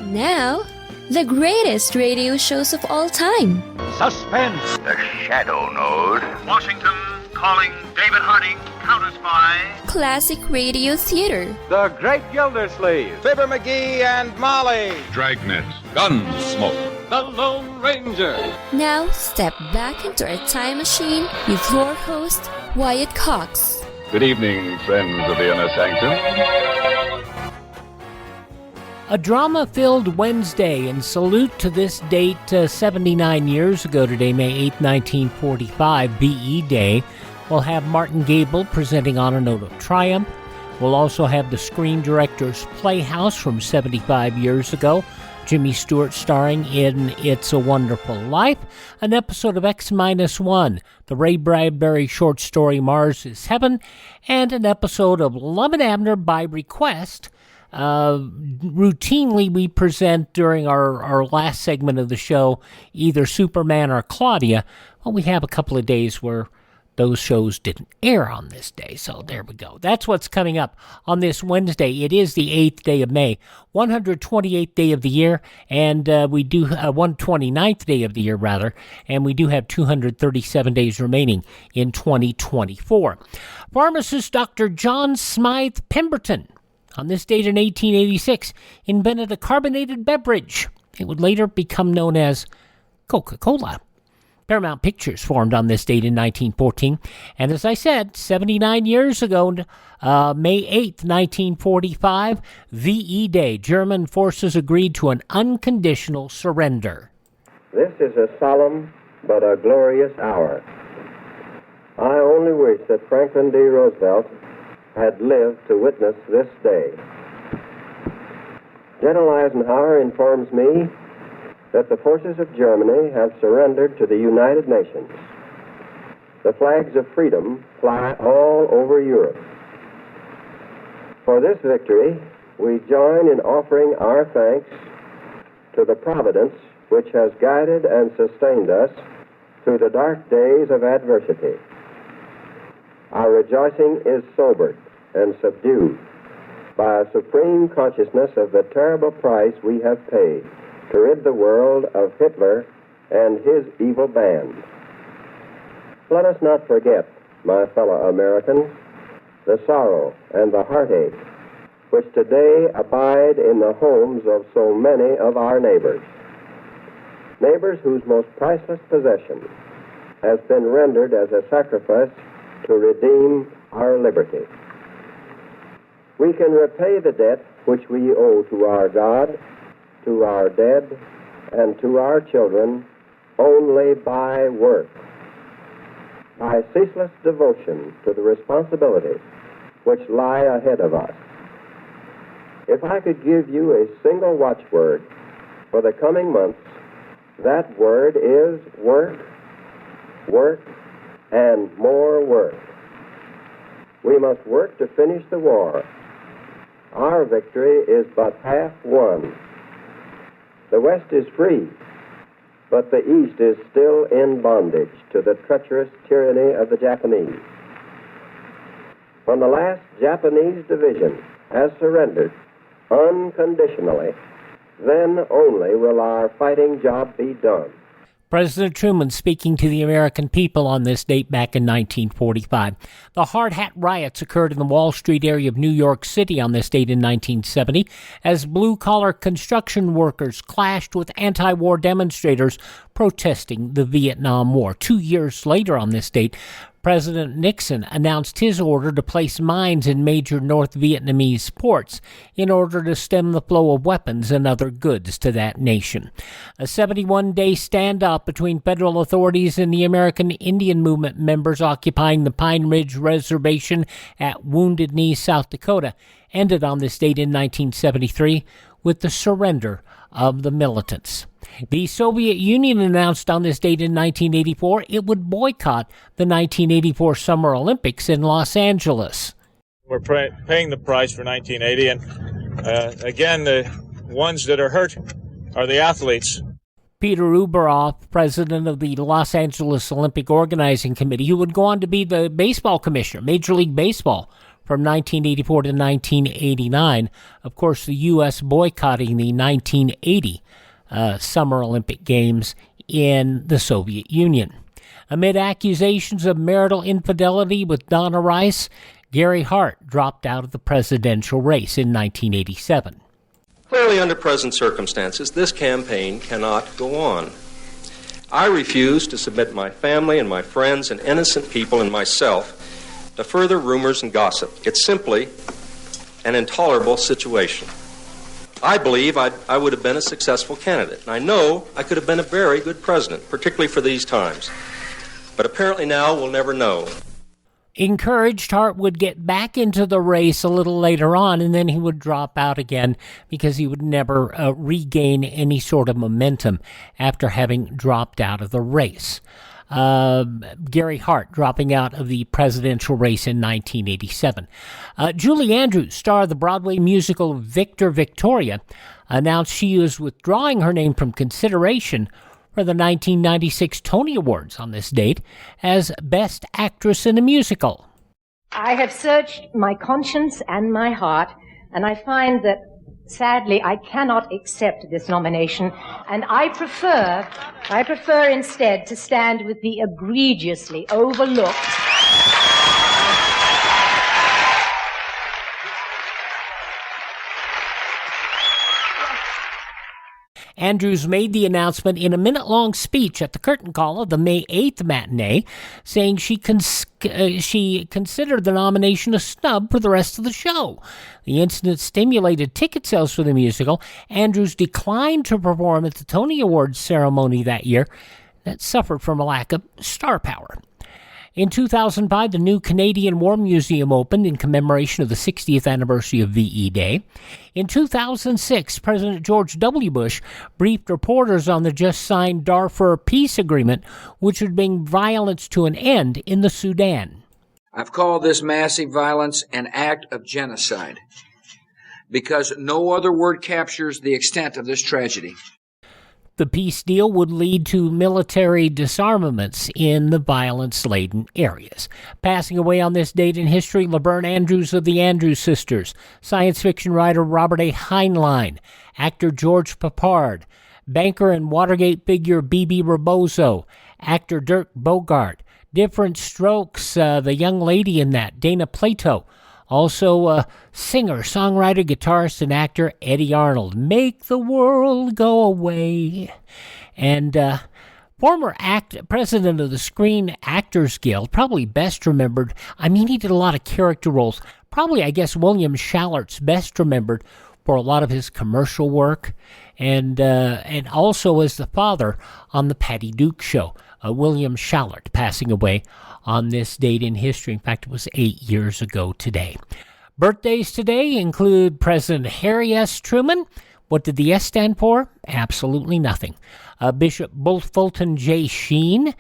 Now, the greatest radio shows of all time. Suspense. The Shadow Node. Washington calling David Harding, counter-spy. Classic radio theater. The Great Gildersleeve. Fibber McGee and Molly. Dragnet. Gunsmoke. The Lone Ranger. Now, step back into a time machine with your host, Wyatt Cox. Good evening, friends of the Inner Sanctum. A drama-filled Wednesday in salute to this date 79 years ago today, May 8, 1945, B.E. Day. We'll have Martin Gabel presenting on a note of triumph. We'll also have the Screen Directors Playhouse from 75 years ago. Jimmy Stewart starring in It's a Wonderful Life. An episode of X-1, the Ray Bradbury short story Mars is Heaven. And an episode of Lum and Abner by request. Routinely we present during our last segment of the show either Superman or Claudia. Well, we have a couple of days where those shows didn't air on this day, so there we go. That's what's coming up on this Wednesday. It is the 8th day of May, 128th day of the year, and we do 129th day of the year, rather, and we do have 237 days remaining in 2024. Pharmacist Dr. John Smythe Pemberton, on this date in 1886, invented a carbonated beverage. It would later become known as Coca-Cola. Paramount Pictures formed on this date in 1914. And as I said, 79 years ago, May 8th, 1945, VE Day, German forces agreed to an unconditional surrender. This is a solemn but a glorious hour. I only wish that Franklin D. Roosevelt had lived to witness this day. General Eisenhower informs me that the forces of Germany have surrendered to the United Nations. The flags of freedom fly all over Europe. For this victory, we join in offering our thanks to the Providence which has guided and sustained us through the dark days of adversity. Our rejoicing is sobered and subdued by a supreme consciousness of the terrible price we have paid to rid the world of Hitler and his evil band. Let us not forget, my fellow Americans, the sorrow and the heartache which today abide in the homes of so many of our neighbors. Neighbors whose most priceless possession has been rendered as a sacrifice to redeem our liberty. We can repay the debt which we owe to our God, to our dead, and to our children only by work, by ceaseless devotion to the responsibilities which lie ahead of us. If I could give you a single watchword for the coming months, that word is work, work, and more work. We must work to finish the war. Our victory is but half won. The West is free, but the East is still in bondage to the treacherous tyranny of the Japanese. When the last Japanese division has surrendered unconditionally, then only will our fighting job be done. President Truman speaking to the American people on this date back in 1945. The Hard Hat Riots occurred in the Wall Street area of New York City on this date in 1970 as blue-collar construction workers clashed with anti-war demonstrators protesting the Vietnam War. 2 years later on this date, President Nixon announced his order to place mines in major North Vietnamese ports in order to stem the flow of weapons and other goods to that nation. A 71-day standoff between federal authorities and the American Indian Movement members occupying the Pine Ridge Reservation at Wounded Knee, South Dakota, ended on this date in 1973 with the surrender of the militants. The Soviet Union announced on this date in 1984 it would boycott the 1984 Summer Olympics in Los Angeles. We're paying the price for 1980, and again, the ones that are hurt are the athletes. Peter Uberoff, president of the Los Angeles Olympic Organizing Committee, who would go on to be the baseball commissioner, Major League Baseball, from 1984 to 1989. Of course, the U.S. boycotting the 1980 Summer Olympic Games in the Soviet Union. Amid accusations of marital infidelity with Donna Rice, Gary Hart dropped out of the presidential race in 1987. Clearly, under present circumstances, this campaign cannot go on. I refuse to submit my family and my friends and innocent people and myself to further rumors and gossip. It's simply an intolerable situation. I believe I would have been a successful candidate, and I know I could have been a very good president, particularly for these times. But apparently now we'll never know. Encouraged, Hart would get back into the race a little later on, and then he would drop out again because he would never regain any sort of momentum after having dropped out of the race. Gary Hart dropping out of the presidential race in 1987. Julie Andrews, star of the Broadway musical Victor Victoria, announced she was withdrawing her name from consideration for the 1996 Tony Awards on this date as Best Actress in a Musical. I have searched my conscience and my heart, and I find that, sadly, I cannot accept this nomination, and I prefer instead to stand with the egregiously overlooked Andrews made the announcement in a minute-long speech at the curtain call of the May 8th matinee, saying she considered the nomination a snub for the rest of the show. The incident stimulated ticket sales for the musical. Andrews declined to perform at the Tony Awards ceremony that year that suffered from a lack of star power. In 2005, the new Canadian War Museum opened in commemoration of the 60th anniversary of VE Day. In 2006, President George W. Bush briefed reporters on the just-signed Darfur peace agreement, which would bring violence to an end in the Sudan. I've called this massive violence an act of genocide because no other word captures the extent of this tragedy. The peace deal would lead to military disarmaments in the violence-laden areas. Passing away on this date in history, Laverne Andrews of the Andrews Sisters, science fiction writer Robert A. Heinlein, actor George Peppard, banker and Watergate figure Bebe Rebozo, actor Dirk Bogarde, Different Strokes, the young lady in that, Dana Plato, also singer, songwriter, guitarist, and actor Eddie Arnold. Make the world go away. And former president of the Screen Actors Guild, probably best remembered. He did a lot of character roles. Probably, I guess, William Shallert's best remembered for a lot of his commercial work, and also as the father on the Patty Duke Show. William Shallert passing away on this date in history. In fact, it was 8 years ago today. Birthdays today include President Harry S. Truman. What did the S stand for? Absolutely nothing. Bishop Fulton J. Sheen,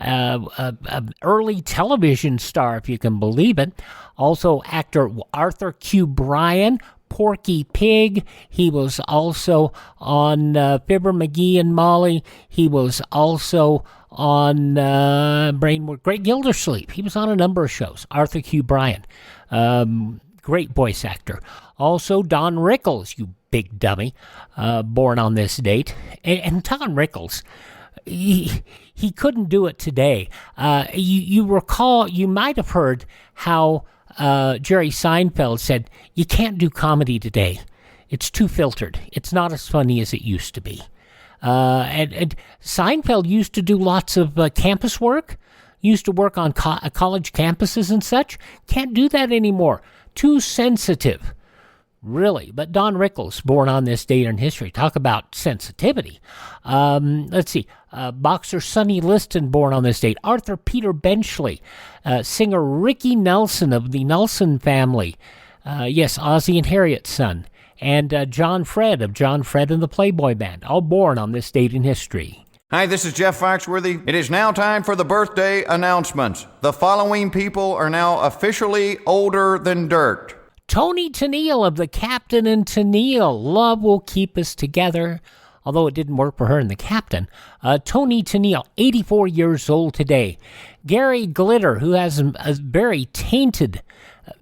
early television star, if you can believe it. Also, actor Arthur Q. Bryan, Porky Pig. He was also on Fibber McGee and Molly. He was also on Brainward. Great Gildersleeve. He was on a number of shows. Arthur Q. Bryan. Great voice actor. Also, Don Rickles, you big dummy, born on this date. And Don Rickles, he couldn't do it today. You recall, you might have heard how Jerry Seinfeld said, you can't do comedy today. It's too filtered. It's not as funny as it used to be. And Seinfeld used to do lots of campus work, used to work on college campuses and such. Can't do that anymore. Too sensitive. Really. But Don Rickles, born on this date in history. Talk about sensitivity. Let's see. Boxer Sonny Liston, born on this date. Arthur Peter Benchley. Singer Ricky Nelson of the Nelson family. Yes, Ozzie and Harriet's son. And John Fred of John Fred and the Playboy Band. All born on this date in history. Hi, this is Jeff Foxworthy. It is now time for the birthday announcements. The following people are now officially older than dirt. Toni Tennille of The Captain and Tennille. Love will keep us together. Although it didn't work for her in The Captain. Toni Tennille, 84 years old today. Gary Glitter, who has a very tainted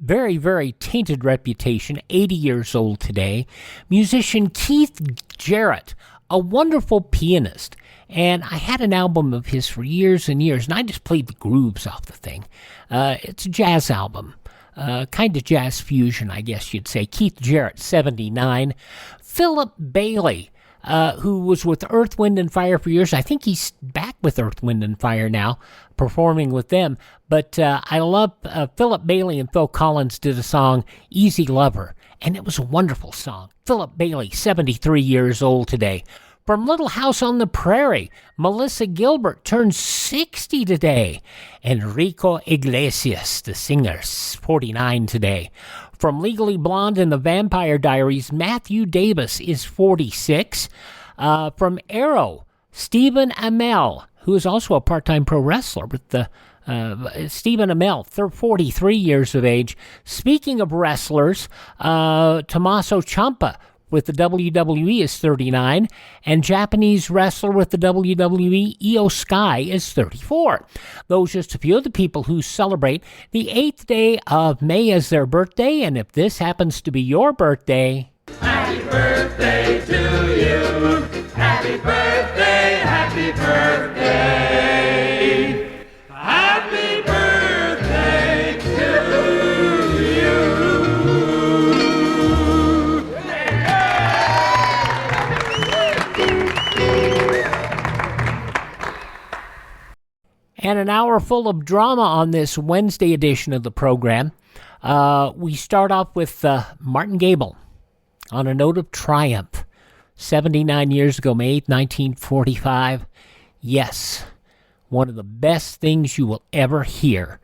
very, very tainted reputation, 80 years old today. Musician Keith Jarrett, a wonderful pianist. And I had an album of his for years and years, and I just played the grooves off the thing. It's a jazz album, kind of jazz fusion, I guess you'd say. Keith Jarrett, 79. Philip Bailey, who was with Earth, Wind, and Fire for years. I think he's back with Earth, Wind, and Fire now, performing with them. But I love Philip Bailey and Phil Collins did a song, Easy Lover, and it was a wonderful song. Philip Bailey, 73 years old today. From Little House on the Prairie, Melissa Gilbert turns 60 today. Enrico Iglesias, the singer, 49 today. From Legally Blonde and the Vampire Diaries, Matthew Davis is 46. From Arrow, Stephen Amell, who is also a part-time pro wrestler with the Stephen Amell, 43 years of age. Speaking of wrestlers, Tommaso Ciampa with the WWE is 39, and Japanese wrestler with the WWE, Io Sky, is 34. Those are just a few of the people who celebrate the 8th day of May as their birthday, and if this happens to be your birthday... Happy birthday to you! Happy birthday, happy birthday! Happy birthday to you! And an hour full of drama on this Wednesday edition of the program. We start off with Martin Gabel on a note of triumph. 79 years ago, May 8, 1945. Yes, one of the best things you will ever hear.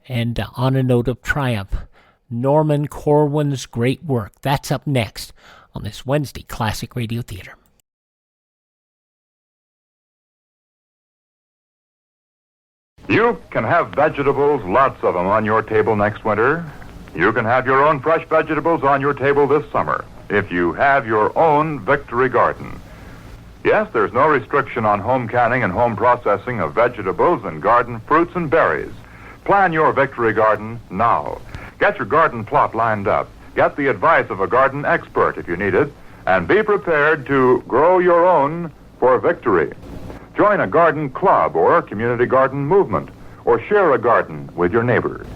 And on a note of triumph, Norman Corwin's great work. That's up next on this Wednesday Classic Radio Theater. You can have vegetables, lots of them, on your table next winter. You can have your own fresh vegetables on your table this summer if you have your own Victory Garden. Yes, there's no restriction on home canning and home processing of vegetables and garden fruits and berries. Plan your Victory Garden now. Get your garden plot lined up. Get the advice of a garden expert if you need it, and be prepared to grow your own for victory. Join a garden club or community garden movement, or share a garden with your neighbors.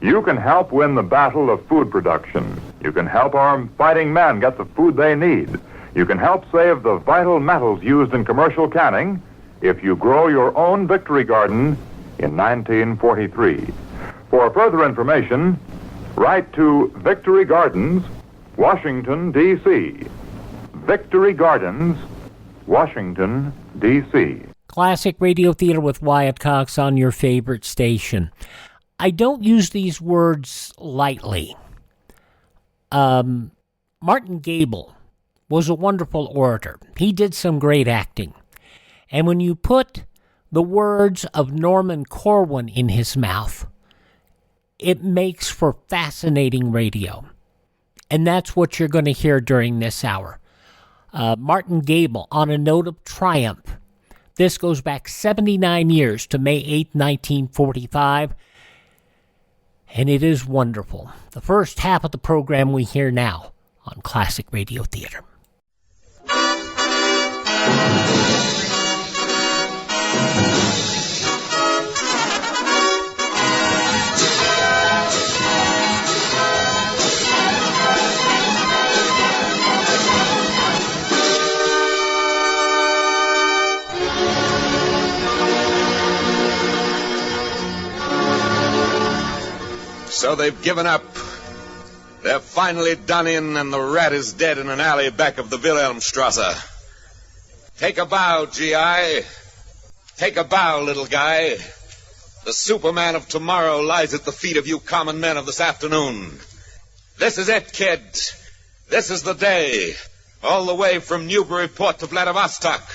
You can help win the battle of food production. You can help our fighting men get the food they need. You can help save the vital metals used in commercial canning if you grow your own Victory Garden in 1943. For further information, write to Victory Gardens, Washington, D.C. Victory Gardens, Washington, D.C. Classic Radio Theater with Wyatt Cox on your favorite station. I don't use these words lightly. Martin Gabel was a wonderful orator. He did some great acting. And when you put the words of Norman Corwin in his mouth, it makes for fascinating radio. And that's what you're going to hear during this hour. Martin Gabel on a note of triumph. This goes back 79 years to May 8, 1945. And it is wonderful. The first half of the program we hear now on Classic Radio Theater. So they've given up. They're finally done in, and the rat is dead in an alley back of the Wilhelmstrasse. Take a bow, G.I. Take a bow, little guy. The Superman of tomorrow lies at the feet of you common men of this afternoon. This is it, kid. This is the day. All the way from Newburyport to Vladivostok.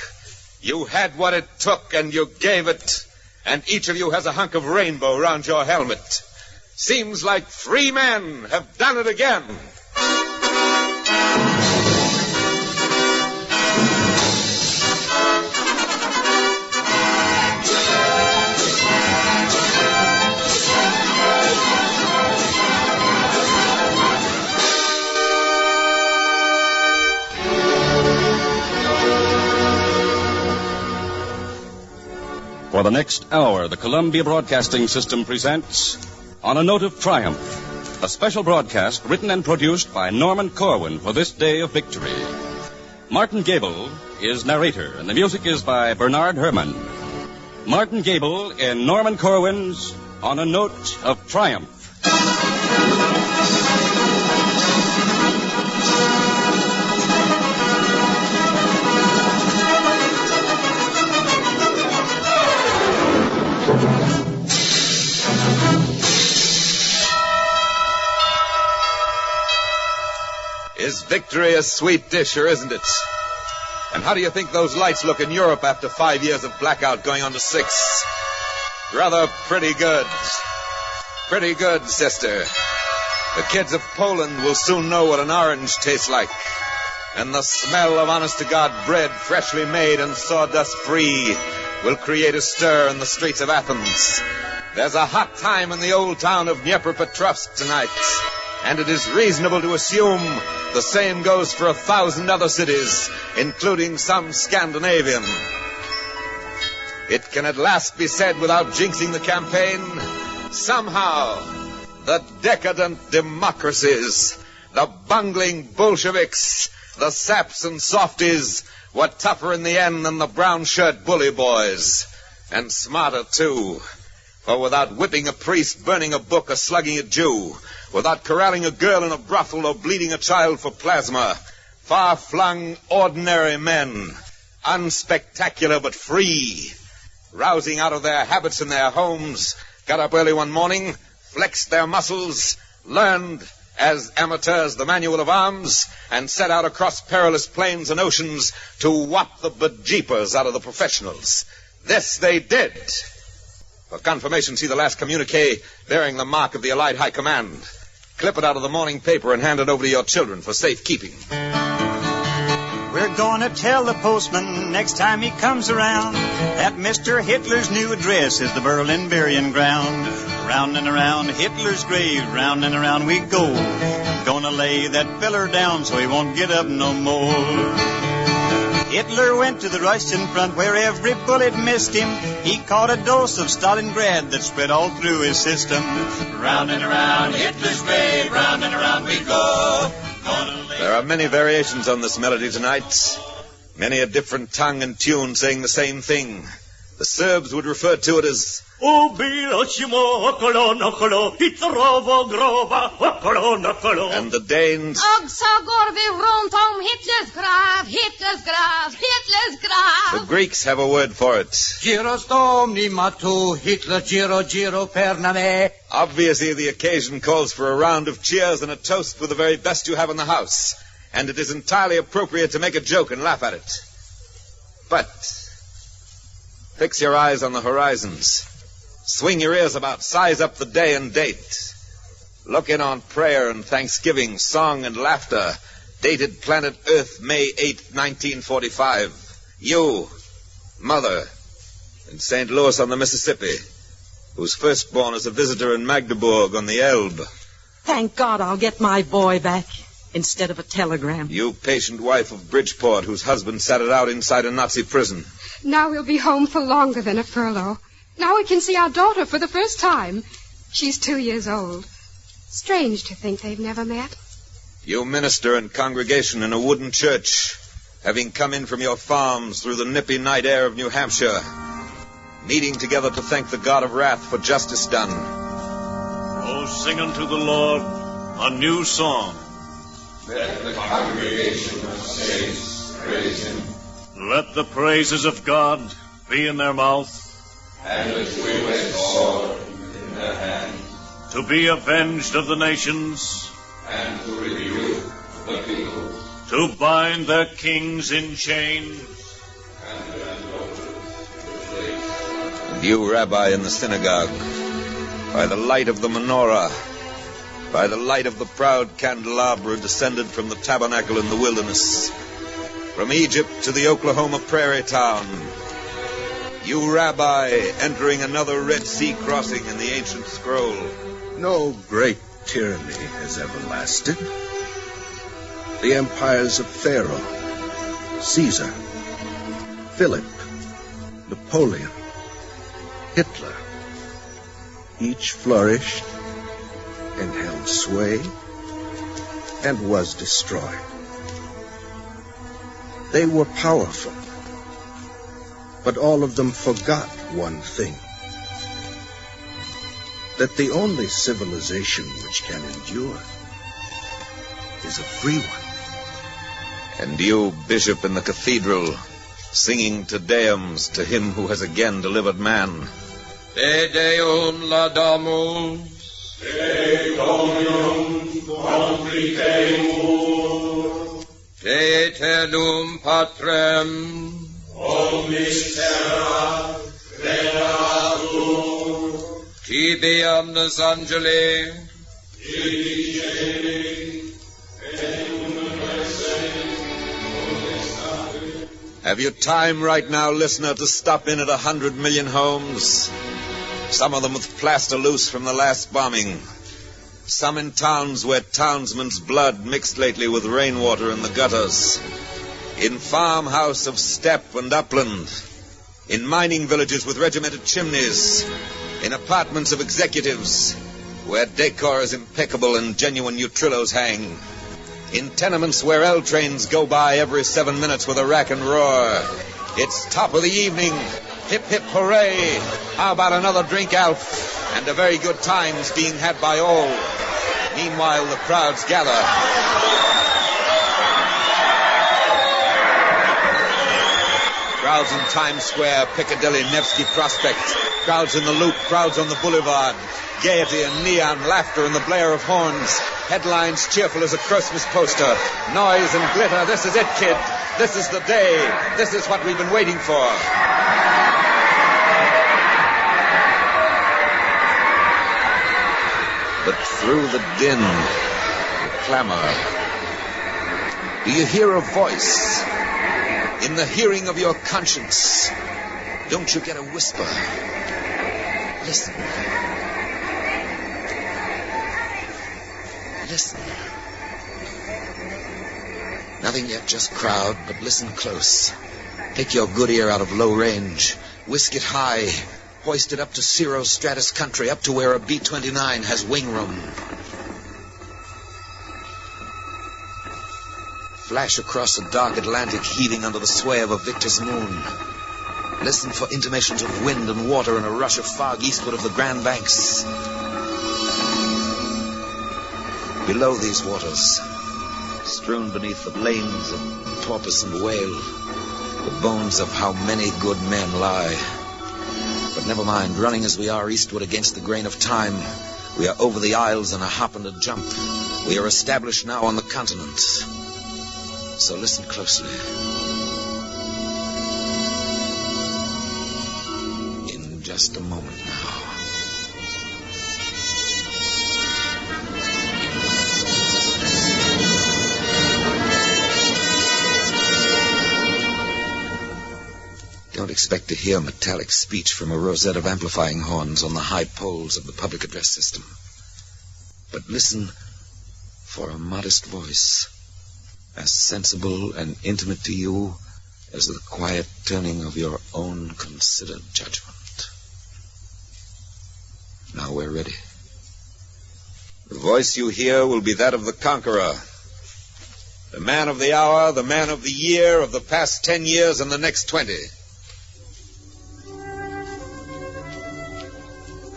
You had what it took, and you gave it. And each of you has a hunk of rainbow round your helmet. Seems like 3 men have done it again. the next hour, the Columbia Broadcasting System presents On a Note of Triumph, a special broadcast written and produced by Norman Corwin for this day of victory. Martin Gabel is narrator, and the music is by Bernard Herrmann. Martin Gabel in Norman Corwin's On a Note of Triumph. Is victory a sweet dish, or isn't it? And how do you think those lights look in Europe after 5 years of blackout going on to 6? Rather pretty good. Pretty good, sister. The kids of Poland will soon know what an orange tastes like. And the smell of honest-to-God bread freshly made and sawdust-free will create a stir in the streets of Athens. There's a hot time in the old town of Dnepropetrovsk tonight. And it is reasonable to assume the same goes for 1,000 other cities, including some Scandinavian. It can at last be said without jinxing the campaign, somehow the decadent democracies, the bungling Bolsheviks, the saps and softies were tougher in the end than the brown shirt bully boys. And smarter, too. For without whipping a priest, burning a book, or slugging a Jew, without corralling a girl in a brothel or bleeding a child for plasma, far-flung, ordinary men, unspectacular but free, rousing out of their habits in their homes, got up early one morning, flexed their muscles, learned, as amateurs, the manual of arms, and set out across perilous plains and oceans to whop the bejeepers out of the professionals. This they did. For confirmation, see the last communique bearing the mark of the Allied High Command. Clip it out of the morning paper and hand it over to your children for safekeeping. We're gonna tell the postman next time he comes around that Mr. Hitler's new address is the Berlin burying ground. Round and around Hitler's grave, round and around we go. Gonna lay that feller down so he won't get up no more. Hitler went to the Russian front where every bullet missed him. He caught a dose of Stalingrad that spread all through his system. Round and around Hitler's grave, round and around we go. There are many variations on this melody tonight. Many a different tongue and tune saying the same thing. The Serbs would refer to it as and the Danes The Greeks have a word for it. Obviously the occasion calls for a round of cheers and a toast for the very best you have in the house, and it is entirely appropriate to make a joke and laugh at it. But fix your eyes on the horizons. Swing your ears about, size up the day and date. Look in on prayer and thanksgiving, song and laughter. Dated planet Earth, May 8th, 1945. You, mother, in St. Louis on the Mississippi, whose firstborn is a visitor in Magdeburg on the Elbe. Thank God I'll get my boy back instead of a telegram. You patient wife of Bridgeport, whose husband sat it out inside a Nazi prison. Now we'll be home for longer than a furlough. Now we can see our daughter for the first time. She's 2 years old. Strange to think they've never met. You minister and congregation in a wooden church, having come in from your farms through the nippy night air of New Hampshire, meeting together to thank the God of wrath for justice done. Oh, sing unto the Lord a new song. Let the congregation of saints praise him. Let the praises of God be in their mouth, and a two-edged sword in their hand, to be avenged of the nations, and to rebuke the people, to bind their kings in chains, and their nobles with lace. And you, Rabbi, in the synagogue, by the light of the menorah, by the light of the proud candelabra descended from the tabernacle in the wilderness, from Egypt to the Oklahoma prairie town, you, Rabbi, entering another Red Sea crossing in the ancient scroll. No great tyranny has ever lasted. The empires of Pharaoh, Caesar, Philip, Napoleon, Hitler. Each flourished and held sway and was destroyed. They were powerful, but all of them forgot one thing: that the only civilization which can endure is a free one. And you, bishop in the cathedral, singing Te Deums to him who has again delivered man. Te Deum laudamus. Te Dominum confitemur. Te Eternum Patrem. Omnis terra veneratur. Tibi omnes angeli. Tibi celi. Have you time right now, listener, to stop in at 100 million homes? Some of them with plaster loose from the last bombing. Some in towns where townsmen's blood mixed lately with rainwater in the gutters. In farmhouse of steppe and upland. In mining villages with regimented chimneys. In apartments of executives where decor is impeccable and genuine Utrillos hang. In tenements where L trains go by every 7 minutes with a rack and roar. It's top of the evening. Hip, hip, hooray. How about another drink, Alf? And a very good time's being had by all. Meanwhile, the crowds gather. Crowds in Times Square, Piccadilly, Nevsky Prospect. Crowds in the Loop, crowds on the Boulevard. Gaiety and neon, laughter and the blare of horns. Headlines cheerful as a Christmas poster. Noise and glitter. This is it, kid. This is the day. This is what we've been waiting for. But through the din, the clamor, do you hear a voice? In the hearing of your conscience, don't you get a whisper? Listen. Listen. Nothing yet, just crowd, but listen close. Take your good ear out of low range. Whisk it high. Hoist it up to cirro-stratus country, up to where a B-29 has wing room. Flash across the dark Atlantic, heaving under the sway of a victor's moon. Listen for intimations of wind and water and a rush of fog eastward of the Grand Banks. Below these waters, strewn beneath the lanes of porpoise and whale, the bones of how many good men lie. But never mind, running as we are eastward against the grain of time, we are over the isles in a hop and a jump. We are established now on the continent. So listen closely. In just a moment now. Don't expect to hear metallic speech from a rosette of amplifying horns on the high poles of the public address system. But listen for a modest voice, as sensible and intimate to you as the quiet turning of your own considered judgment. Now we're ready. The voice you hear will be that of the conqueror, the man of the hour, the man of the year, of the past 10 years and the next 20.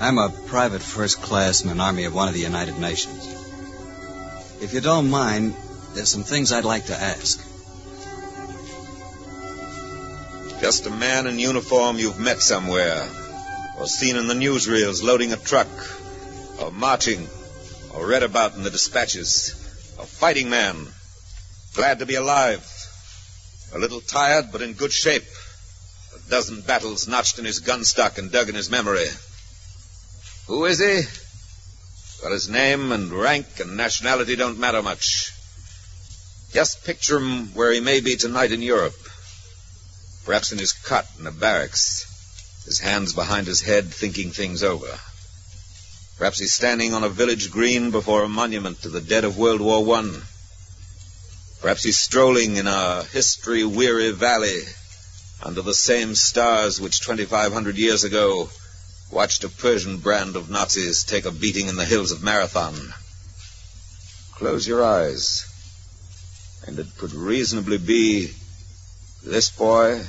I'm a private first class in an army of one of the United Nations. If you don't mind, there's some things I'd like to ask. Just a man in uniform you've met somewhere, or seen in the newsreels loading a truck, or marching, or read about in the dispatches. A fighting man, glad to be alive, a little tired but in good shape. A dozen battles notched in his gun stock and dug in his memory. Who is he? Well, his name and rank and nationality don't matter much. Just picture him where he may be tonight in Europe. Perhaps in his cot in a barracks, his hands behind his head thinking things over. Perhaps he's standing on a village green before a monument to the dead of World War I. Perhaps he's strolling in a history-weary valley under the same stars which 2,500 years ago watched a Persian brand of Nazis take a beating in the hills of Marathon. Close your eyes, and it could reasonably be this boy,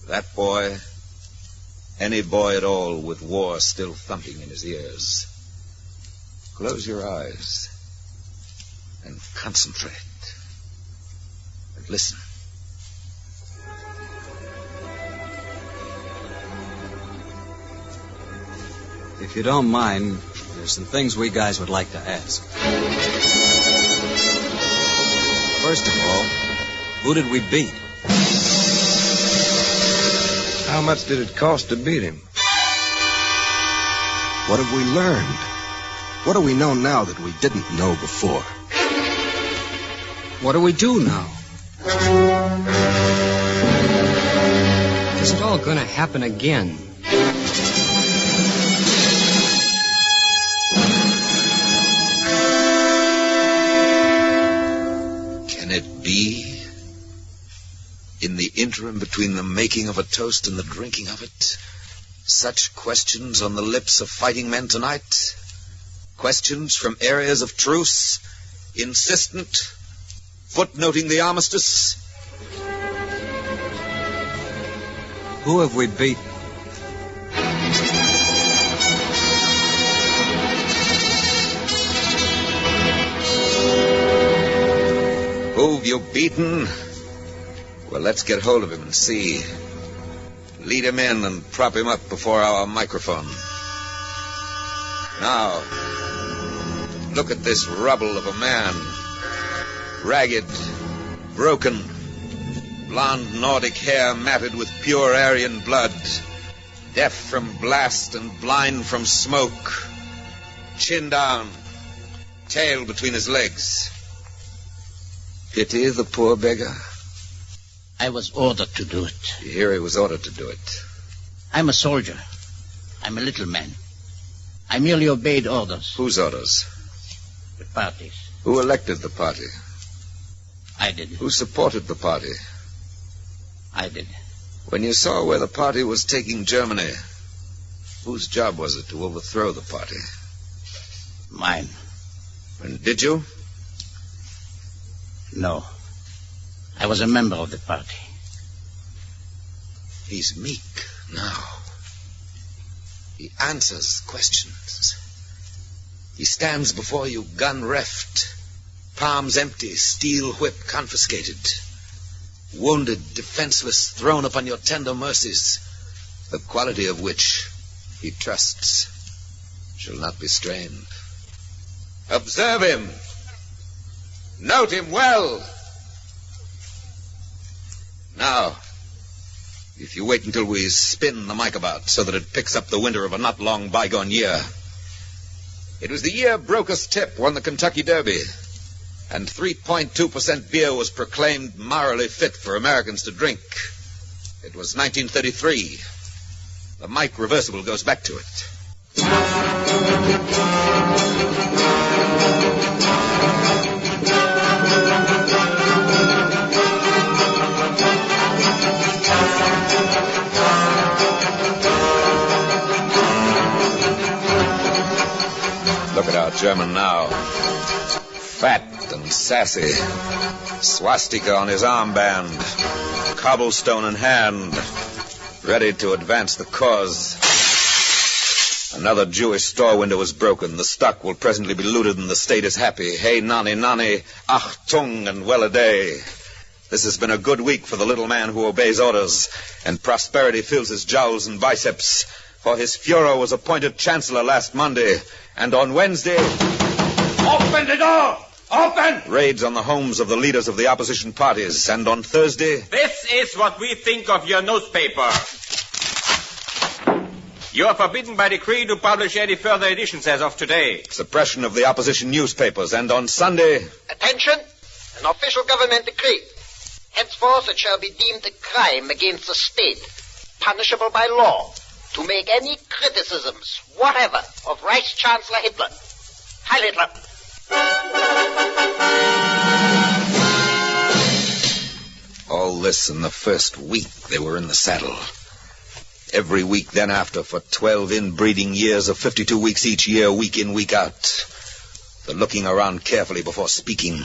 that boy, any boy at all with war still thumping in his ears. Close your eyes and concentrate and listen. If you don't mind, there's some things we guys would like to ask. First of all, who did we beat? How much did it cost to beat him? What have we learned? What do we know now that we didn't know before? What do we do now? Is it all going to happen again? Can it be? In the interim between the making of a toast and the drinking of it, such questions on the lips of fighting men tonight? Questions from areas of truce, insistent, footnoting the armistice? Who have we beat? Who've you beaten? Well, let's get hold of him and see. Lead him in and prop him up before our microphone. Now, look at this rubble of a man. Ragged, broken, blonde Nordic hair matted with pure Aryan blood. Deaf from blast and blind from smoke. Chin down, tail between his legs. Pity the poor beggar? I was ordered to do it. You hear he was ordered to do it. I'm a soldier. I'm a little man. I merely obeyed orders. Whose orders? The party's. Who elected the party? I did. Who supported the party? I did. When you saw where the party was taking Germany, whose job was it to overthrow the party? Mine. And did you? No. I was a member of the party. He's meek now. He answers questions. He stands before you, gun reft, palms empty, steel whip confiscated. Wounded, defenseless, thrown upon your tender mercies, the quality of which he trusts shall not be strained. Observe him. Note him well. Now, if you wait until we spin the mic about so that it picks up the winter of a not long bygone year. It was the year Broker's Tip won the Kentucky Derby, and 3.2% beer was proclaimed morally fit for Americans to drink. It was 1933. The mic reversible goes back to it. Look at our German now. Fat and sassy. Swastika on his armband. Cobblestone in hand. Ready to advance the cause. Another Jewish store window is broken. The stock will presently be looted and the state is happy. Hey, nani, nani, achtung, and well a day. This has been a good week for the little man who obeys orders, and prosperity fills his jowls and biceps. For his Führer was appointed Chancellor last Monday, and on Wednesday... Open the door! Open! Raids on the homes of the leaders of the opposition parties, and on Thursday... This is what we think of your newspaper. You are forbidden by decree to publish any further editions as of today. Suppression of the opposition newspapers, and on Sunday... Attention! An official government decree. Henceforth it shall be deemed a crime against the state, punishable by law, to make any criticisms, whatever, of Reichschancellor Hitler. Heil Hitler! All this in the first week they were in the saddle. every week then after for 12 inbreeding years of 52 weeks each year, week in, week out. The looking around carefully before speaking,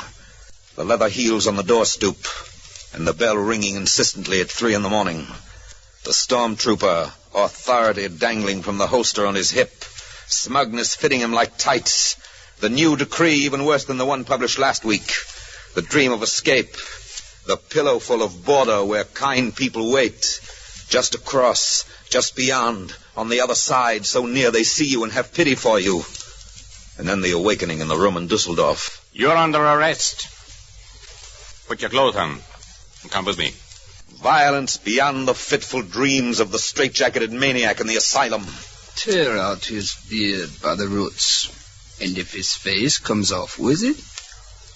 the leather heels on the door stoop, and the bell ringing insistently at 3 in the morning. The stormtrooper, authority dangling from the holster on his hip, smugness fitting him like tights. The new decree, even worse than the one published last week. The dream of escape. The pillow full of border where kind people wait. Just across, just beyond, on the other side, so near they see you and have pity for you. And then the awakening in the room in Dusseldorf. You're under arrest. Put your clothes on and come with me. Violence beyond the fitful dreams of the straitjacketed maniac in the asylum. Tear out his beard by the roots, and if his face comes off with it,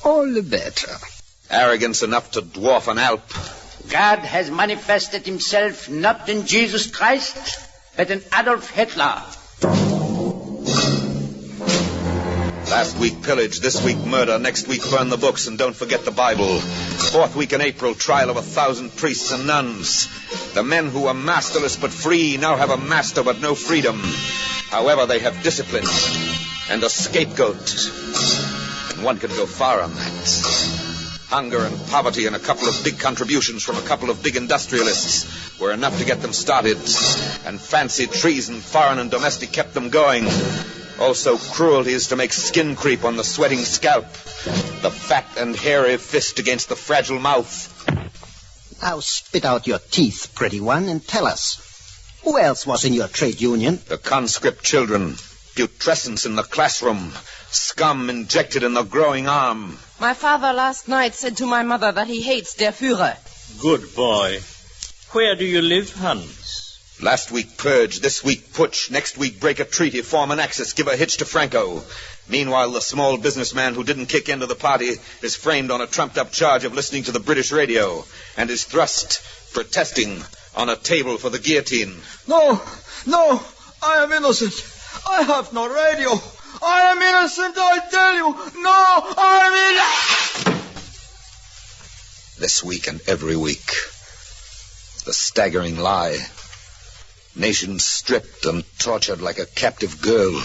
all the better. Arrogance enough to dwarf an Alp. God has manifested himself not in Jesus Christ, but in Adolf Hitler. Last week pillage, this week murder, next week burn the books and don't forget the Bible. 4th week in April, trial of 1,000 priests and nuns. The men who were masterless but free now have a master but no freedom. However, they have discipline and a scapegoat. And one could go far on that. Hunger and poverty and a couple of big contributions from a couple of big industrialists were enough to get them started. And fancied treason, foreign and domestic, kept them going. Also cruelties to make skin creep on the sweating scalp. The fat and hairy fist against the fragile mouth. Now spit out your teeth, pretty one, and tell us. Who else was in your trade union? The conscript children. Putrescence in the classroom. Scum injected in the growing arm. My father last night said to my mother that he hates der Führer. Good boy. Where do you live, Hans? Last week purge, this week putsch, next week break a treaty, form an axis, give a hitch to Franco. Meanwhile, the small businessman who didn't kick into the party is framed on a trumped-up charge of listening to the British radio and is thrust, protesting, on a table for the guillotine. No, I am innocent. I have no radio. I am innocent, I tell you. No, I am innocent. This week and every week. The staggering lie. Nations stripped and tortured like a captive girl,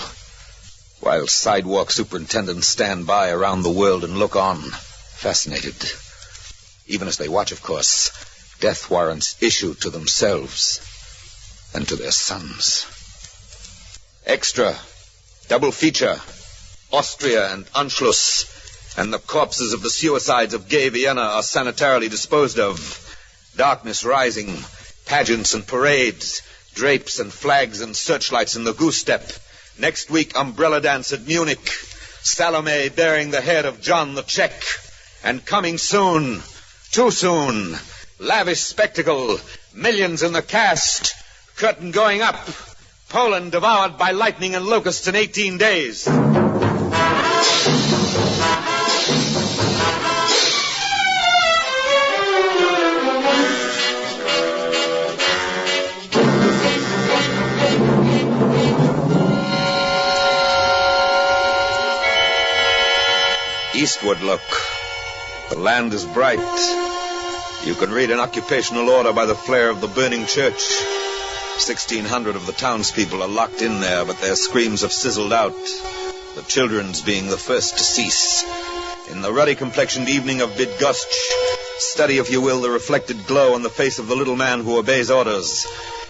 while sidewalk superintendents stand by around the world and look on, fascinated. Even as they watch, of course, death warrants issue to themselves and to their sons. Extra, double feature, Austria and Anschluss, and the corpses of the suicides of gay Vienna are sanitarily disposed of. Darkness rising, pageants and parades, drapes and flags and searchlights in the goose step. Next week, umbrella dance at Munich. Salome bearing the head of John the Czech. And coming soon, too soon, lavish spectacle, millions in the cast, curtain going up, Poland devoured by lightning and locusts in 18 days. Eastward look. The land is bright. You can read an occupational order by the flare of the burning church. 1,600 of the townspeople are locked in there, but their screams have sizzled out, the children's being the first to cease. In the ruddy-complexioned evening of Bydgoszcz, study, if you will, the reflected glow on the face of the little man who obeys orders.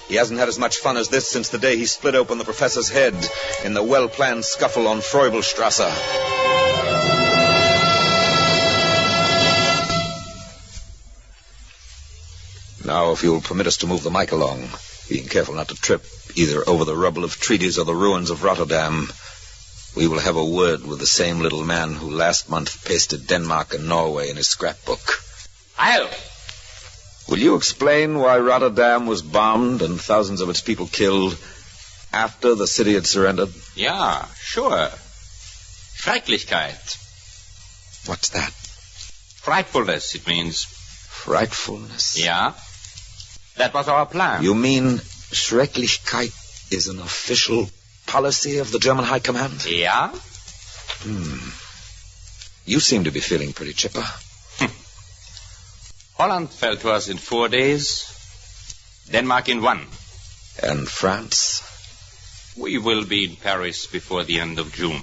He hasn't had as much fun as this since the day he split open the professor's head in the well-planned scuffle on Freubelstrasse. Now, if you'll permit us to move the mic along, being careful not to trip either over the rubble of treaties or the ruins of Rotterdam, we will have a word with the same little man who last month pasted Denmark and Norway in his scrapbook. I'll. Will you explain why Rotterdam was bombed and thousands of its people killed after the city had surrendered? Yeah, sure. Schrecklichkeit. What's that? Frightfulness, it means. Frightfulness? Yeah. That was our plan. You mean Schrecklichkeit is an official policy of the German High Command? Yeah. You seem to be feeling pretty chipper. Holland fell to us in 4 days. Denmark in 1. And France? We will be in Paris before the end of June.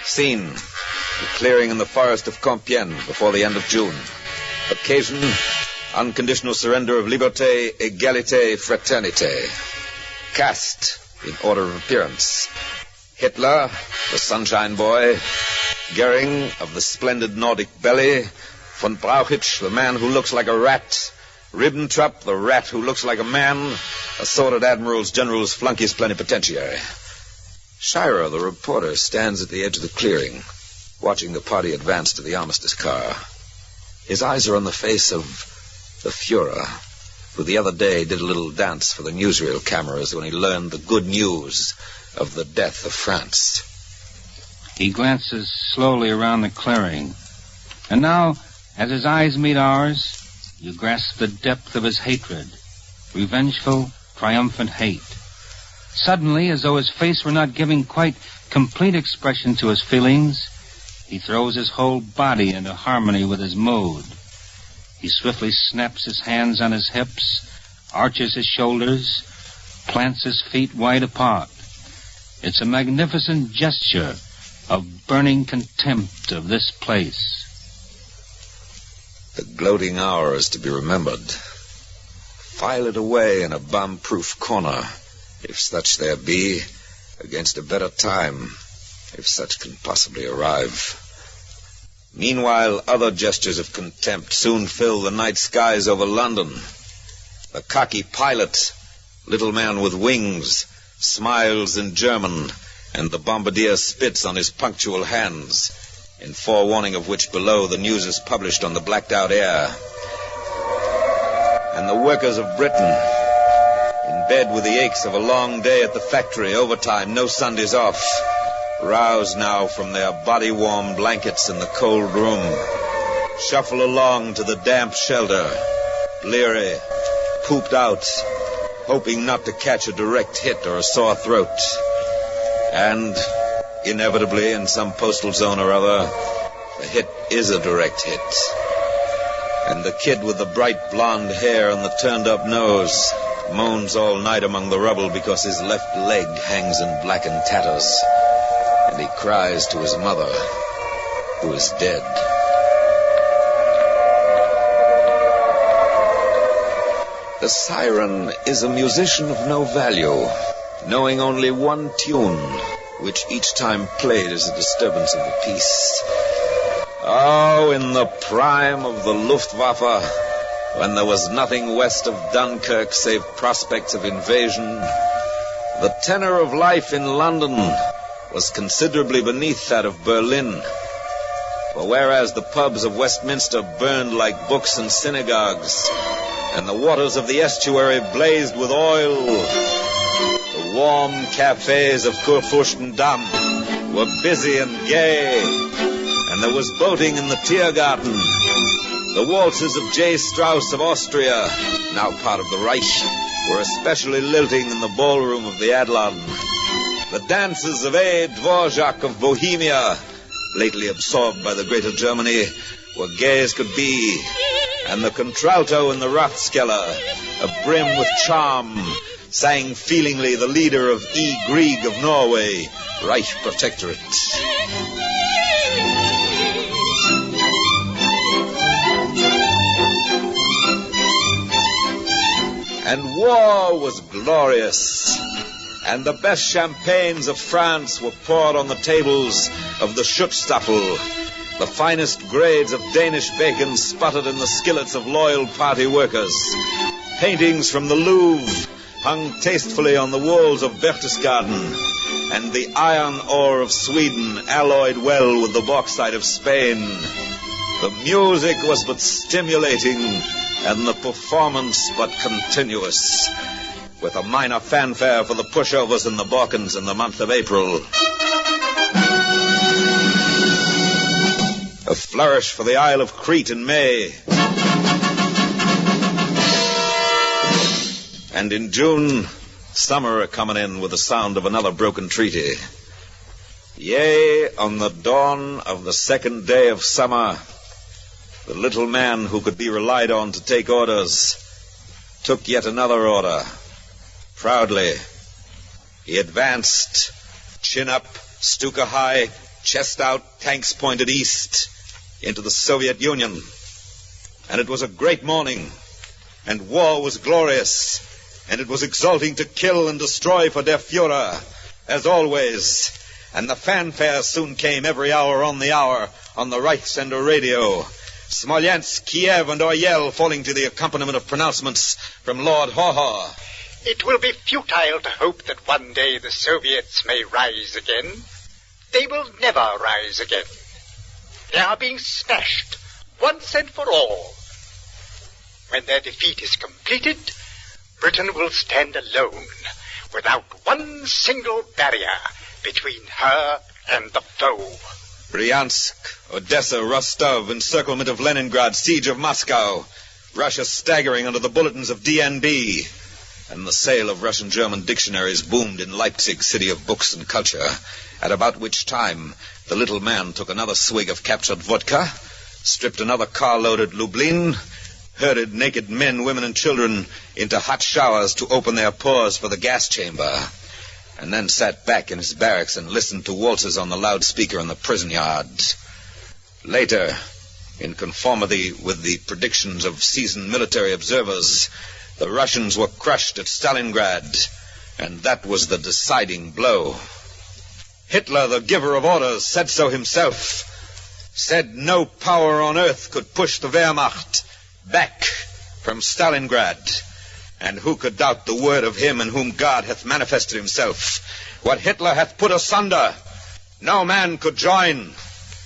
Scene: the clearing in the forest of Compiègne before the end of June. Occasion: unconditional surrender of liberté, égalité, fraternité. Cast in order of appearance: Hitler, the sunshine boy; Goering, of the splendid Nordic belly; von Brauchitsch, the man who looks like a rat; Ribbentrop, the rat who looks like a man; assorted admirals, generals, flunkies, plenipotentiary. Shira, the reporter, stands at the edge of the clearing, watching the party advance to the armistice car. His eyes are on the face of the Fuhrer, who the other day did a little dance for the newsreel cameras when he learned the good news of the death of France. He glances slowly around the clearing. And now, as his eyes meet ours, you grasp the depth of his hatred. Revengeful, triumphant hate. Suddenly, as though his face were not giving quite complete expression to his feelings, he throws his whole body into harmony with his mood. He swiftly snaps his hands on his hips, arches his shoulders, plants his feet wide apart. It's a magnificent gesture of burning contempt of this place. The gloating hour is to be remembered. File it away in a bomb-proof corner, if such there be, against a better time, if such can possibly arrive. Meanwhile, other gestures of contempt soon fill the night skies over London. The cocky pilot, little man with wings, smiles in German, and the bombardier spits on his punctual hands, in forewarning of which below the news is published on the blacked-out air. And the workers of Britain, in bed with the aches of a long day at the factory, overtime, no Sundays off, roused now from their body-warm blankets in the cold room, shuffle along to the damp shelter, bleary, pooped out, hoping not to catch a direct hit or a sore throat. And, inevitably, in some postal zone or other, the hit is a direct hit. And the kid with the bright blonde hair and the turned-up nose moans all night among the rubble because his left leg hangs in blackened tatters. And he cries to his mother, who is dead. The siren is a musician of no value, knowing only one tune, which each time played is a disturbance of the peace. Oh, in the prime of the Luftwaffe, when there was nothing west of Dunkirk save prospects of invasion, the tenor of life in London was considerably beneath that of Berlin. For whereas the pubs of Westminster burned like books and synagogues, and the waters of the estuary blazed with oil, the warm cafes of Kurfürstendamm were busy and gay, and there was boating in the Tiergarten. The waltzes of J. Strauss of Austria, now part of the Reich, were especially lilting in the ballroom of the Adlon. The dances of A. Dvorak of Bohemia, lately absorbed by the Greater Germany, were gay as could be, and the contralto in the Rathskeller, abrim with charm, sang feelingly the leader of E. Grieg of Norway, Reich Protectorate. And war was glorious, and the best champagnes of France were poured on the tables of the Schutzstaffel, the finest grades of Danish bacon sputtered in the skillets of loyal party workers. Paintings from the Louvre hung tastefully on the walls of Berchtesgaden, and the iron ore of Sweden alloyed well with the bauxite of Spain. The music was but stimulating, and the performance but continuous, with a minor fanfare for the pushovers in the Balkans in the month of April. A flourish for the Isle of Crete in May. And in June, summer coming in with the sound of another broken treaty. Yea, on the dawn of the second day of summer, the little man who could be relied on to take orders took yet another order. Proudly, he advanced, chin up, Stuka high, chest out, tanks pointed east, into the Soviet Union. And it was a great morning, and war was glorious, and it was exulting to kill and destroy for Der Fuhrer, as always. And the fanfare soon came every hour on the Reichssender radio. Smolensk, Kiev, and Oryel falling to the accompaniment of pronouncements from Lord Haw-Haw. It will be futile to hope that one day the Soviets may rise again. They will never rise again. They are being smashed once and for all. When their defeat is completed, Britain will stand alone, without one single barrier between her and the foe. Bryansk, Odessa, Rostov, encirclement of Leningrad, siege of Moscow, Russia staggering under the bulletins of DNB, and the sale of Russian-German dictionaries boomed in Leipzig, city of books and culture, at about which time the little man took another swig of captured vodka, stripped another car-loaded Lublin, herded naked men, women, and children into hot showers to open their pores for the gas chamber, and then sat back in his barracks and listened to waltzes on the loudspeaker in the prison yard. Later, in conformity with the predictions of seasoned military observers, the Russians were crushed at Stalingrad, and that was the deciding blow. Hitler, the giver of orders, said so himself, said no power on earth could push the Wehrmacht back from Stalingrad. And who could doubt the word of him in whom God hath manifested himself? What Hitler hath put asunder, no man could join.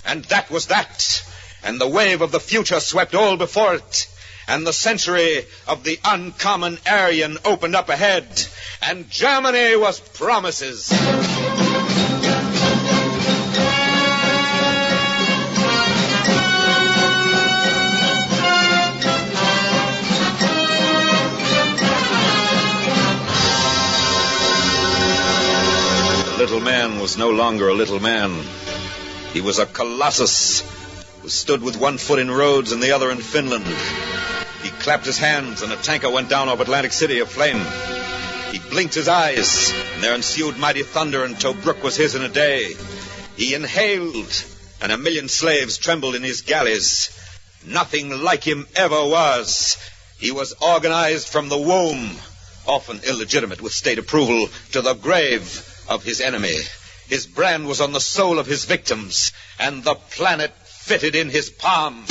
And that was that. And the wave of the future swept all before it. And the century of the uncommon Aryan opened up ahead. And Germany was promises. The little man was no longer a little man. He was a colossus who stood with one foot in Rhodes and the other in Finland. He clapped his hands and a tanker went down over Atlantic City aflame. He blinked his eyes and there ensued mighty thunder and Tobruk was his in a day. He inhaled and 1 million slaves trembled in his galleys. Nothing like him ever was. He was organized from the womb, often illegitimate with state approval, to the grave of his enemy. His brand was on the soul of his victims, and the planet fitted in his palm.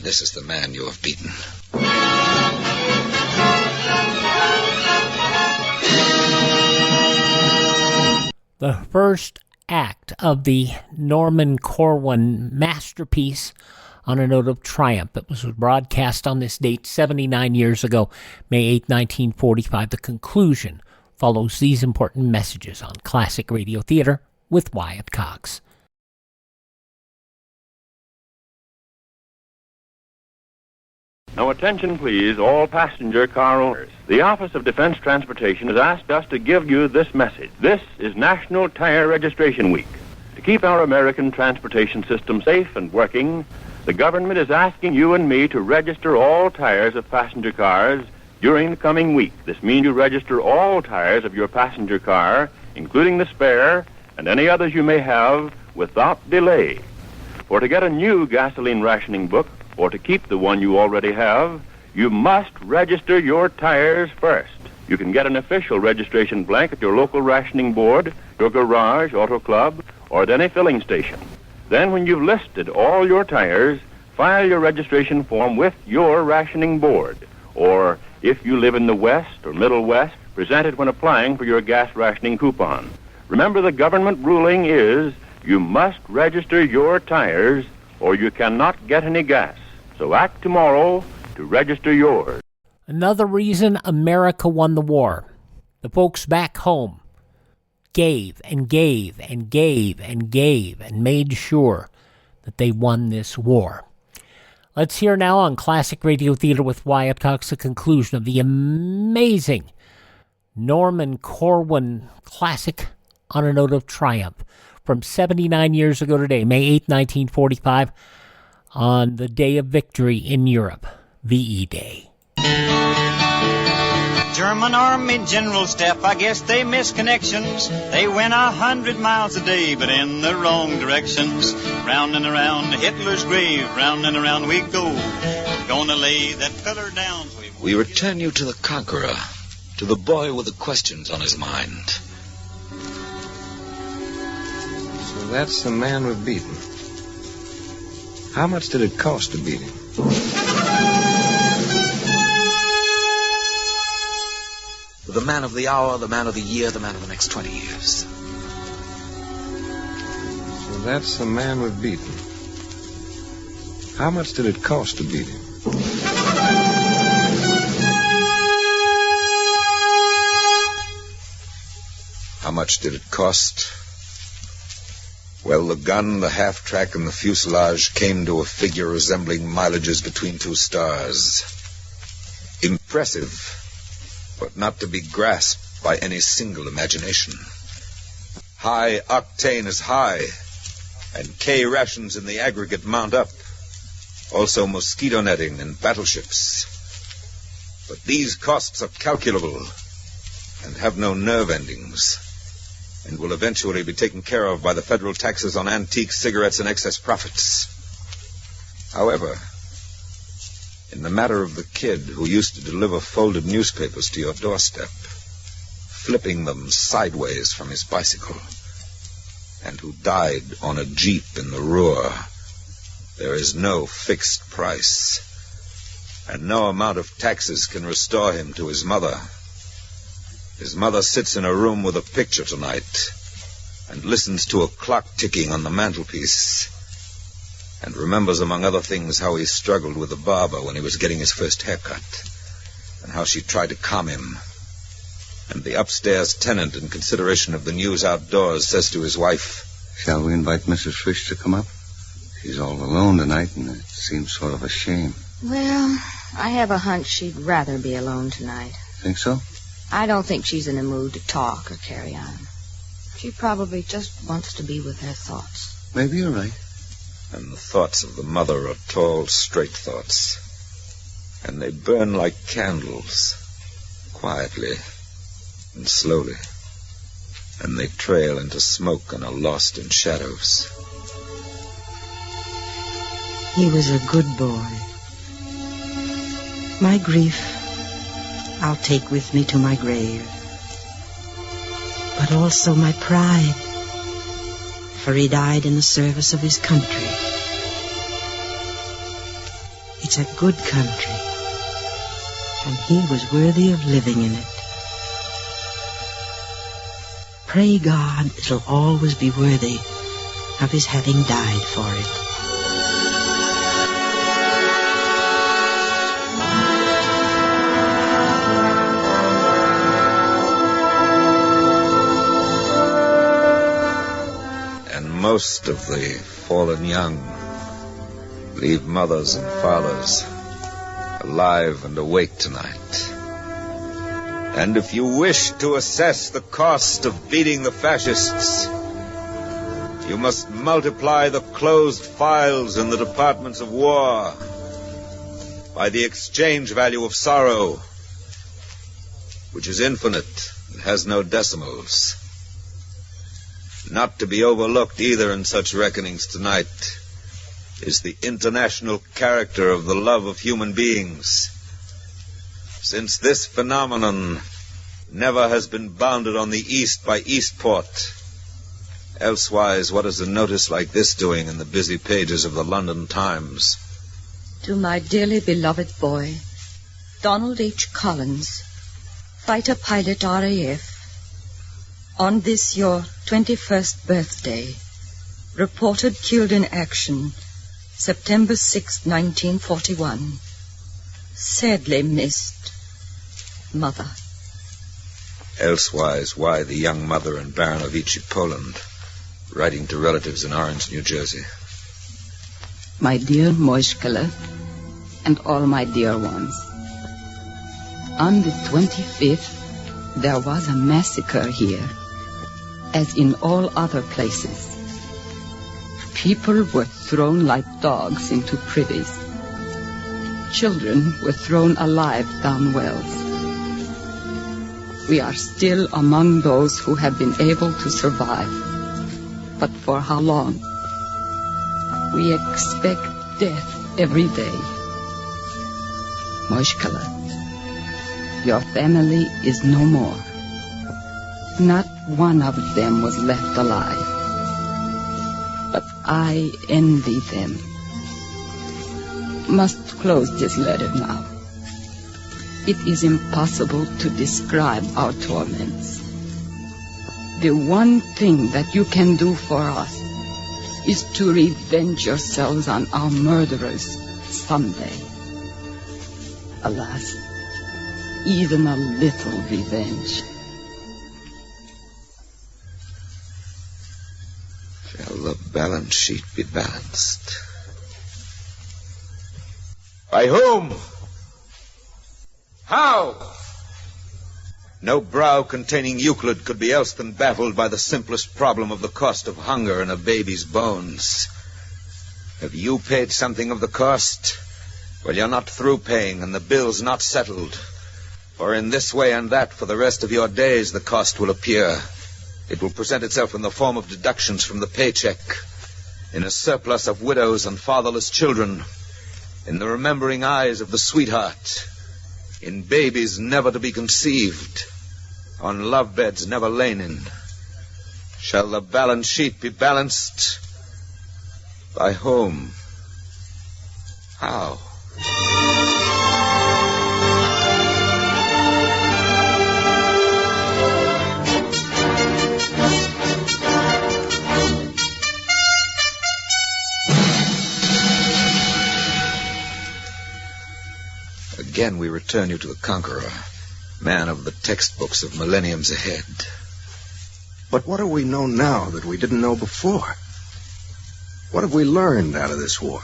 This is the man you have beaten. The first act of the Norman Corwin masterpiece, On a Note of Triumph. It was broadcast on this date 79 years ago, May 8, 1945. The conclusion follows these important messages on Classic Radio Theater with Wyatt Cox. Now attention please, all passenger car owners. The Office of Defense Transportation has asked us to give you this message. This is National Tire Registration Week. To keep our American transportation system safe and working, the government is asking you and me to register all tires of passenger cars during the coming week. This means you register all tires of your passenger car, including the spare and any others you may have, without delay. For to get a new gasoline rationing book, or to keep the one you already have, you must register your tires first. You can get an official registration blank at your local rationing board, your garage, auto club, or at any filling station. Then when you've listed all your tires, file your registration form with your rationing board. Or if you live in the West or Middle West, present it when applying for your gas rationing coupon. Remember, the government ruling is you must register your tires or you cannot get any gas. So act tomorrow to register yours. Another reason America won the war. The folks back home gave and gave and gave and gave and made sure that they won this war. Let's hear now on Classic Radio Theater with Wyatt Cox the conclusion of the amazing Norman Corwin classic On a Note of Triumph from 79 years ago today, May 8, 1945, on the day of victory in Europe, VE Day. German Army General Staff, I guess they miss connections. They went 100 miles a day, but in the wrong directions. Round and around Hitler's grave, round and around we go. Gonna lay that feller down. We return you to the conqueror, to the boy with the questions on his mind. So that's the man we've beaten. How much did it cost to beat him? The man of the hour, the man of the year, the man of the next 20 years. So that's the man we've beaten. How much did it cost to beat him? How much did it cost? Well, the gun, the half-track, and the fuselage came to a figure resembling mileages between two stars. Impressive, but not to be grasped by any single imagination. High octane is high, and K rations in the aggregate mount up. Also mosquito netting and battleships. But these costs are calculable and have no nerve endings, and will eventually be taken care of by the federal taxes on antiques, cigarettes, and excess profits. However, in the matter of the kid who used to deliver folded newspapers to your doorstep, flipping them sideways from his bicycle, and who died on a Jeep in the Ruhr, there is no fixed price, and no amount of taxes can restore him to his mother. His mother sits in a room with a picture tonight and listens to a clock ticking on the mantelpiece, and remembers, among other things, how he struggled with the barber when he was getting his first haircut, and how she tried to calm him. And the upstairs tenant, in consideration of the news outdoors, says to his wife, "Shall we invite Mrs. Fish to come up? She's all alone tonight, and it seems sort of a shame." Well, I have a hunch she'd rather be alone tonight. Think so? I don't think she's in a mood to talk or carry on. She probably just wants to be with her thoughts. Maybe you're right. And the thoughts of the mother are tall, straight thoughts. And they burn like candles, quietly and slowly. And they trail into smoke and are lost in shadows. He was a good boy. My grief I'll take with me to my grave, but also my pride, for he died in the service of his country. It's a good country, and he was worthy of living in it. Pray God it'll always be worthy of his having died for it. Most of the fallen young leave mothers and fathers alive and awake tonight. And if you wish to assess the cost of beating the fascists, you must multiply the closed files in the departments of war by the exchange value of sorrow, which is infinite and has no decimals. Not to be overlooked either in such reckonings tonight is the international character of the love of human beings. Since this phenomenon never has been bounded on the East by Eastport, elsewise what is a notice like this doing in the busy pages of the London Times? To my dearly beloved boy, Donald H. Collins, fighter pilot RAF, on this your 21st birthday, reported killed in action, September 6, 1941. Sadly missed, Mother. Elsewise, why the young mother and Baron of Vichy, Poland, writing to relatives in Orange, New Jersey. My dear Moiskele, and all my dear ones. On the 25th, there was a massacre here, as in all other places. People were thrown like dogs into privies. Children were thrown alive down wells. We are still among those who have been able to survive. But for how long? We expect death every day. Moshkala, your family is no more. Not one of them was left alive. But I envy them. Must close this letter now. It is impossible to describe our torments. The one thing that you can do for us is to revenge yourselves on our murderers someday. Alas, even a little revenge. Shall the balance sheet be balanced? By whom? How? No brow containing Euclid could be else than baffled by the simplest problem of the cost of hunger and a baby's bones. Have you paid something of the cost? Well, you're not through paying, and the bill's not settled. For in this way and that, for the rest of your days, the cost will appear. It will present itself in the form of deductions from the paycheck, in a surplus of widows and fatherless children, in the remembering eyes of the sweetheart, in babies never to be conceived, on love beds never lain in. Shall the balance sheet be balanced? By whom? How? Again we return you to the conqueror, man of the textbooks of millenniums ahead. But what do we know now that we didn't know before? What have we learned out of this war?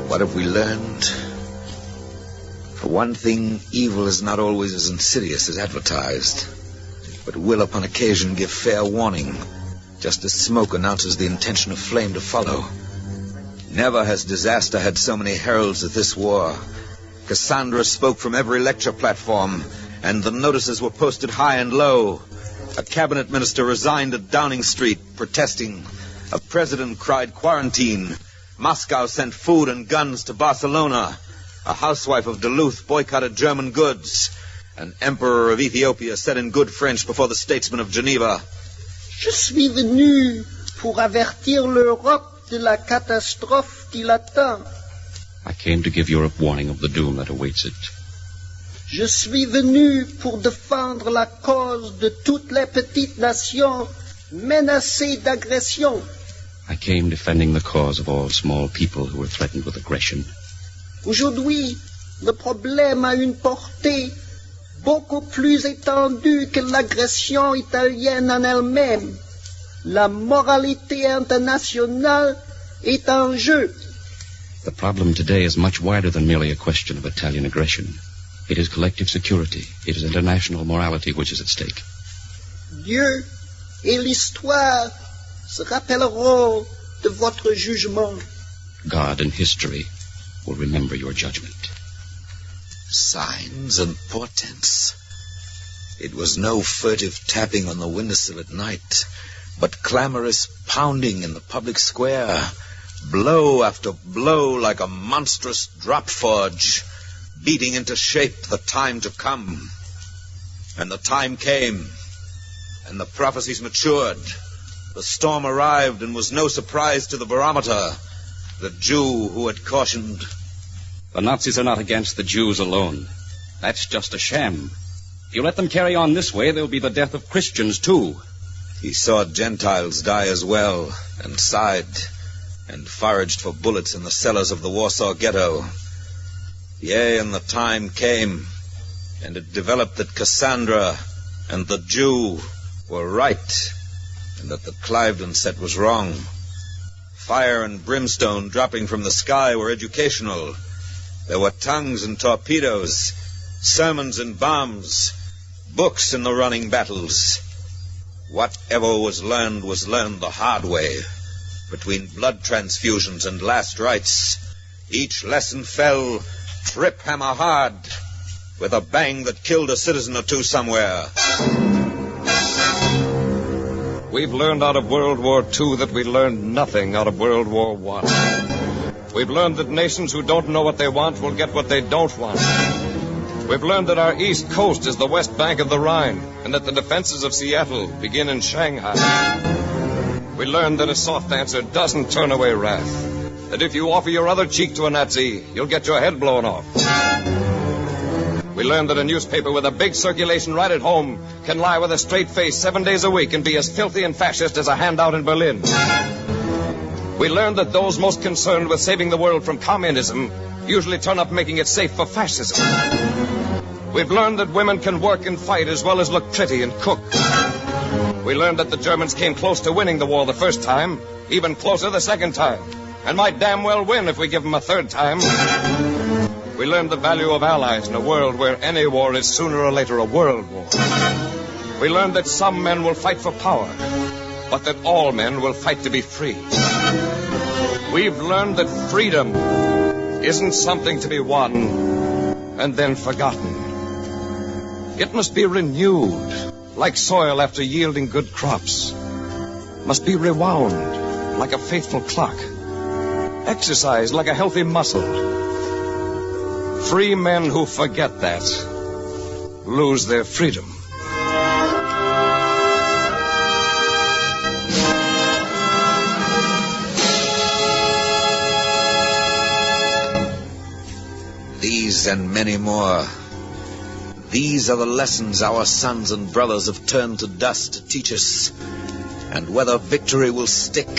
What have we learned? For one thing, evil is not always as insidious as advertised, but will upon occasion give fair warning, just as smoke announces the intention of flame to follow. Never has disaster had so many heralds as this war. Cassandra spoke from every lecture platform, and the notices were posted high and low. A cabinet minister resigned at Downing Street, protesting. A president cried quarantine. Moscow sent food and guns to Barcelona. A housewife of Duluth boycotted German goods. An emperor of Ethiopia said in good French before the statesmen of Geneva, Je suis venu pour avertir l'Europe de la catastrophe qui l'attend. I came to give Europe warning of the doom that awaits it. Je suis venu pour défendre la cause de toutes les petites nations menacées d'agression. I came defending the cause of all small people who were threatened with aggression. Aujourd'hui, le problème a une portée beaucoup plus étendue que l'agression italienne en elle-même. La moralité internationale est en jeu. The problem today is much wider than merely a question of Italian aggression. It is collective security. It is international morality which is at stake. Dieu et l'histoire se rappelleront de votre jugement. God and history will remember your judgment. Signs and portents. It was no furtive tapping on the windowsill at night, but clamorous pounding in the public square, blow after blow like a monstrous drop forge, beating into shape the time to come. And the time came, and the prophecies matured. The storm arrived and was no surprise to the barometer, the Jew who had cautioned. The Nazis are not against the Jews alone. That's just a sham. If you let them carry on this way, there'll be the death of Christians, too. He saw Gentiles die as well, and sighed, and foraged for bullets in the cellars of the Warsaw Ghetto. Yea, and the time came, and it developed that Cassandra and the Jew were right, and that the Cliveden set was wrong. Fire and brimstone dropping from the sky were educational. There were tongues and torpedoes, sermons and bombs, books in the running battles. Whatever was learned the hard way. Between blood transfusions and last rites, each lesson fell trip-hammer hard, with a bang that killed a citizen or two somewhere. We've learned out of World War II that we learned nothing out of World War I. We've learned that nations who don't know what they want will get what they don't want. We've learned that our east coast is the west bank of the Rhine, and that the defenses of Seattle begin in Shanghai. We learned that a soft answer doesn't turn away wrath, that if you offer your other cheek to a Nazi, you'll get your head blown off. We learned that a newspaper with a big circulation right at home can lie with a straight face 7 days a week and be as filthy and fascist as a handout in Berlin. We learned that those most concerned with saving the world from communism usually turn up making it safe for fascism. We've learned that women can work and fight as well as look pretty and cook. We learned that the Germans came close to winning the war the first time, even closer the second time, and might damn well win if we give them a third time. We learned the value of allies in a world where any war is sooner or later a world war. We learned that some men will fight for power, but that all men will fight to be free. We've learned that freedom isn't something to be won and then forgotten. It must be renewed, like soil after yielding good crops. Must be rewound, like a faithful clock. Exercised like a healthy muscle. Free men who forget that lose their freedom. These and many more. These are the lessons our sons and brothers have turned to dust to teach us. And whether victory will stick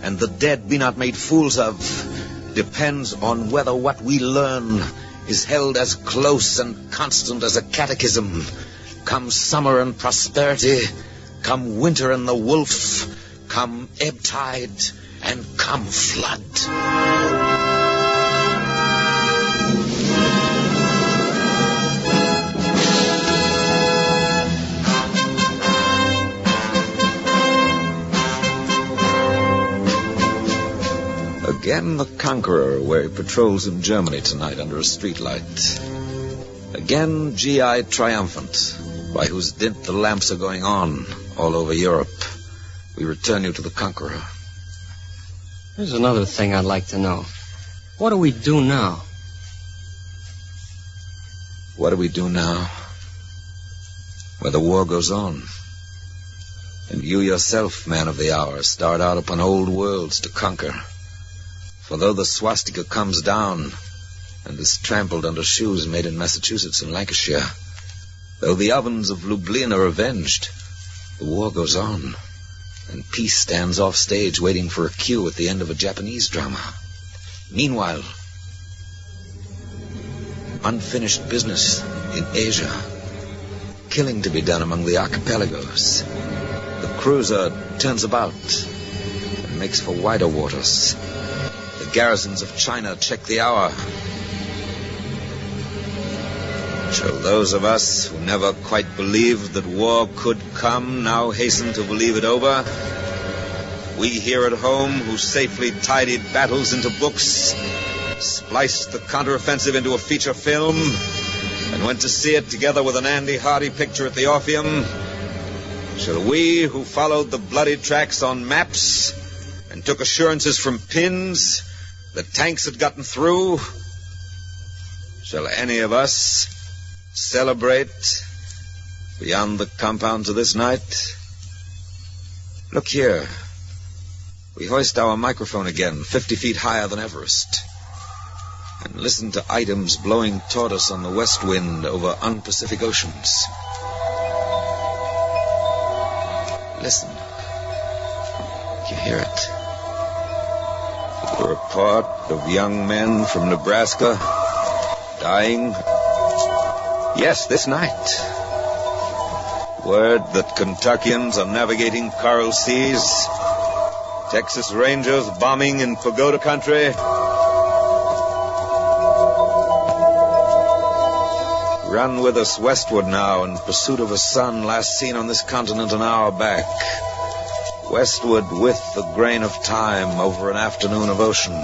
and the dead be not made fools of depends on whether what we learn is held as close and constant as a catechism. Come summer and prosperity, come winter and the wolf, come ebb tide and come flood. Again the Conqueror, where he patrols in Germany tonight under a streetlight. Again G.I. triumphant, by whose dint the lamps are going on all over Europe. We return you to the Conqueror. There's another thing I'd like to know. What do we do now? What do we do now? Where the war goes on. And you yourself, man of the hour, start out upon old worlds to conquer. For though the swastika comes down and is trampled under shoes made in Massachusetts and Lancashire, though the ovens of Lublin are avenged, the war goes on, and peace stands off stage waiting for a cue at the end of a Japanese drama. Meanwhile, unfinished business in Asia, killing to be done among the archipelagos. The cruiser turns about and makes for wider waters. The garrisons of China check the hour. Shall those of us who never quite believed that war could come now hasten to believe it over? We here at home who safely tidied battles into books, spliced the counteroffensive into a feature film, and went to see it together with an Andy Hardy picture at the Orpheum, shall we who followed the bloody tracks on maps and took assurances from pins that tanks had gotten through, shall any of us celebrate beyond the compounds of this night? Look here. We hoist our microphone again, 50 feet higher than Everest, and listen to items blowing toward us on the west wind over unpacific oceans. Listen. You hear it? The report of young men from Nebraska dying. Yes, this night. Word that Kentuckians are navigating coral seas, Texas Rangers bombing in Pagoda Country. Run with us westward now in pursuit of a sun last seen on this continent an hour back. Westward with the grain of time over an afternoon of ocean.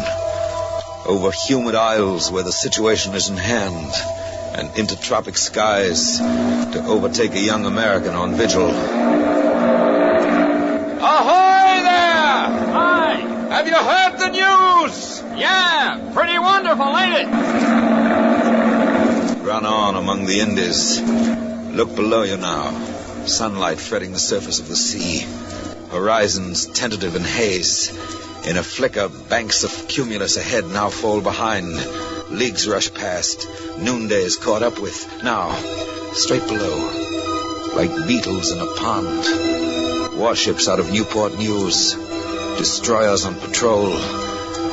Over humid isles where the situation is in hand. And into tropic skies to overtake a young American on vigil. Ahoy there! Hi! Have you heard the news? Yeah, pretty wonderful, ain't it? Run on among the Indies. Look below you now. Sunlight fretting the surface of the sea. Horizons tentative in haze. In a flicker, banks of cumulus ahead now fall behind. Leagues rush past. Noonday is caught up with. Now, straight below. Like beetles in a pond. Warships out of Newport News. Destroyers on patrol.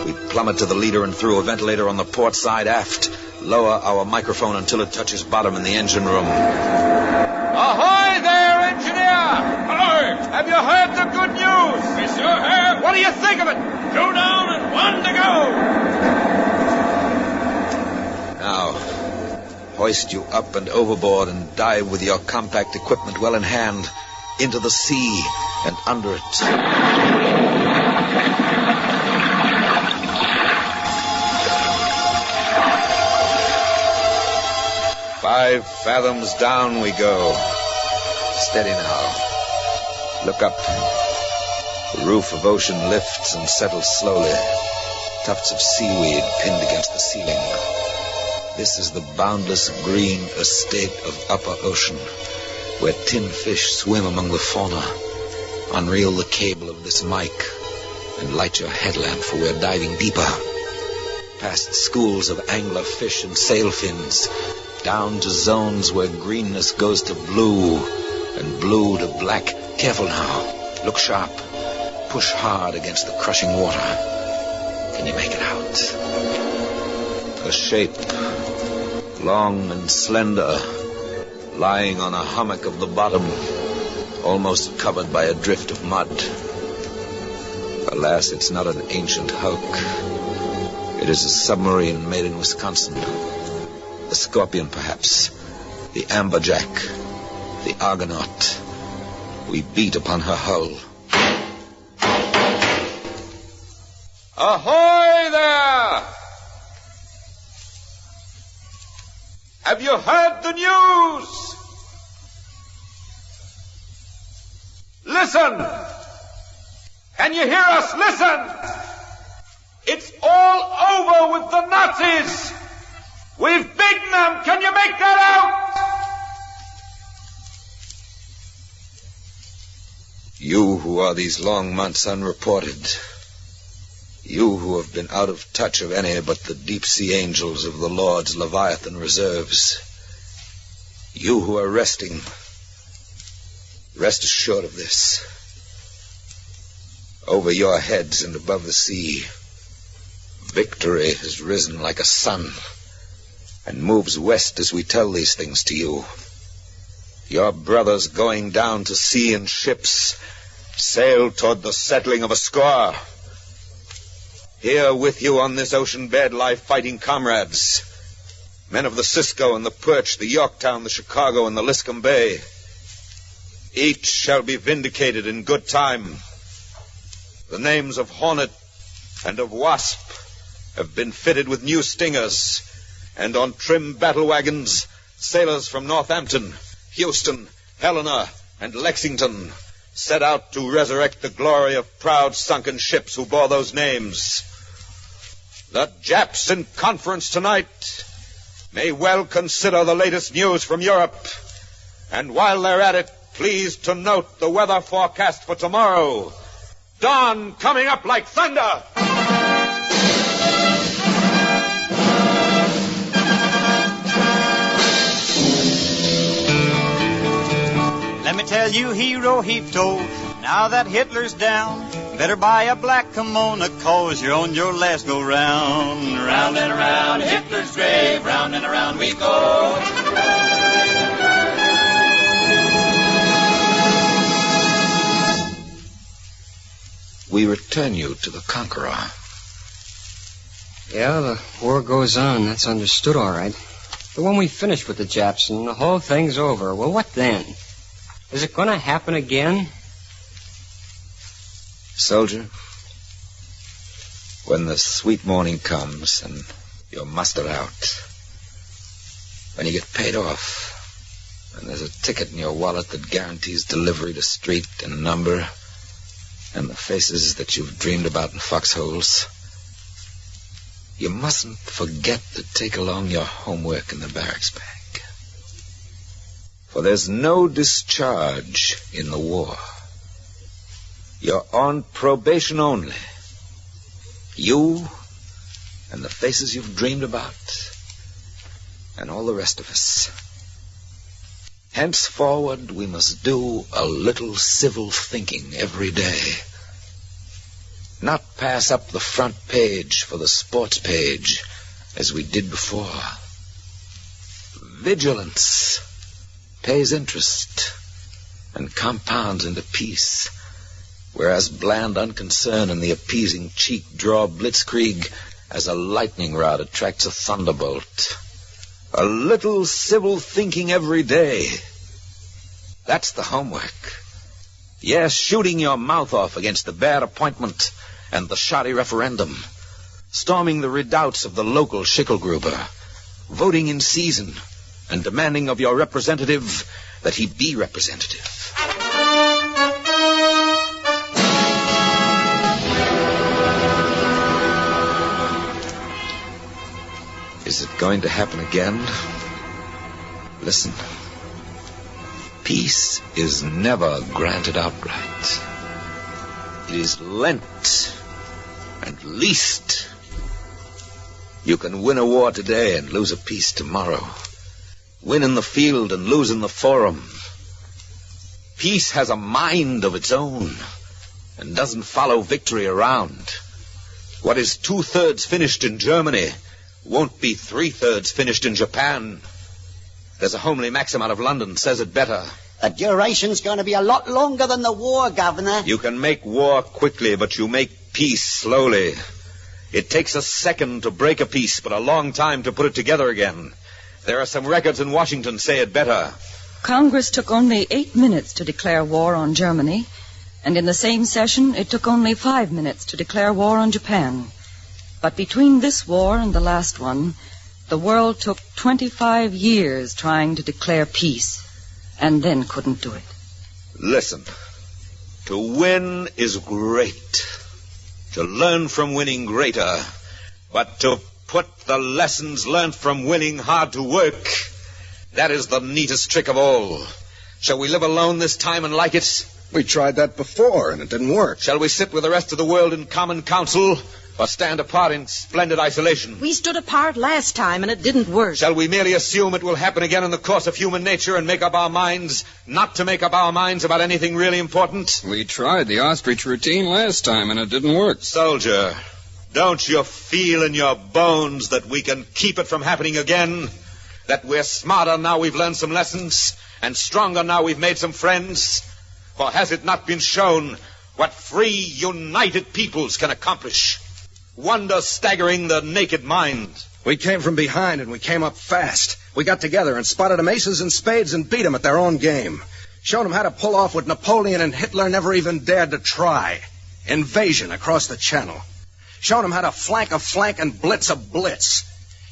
We plummet to the leader and through a ventilator on the port side aft. Lower our microphone until it touches bottom in the engine room. Ahoy there, engineer! Ahoy! Have you heard the good news? We sure have. What do you think of it? 2 down and 1 to go. Now, hoist you up and overboard and dive with your compact equipment well in hand into the sea and under it. 5 fathoms down we go. Steady now. Look up. The roof of ocean lifts and settles slowly. Tufts of seaweed pinned against the ceiling. This is the boundless green estate of upper ocean, where tin fish swim among the fauna. Unreel the cable of this mic and light your headlamp, for we're diving deeper. Past schools of angler fish and sail fins, down to zones where greenness goes to blue and blue to black. Careful now. Look sharp. Push hard against the crushing water. Can you make it out? A shape, long and slender, lying on a hummock of the bottom, almost covered by a drift of mud. Alas, it's not an ancient hulk. It is a submarine made in Wisconsin. The Scorpion, perhaps. The Amberjack. The Argonaut. We beat upon her hull. Ahoy there! Have you heard the news? Listen! Can you hear us? Listen! It's all over with the Nazis! We've beaten them! Can you make that out? You who are these long months unreported. You who have been out of touch of any but the deep-sea angels of the Lord's Leviathan reserves. You who are resting. Rest assured of this. Over your heads and above the sea, victory has risen like a sun and moves west as we tell these things to you. Your brothers going down to sea in ships sail toward the settling of a score. Here with you on this ocean bed lie fighting comrades. Men of the Cisco and the Perch, the Yorktown, the Chicago, and the Liscum Bay. Each shall be vindicated in good time. The names of Hornet and of Wasp have been fitted with new stingers, and on trim battle wagons, sailors from Northampton, Houston, Helena, and Lexington set out to resurrect the glory of proud sunken ships who bore those names. The Japs in conference tonight may well consider the latest news from Europe, and while they're at it, please to note the weather forecast for tomorrow. Dawn coming up like thunder. Let me tell you, hero heave-toe, now that Hitler's down, better buy a black kimono, 'cause you're on your last go-round. Round and around Hitler's grave, round and around we go. we return you to the conqueror. Yeah, the war goes on. That's understood all right. But when we finish with the Japs and the whole thing's over, well, what then? Is it going to happen again? Soldier, when the sweet morning comes and you're mustered out, when you get paid off, and there's a ticket in your wallet that guarantees delivery to street and number, and the faces that you've dreamed about in foxholes, you mustn't forget to take along your homework in the barracks bag. For there's no discharge in the war. You're on probation only. You and the faces you've dreamed about, and all the rest of us. Henceforward, we must do a little civil thinking every day. Not pass up the front page for the sports page, as we did before. Vigilance pays interest and compounds into peace, whereas bland unconcern and the appeasing cheek draw blitzkrieg as a lightning rod attracts a thunderbolt. A little civil thinking every day. That's the homework. Yes, shooting your mouth off against the bad appointment and the shoddy referendum, storming the redoubts of the local Schickelgruber, voting in season, and demanding of your representative that he be representative. Is it going to happen again? Listen. Peace is never granted outright. It is lent and leased. You can win a war today and lose a peace tomorrow. Win in the field and lose in the forum. Peace has a mind of its own and doesn't follow victory around. What is 2/3 finished in Germany won't be 3/3 finished in Japan. There's a homely maxim out of London says it better. The duration's going to be a lot longer than the war, Governor. You can make war quickly, but you make peace slowly. It takes a second to break a peace, but a long time to put it together again. There are some records in Washington say it better. Congress took only 8 minutes to declare war on Germany, and in the same session it took only 5 minutes to declare war on Japan. But between this war and the last one, the world took 25 years trying to declare peace, and then couldn't do it. Listen, to win is great. To learn from winning greater. But to put the lessons learned from winning hard to work, that is the neatest trick of all. Shall we live alone this time and like it? We tried that before, and it didn't work. Shall we sit with the rest of the world in common council, or stand apart in splendid isolation? We stood apart last time, and it didn't work. Shall we merely assume it will happen again in the course of human nature and make up our minds not to make up our minds about anything really important? We tried the ostrich routine last time, and it didn't work. Soldier, don't you feel in your bones that we can keep it from happening again? That we're smarter now we've learned some lessons, and stronger now we've made some friends? For has it not been shown what free, united peoples can accomplish? Wonder staggering the naked mind. We came from behind and we came up fast. We got together and spotted them aces and spades and beat them at their own game. Showed them how to pull off what Napoleon and Hitler never even dared to try. Invasion across the Channel. Showed them how to flank a flank and blitz a blitz.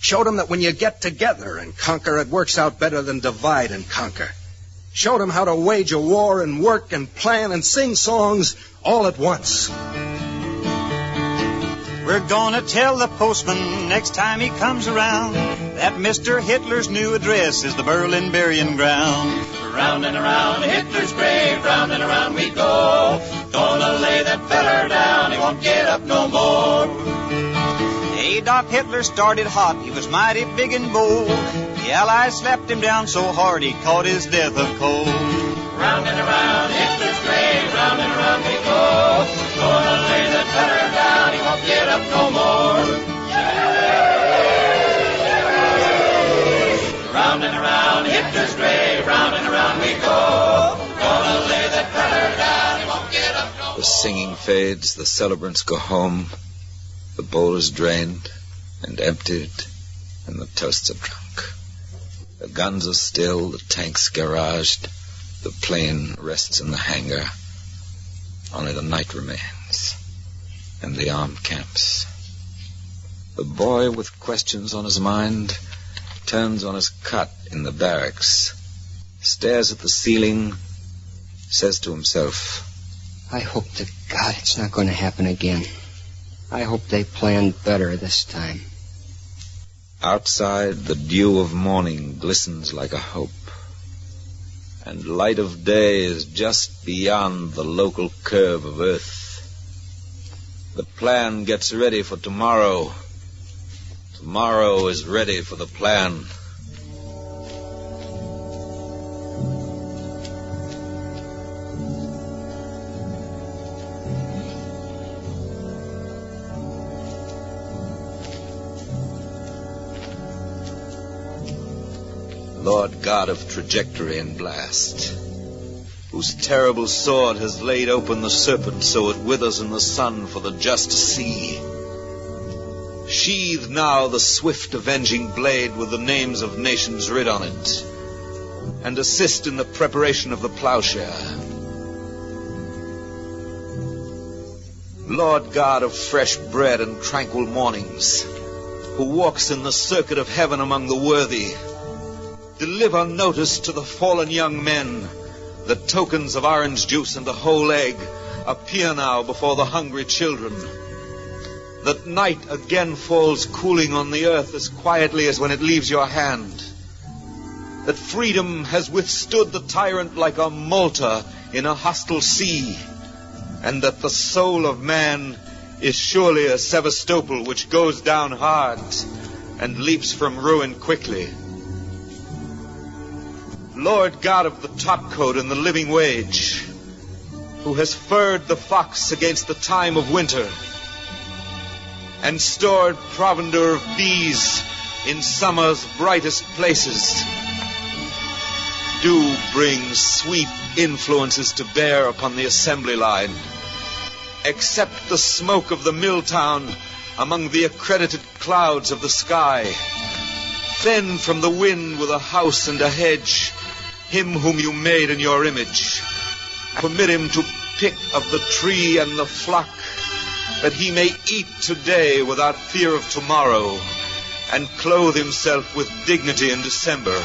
Showed them that when you get together and conquer, it works out better than divide and conquer. Showed them how to wage a war and work and plan and sing songs all at once. We're gonna tell the postman next time he comes around that Mr. Hitler's new address is the Berlin burying ground. Round and around Hitler's grave, round and around we go. Gonna lay that feller down, he won't get up no more. Adolf Hitler started hot, he was mighty big and bold. The Allies slapped him down so hard he caught his death of cold. Round and around Hitler's grave, round and around we go. Gonna lay that feller down, he won't get up no more. Round and around Hitler's grave, round and around we go. Gonna lay that feller down, he won't get up no more. The singing fades, the celebrants go home. The bowl is drained and emptied, and the toasts are drunk. The guns are still, the tanks garaged, the plane rests in the hangar. Only the night remains, and the armed camps. The boy with questions on his mind turns on his cot in the barracks, stares at the ceiling, says to himself, I hope to God it's not going to happen again. I hope they planned better this time. Outside, the dew of morning glistens like a hope, and light of day is just beyond the local curve of earth. The plan gets ready for tomorrow. Tomorrow is ready for the plan. Lord God of trajectory and blast, whose terrible sword has laid open the serpent so it withers in the sun for the just to see. Sheathe now the swift avenging blade with the names of nations writ on it, and assist in the preparation of the plowshare. Lord God of fresh bread and tranquil mornings, who walks in the circuit of heaven among the worthy, deliver notice to the fallen young men. The tokens of orange juice and a whole egg appear now before the hungry children. That night again falls cooling on the earth as quietly as when it leaves your hand. That freedom has withstood the tyrant like a Malta in a hostile sea. And that the soul of man is surely a Sevastopol which goes down hard and leaps from ruin quickly. Lord God of the topcoat and the living wage, who has furred the fox against the time of winter, and stored provender of bees in summer's brightest places, do bring sweet influences to bear upon the assembly line. Accept the smoke of the mill town among the accredited clouds of the sky. Fend from the wind with a house and a hedge him whom you made in your image. Permit him to pick of the tree and the flock, that he may eat today without fear of tomorrow, and clothe himself with dignity in December.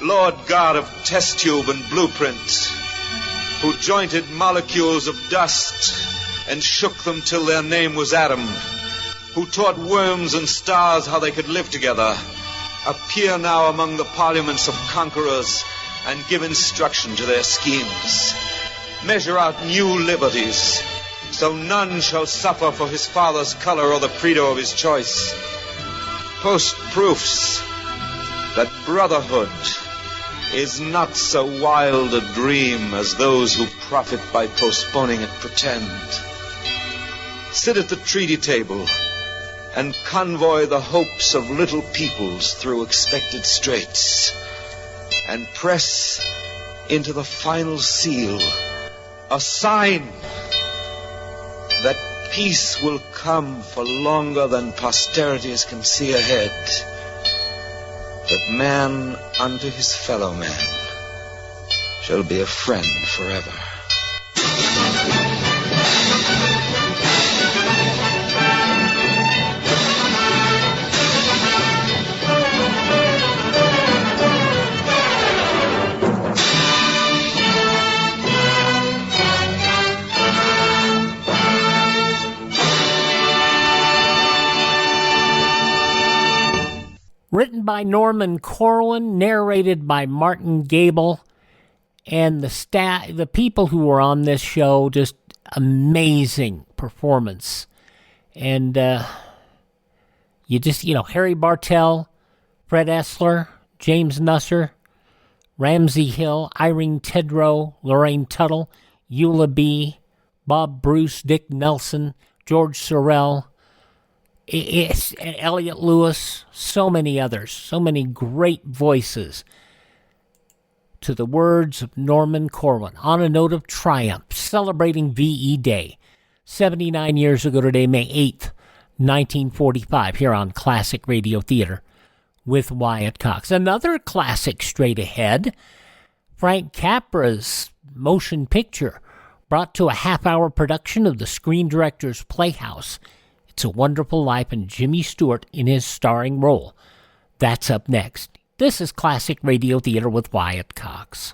Lord God of test tube and blueprint, who jointed molecules of dust and shook them till their name was atom, who taught worms and stars how they could live together, appear now among the parliaments of conquerors and give instruction to their schemes. Measure out new liberties, so none shall suffer for his father's color or the credo of his choice. Post proofs that brotherhood is not so wild a dream as those who profit by postponing it pretend. Sit at the treaty table and convoy the hopes of little peoples through expected straits, and press into the final seal a sign that peace will come for longer than posterities can see ahead, that man unto his fellow man shall be a friend forever. Written by Norman Corwin, narrated by Martin Gabel, and the people who were on this show, just amazing performance. And Harry Bartell, Fred Essler, James Nusser, Ramsey Hill, Irene Tedrow, Lorraine Tuttle, Eula B., Bob Bruce, Dick Nelson, George Sorrell, Elliot Lewis, so many others, so many great voices to the words of Norman Corwin, on a note of triumph, celebrating VE Day. 79 years ago today, May 8th, 1945, here on Classic Radio Theater with Wyatt Cox. Another classic straight ahead, Frank Capra's motion picture, brought to a half-hour production of the Screen Directors Playhouse. It's a Wonderful Life, and Jimmy Stewart in his starring role. That's up next. This is Classic Radio Theater with Wyatt Cox.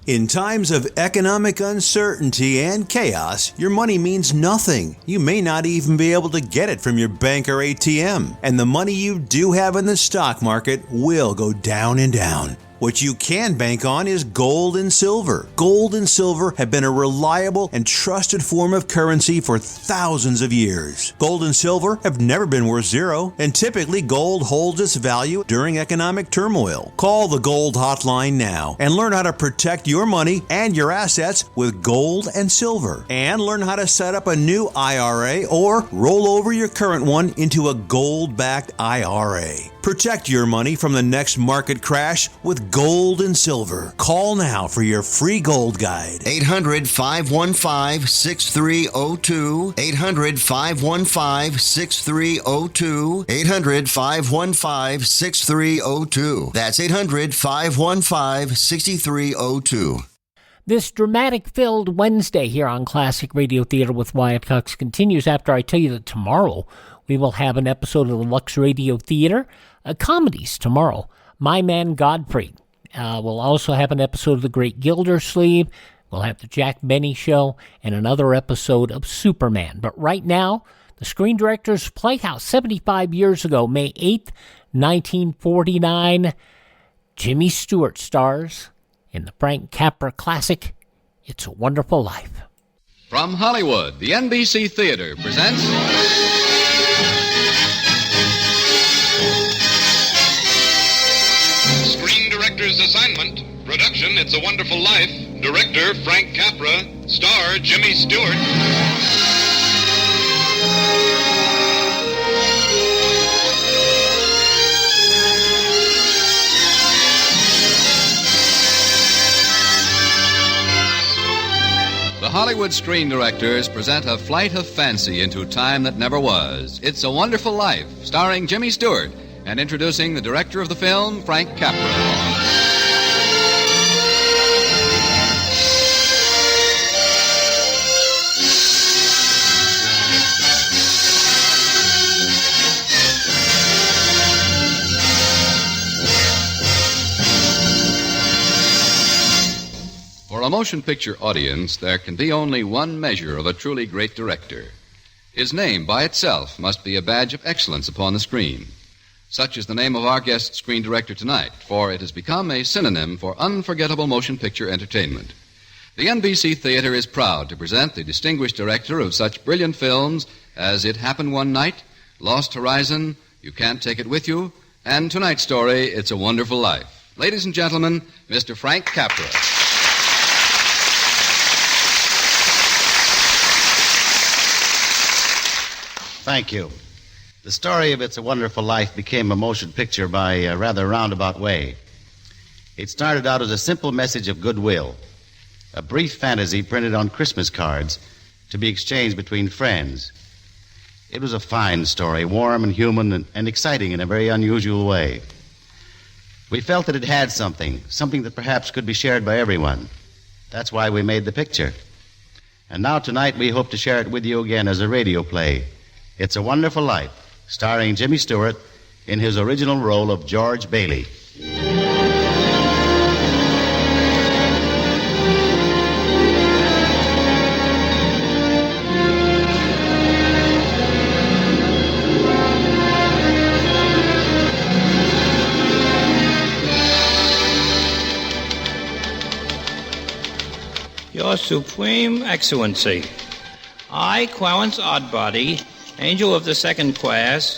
In times of economic uncertainty and chaos, your money means nothing. You may not even be able to get it from your bank or ATM. And the money you do have in the stock market will go down and down. What you can bank on is gold and silver. Gold and silver have been a reliable and trusted form of currency for thousands of years. Gold and silver have never been worth zero, and typically gold holds its value during economic turmoil. Call the Gold Hotline now and learn how to protect your money and your assets with gold and silver. And learn how to set up a new IRA or roll over your current one into a gold-backed IRA. Protect your money from the next market crash with gold and silver. Call now for your free gold guide. 800-515-6302. 800-515-6302. 800-515-6302. That's 800-515-6302. This dramatic-filled Wednesday here on Classic Radio Theater with Wyatt Cox continues after I tell you that tomorrow we will have an episode of the Lux Radio Theater, comedies tomorrow. My Man Godfrey. We'll also have an episode of The Great Gildersleeve. We'll have the Jack Benny Show and another episode of Superman. But right now, the Screen Directors Playhouse, 75 years ago, May 8th, 1949. Jimmy Stewart stars in the Frank Capra classic, It's a Wonderful Life. From Hollywood, the NBC Theater presents... Screen Directors Assignment. Production, It's a Wonderful Life. Director, Frank Capra. Star, Jimmy Stewart. The Hollywood Screen Directors present a flight of fancy into time that never was. It's a Wonderful Life, starring Jimmy Stewart, and introducing the director of the film, Frank Capra. For a motion picture audience, there can be only one measure of a truly great director. His name by itself must be a badge of excellence upon the screen. Such is the name of our guest screen director tonight, for it has become a synonym for unforgettable motion picture entertainment. The NBC Theater is proud to present the distinguished director of such brilliant films as It Happened One Night, Lost Horizon, You Can't Take It With You, and tonight's story, It's a Wonderful Life. Ladies and gentlemen, Mr. Frank Capra. Thank you. The story of It's a Wonderful Life became a motion picture by a rather roundabout way. It started out as a simple message of goodwill, a brief fantasy printed on Christmas cards to be exchanged between friends. It was a fine story, warm and human and exciting in a very unusual way. We felt that it had something that perhaps could be shared by everyone. That's why we made the picture. And now tonight we hope to share it with you again as a radio play. It's a Wonderful Life, starring Jimmy Stewart in his original role of George Bailey. Your Supreme Excellency, I, Clarence Oddbody, Angel of the Second Class,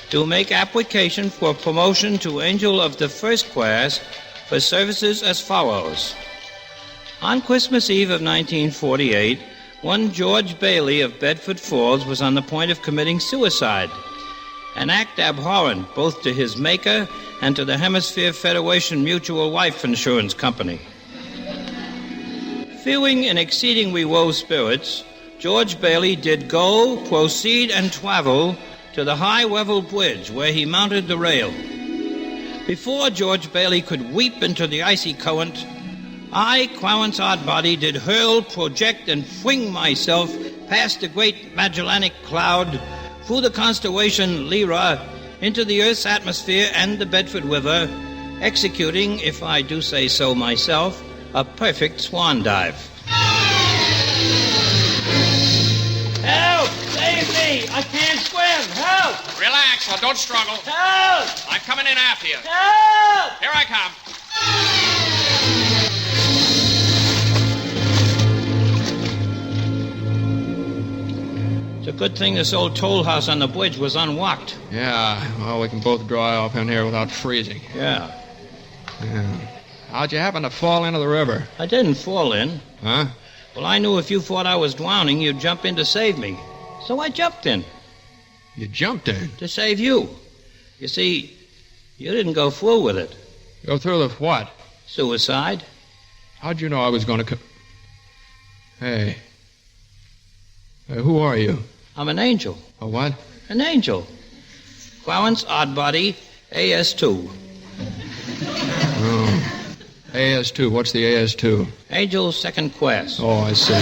do make application for promotion to Angel of the First Class for services as follows. On Christmas Eve of 1948, one George Bailey of Bedford Falls was on the point of committing suicide. an act abhorrent both to his maker and to the Hemisphere Federation Mutual Life Insurance Company. Feeling in exceedingly low spirits, George Bailey did go, proceed, and travel to the high-level bridge where he mounted the rail. Before George Bailey could weep into the icy current, I, Clarence Oddbody, did hurl, project, and fling myself past the great Magellanic Cloud, through the constellation Lyra, into the Earth's atmosphere and the Bedford River, executing, if I do say so myself, a perfect swan dive. Help! Save me! I can't swim! Help! Relax, now don't struggle. Help! I'm coming in after you. Help! Here I come. It's a good thing this old toll house on the bridge was unlocked. Yeah, well, we can both dry off in here without freezing. Yeah. How'd you happen to fall into the river? I didn't fall in. Huh? Well, I knew if you thought I was drowning, you'd jump in to save me. So I jumped in. You jumped in? To save you. You see, you didn't go through with it. Go through with what? Suicide. How'd you know I was going to come? Hey, who are you? I'm an angel. A what? An angel. Clarence Oddbody, AS2. Oh. AS2. What's the AS2? Angel second class. Oh, I see.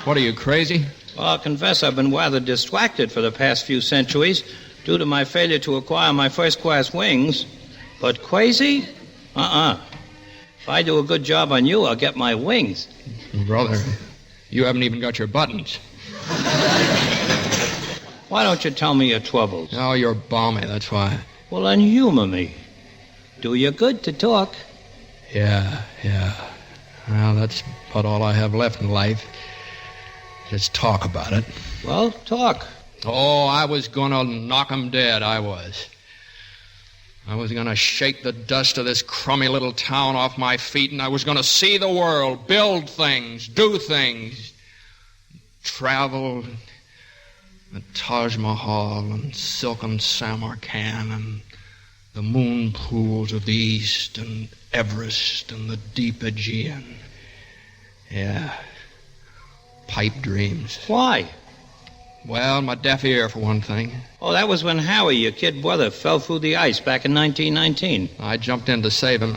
What, are you crazy? Well, I'll confess I've been rather distracted for the past few centuries due to my failure to acquire my first-class wings. But crazy? If I do a good job on you, I'll get my wings. Brother, you haven't even got your buttons. Why don't you tell me your troubles? Oh, you're balmy, that's why. Well, then humor me. Do you good to talk. Yeah. Well, that's about all I have left in life. Just talk about it. Well, talk. Oh, I was going to knock 'em dead, I was. I was going to shake the dust of this crummy little town off my feet, and I was going to see the world, build things, do things, travel, the Taj Mahal and silken Samarkand and the moon pools of the East and Everest and the deep Aegean. Yeah. Pipe dreams. Why? Well, my deaf ear, for one thing. Oh, that was when Howie, your kid brother, fell through the ice back in 1919. I jumped in to save him.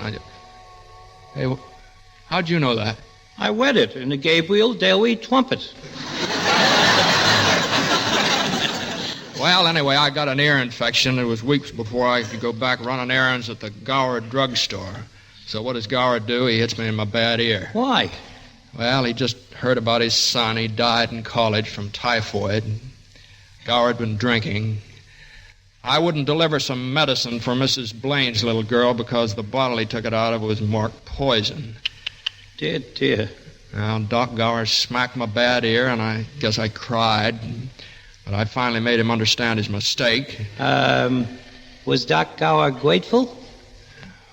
Hey, how'd you know that? I read it in the Gabriel Daily Trumpet. Well, anyway, I got an ear infection. It was weeks before I could go back running errands at the Gower drugstore. So what does Gower do? He hits me in my bad ear. Why? Well, he just heard about his son. He died in college from typhoid. Gower had been drinking. I wouldn't deliver some medicine for Mrs. Blaine's little girl because the bottle he took it out of was marked poison. Dear. Well, Doc Gower smacked my bad ear, and I guess I cried. But I finally made him understand his mistake. Was Doc Gower grateful?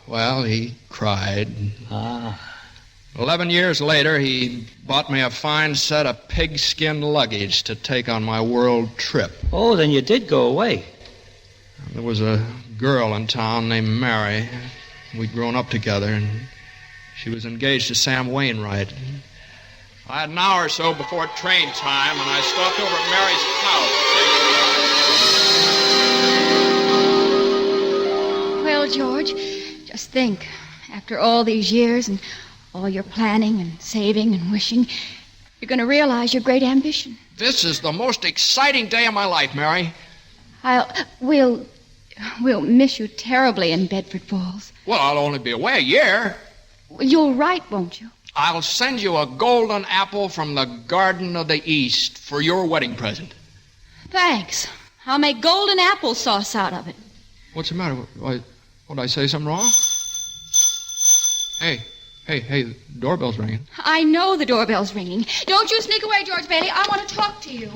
Well, he cried. 11 years later, he bought me a fine set of pigskin luggage to take on my world trip. Oh, then you did go away. There was a girl in town named Mary. We'd grown up together, and she was engaged to Sam Wainwright. I had an hour or so before train time, and I stopped over at Mary's house. Well, George, just think. After all these years and all your planning and saving and wishing, you're going to realize your great ambition. This is the most exciting day of my life, Mary. We'll miss you terribly in Bedford Falls. Well, I'll only be away a year. You'll write, won't you? I'll send you a golden apple from the Garden of the East for your wedding present. Thanks. I'll make golden applesauce out of it. What's the matter? Did I say something wrong? Hey, the doorbell's ringing. I know the doorbell's ringing. Don't you sneak away, George Bailey. I want to talk to you.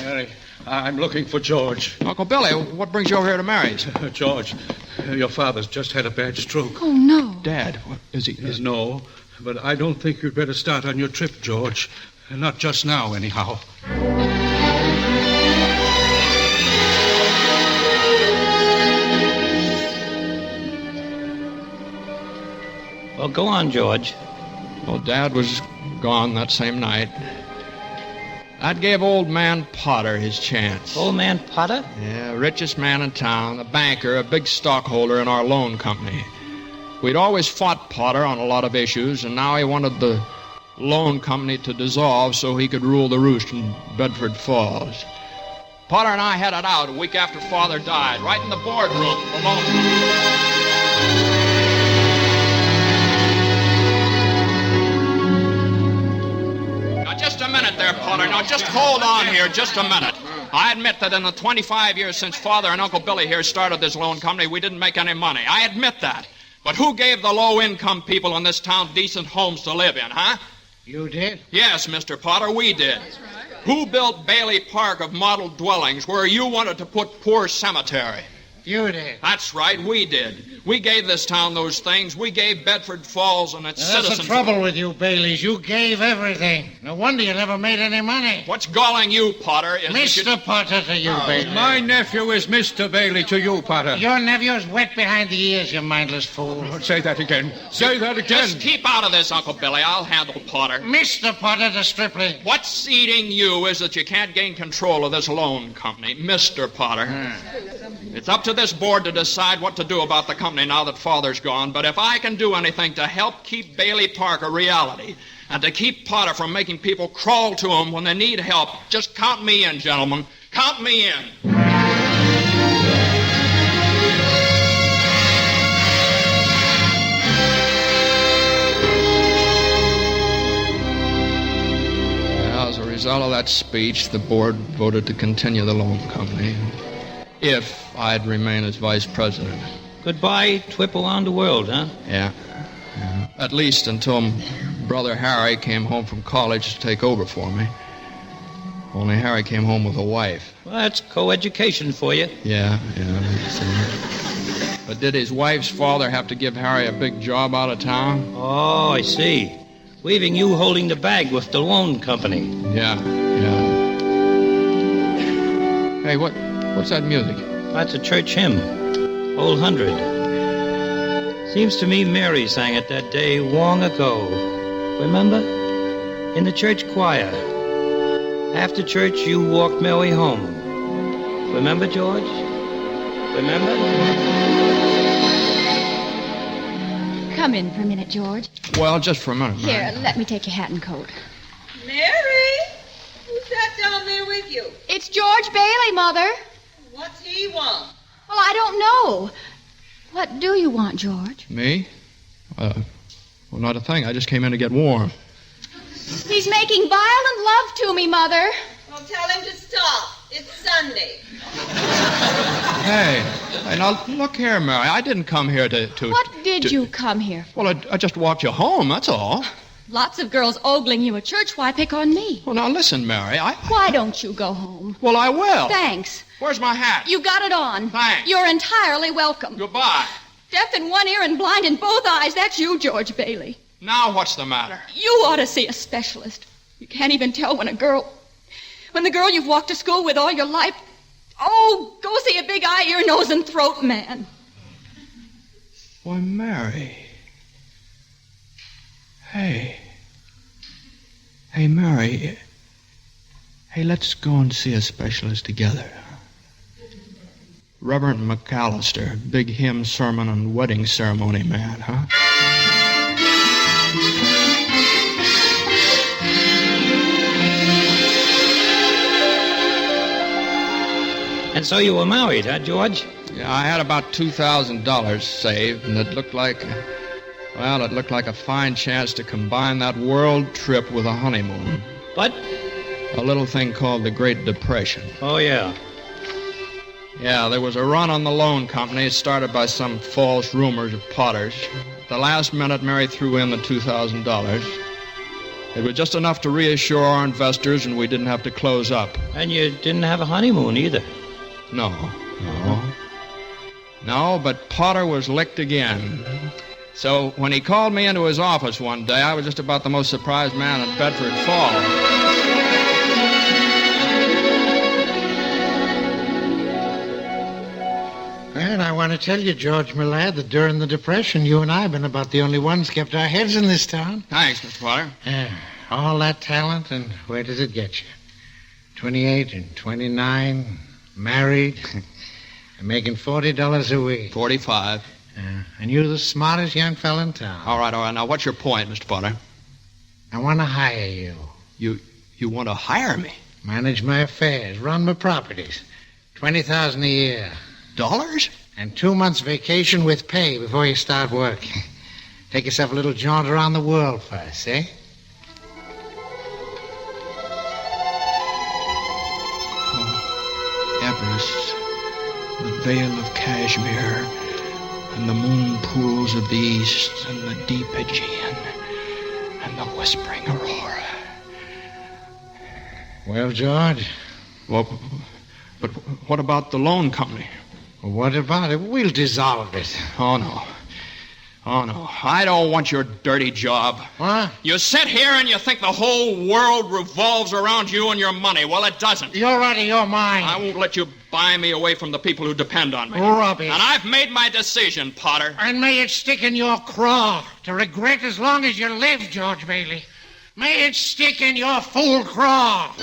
Mary, I'm looking for George. Uncle Billy, what brings you over here to Mary's? George, your father's just had a bad stroke. Oh, no. Dad, what is he? No, but I don't think you'd better start on your trip, George. Not just now, anyhow. Oh, go on, George. Well, Dad was gone that same night. That gave old man Potter his chance. Old man Potter? Yeah, richest man in town, a banker, a big stockholder in our loan company. We'd always fought Potter on a lot of issues, and now he wanted the loan company to dissolve so he could rule the roost in Bedford Falls. Potter and I had it out a week after Father died, right in the boardroom of the loan company. Now, just a minute there, Potter. Now, just hold on here just a minute. I admit that in the 25 years since Father and Uncle Billy here started this loan company, we didn't make any money. I admit that. But who gave the low-income people in this town decent homes to live in, huh? You did? Yes, Mr. Potter, we did. Who built Bailey Park of model dwellings where you wanted to put Poor Cemetery? You did. That's right, we did. We gave this town those things. We gave Bedford Falls and its citizens... That's the trouble with you, Baileys. You gave everything. No wonder you never made any money. What's galling you, Potter, is... Mr. Potter to you, Bailey. My nephew is Mr. Bailey to you, Potter. Your nephew's wet behind the ears, you mindless fool. Say that again. Say that again. Just keep out of this, Uncle Billy. I'll handle Potter. Mr. Potter to Stripling. What's eating you is that you can't gain control of this loan company, Mr. Potter. It's up to this board to decide what to do about the company now that Father's gone, but if I can do anything to help keep Bailey Park a reality and to keep Potter from making people crawl to him when they need help, just count me in, gentlemen. Count me in. As a result of that speech, the board voted to continue the loan company if I'd remain as vice president. Goodbye, trip around the world, huh? Yeah. At least until Brother Harry came home from college to take over for me. Only Harry came home with a wife. Well, that's co-education for you. Yeah. But did his wife's father have to give Harry a big job out of town? Oh, I see. Leaving you holding the bag with the loan company. Yeah. Hey, what's that music? That's a church hymn. Old 100. Seems to me Mary sang it that day long ago. Remember? In the church choir. After church, you walked Mary home. Remember, George? Remember? Come in for a minute, George. Well, just for a minute, Mary. Here, let me take your hat and coat. Mary? Who's that down there with you? It's George Bailey, Mother. What's he want? Well, I don't know. What do you want, George? Me? Well, not a thing. I just came in to get warm. He's making violent love to me, Mother. Well, tell him to stop. It's Sunday. Hey, now, look here, Mary. I didn't come here to... What did you come here for? Well, I just walked you home, that's all. Lots of girls ogling you at church. Why pick on me? Well, now, listen, Mary, Why don't you go home? Well, I will. Thanks. Where's my hat? You got it on. Thanks. You're entirely welcome. Goodbye. Deaf in one ear and blind in both eyes. That's you, George Bailey. Now what's the matter? You ought to see a specialist. You can't even tell when the girl you've walked to school with all your life... Oh, go see a big eye, ear, nose, and throat man. Why, Mary. Hey, Mary. Hey, let's go and see a specialist together. Reverend McAllister, big hymn, sermon, and wedding ceremony man, huh? And so you were married, huh, George? Yeah, I had about $2,000 saved, and it looked like a fine chance to combine that world trip with a honeymoon. But? A little thing called the Great Depression. Oh, yeah. Yeah, there was a run on the loan company started by some false rumors of Potter's. At the last minute, Mary threw in the $2,000. It was just enough to reassure our investors, and we didn't have to close up. And you didn't have a honeymoon either. No, but Potter was licked again. So when he called me into his office one day, I was just about the most surprised man in Bedford Falls. And I want want to tell you, George, my lad, that during the Depression, you and I have been about the only ones kept our heads in this town. Thanks, Mr. Potter. All that talent, and where does it get you? 28 and 29, married, and making $40 a week. 45. And you're the smartest young fella in town. All right. Now, what's your point, Mr. Potter? I want to hire you. You want to hire me? Manage my affairs, run my properties. $20,000 a year. Dollars? And 2 months vacation with pay before you start work. Take yourself a little jaunt around the world first, eh? Everest, the Vale of Kashmir, and the moon pools of the east, and the deep Aegean, and the whispering Aurora. Well, George? Well, but what about the loan company? Well, what about it? We'll dissolve it. Oh, no. I don't want your dirty job. What? You sit here and you think the whole world revolves around you and your money. Well, it doesn't. You're out of your mind. I won't let you buy me away from the people who depend on me. Rubbish. And I've made my decision, Potter. And may it stick in your craw to regret as long as you live, George Bailey. May it stick in your fool craw.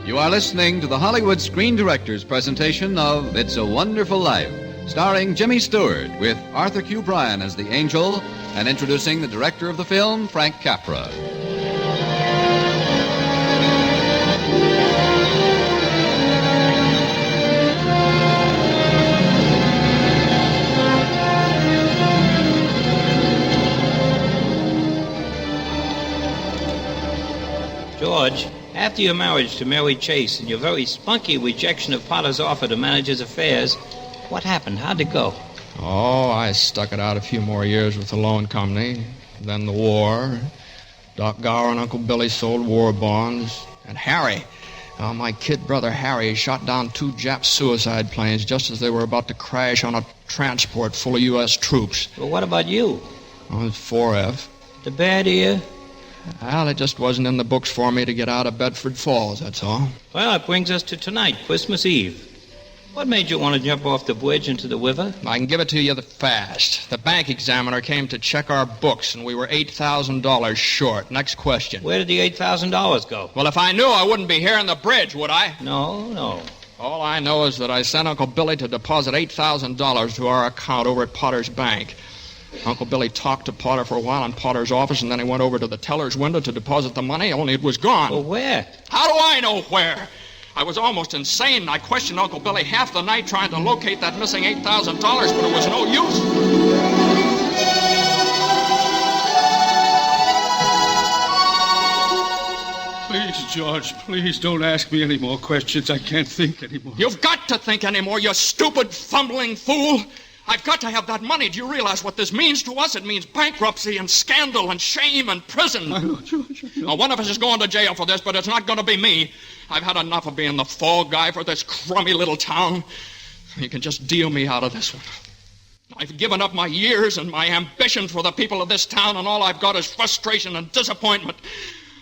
You are listening to the Hollywood Screen Directors presentation of It's a Wonderful Life, starring Jimmy Stewart with Arthur Q. Bryan as the angel and introducing the director of the film, Frank Capra. George, after your marriage to Mary Chase and your very spunky rejection of Potter's offer to manage his affairs, what happened? How'd it go? Oh, I stuck it out a few more years with the loan company. Then the war. Doc Gower and Uncle Billy sold war bonds. And Harry, my kid brother Harry, shot down 2 Jap suicide planes just as they were about to crash on a transport full of U.S. troops. Well, what about you? Oh, it's 4F. The bad ear? Well, it just wasn't in the books for me to get out of Bedford Falls, that's all. Well, it brings us to tonight, Christmas Eve. What made you want to jump off the bridge into the river? I can give it to you fast. The bank examiner came to check our books, and we were $8,000 short. Next question. Where did the $8,000 go? Well, if I knew, I wouldn't be here on the bridge, would I? No. All I know is that I sent Uncle Billy to deposit $8,000 to our account over at Potter's bank. Uncle Billy talked to Potter for a while in Potter's office, and then he went over to the teller's window to deposit the money, only it was gone. Well, where? How do I know where? I was almost insane. I questioned Uncle Billy half the night trying to locate that missing $8,000, but it was no use. Please, George, please don't ask me any more questions. I can't think anymore. You've got to think anymore, you stupid, fumbling fool. I've got to have that money. Do you realize what this means to us? It means bankruptcy and scandal and shame and prison. I know, George. I know. Now, one of us is going to jail for this, but it's not going to be me. I've had enough of being the fall guy for this crummy little town. You can just deal me out of this one. I've given up my years and my ambition for the people of this town, and all I've got is frustration and disappointment.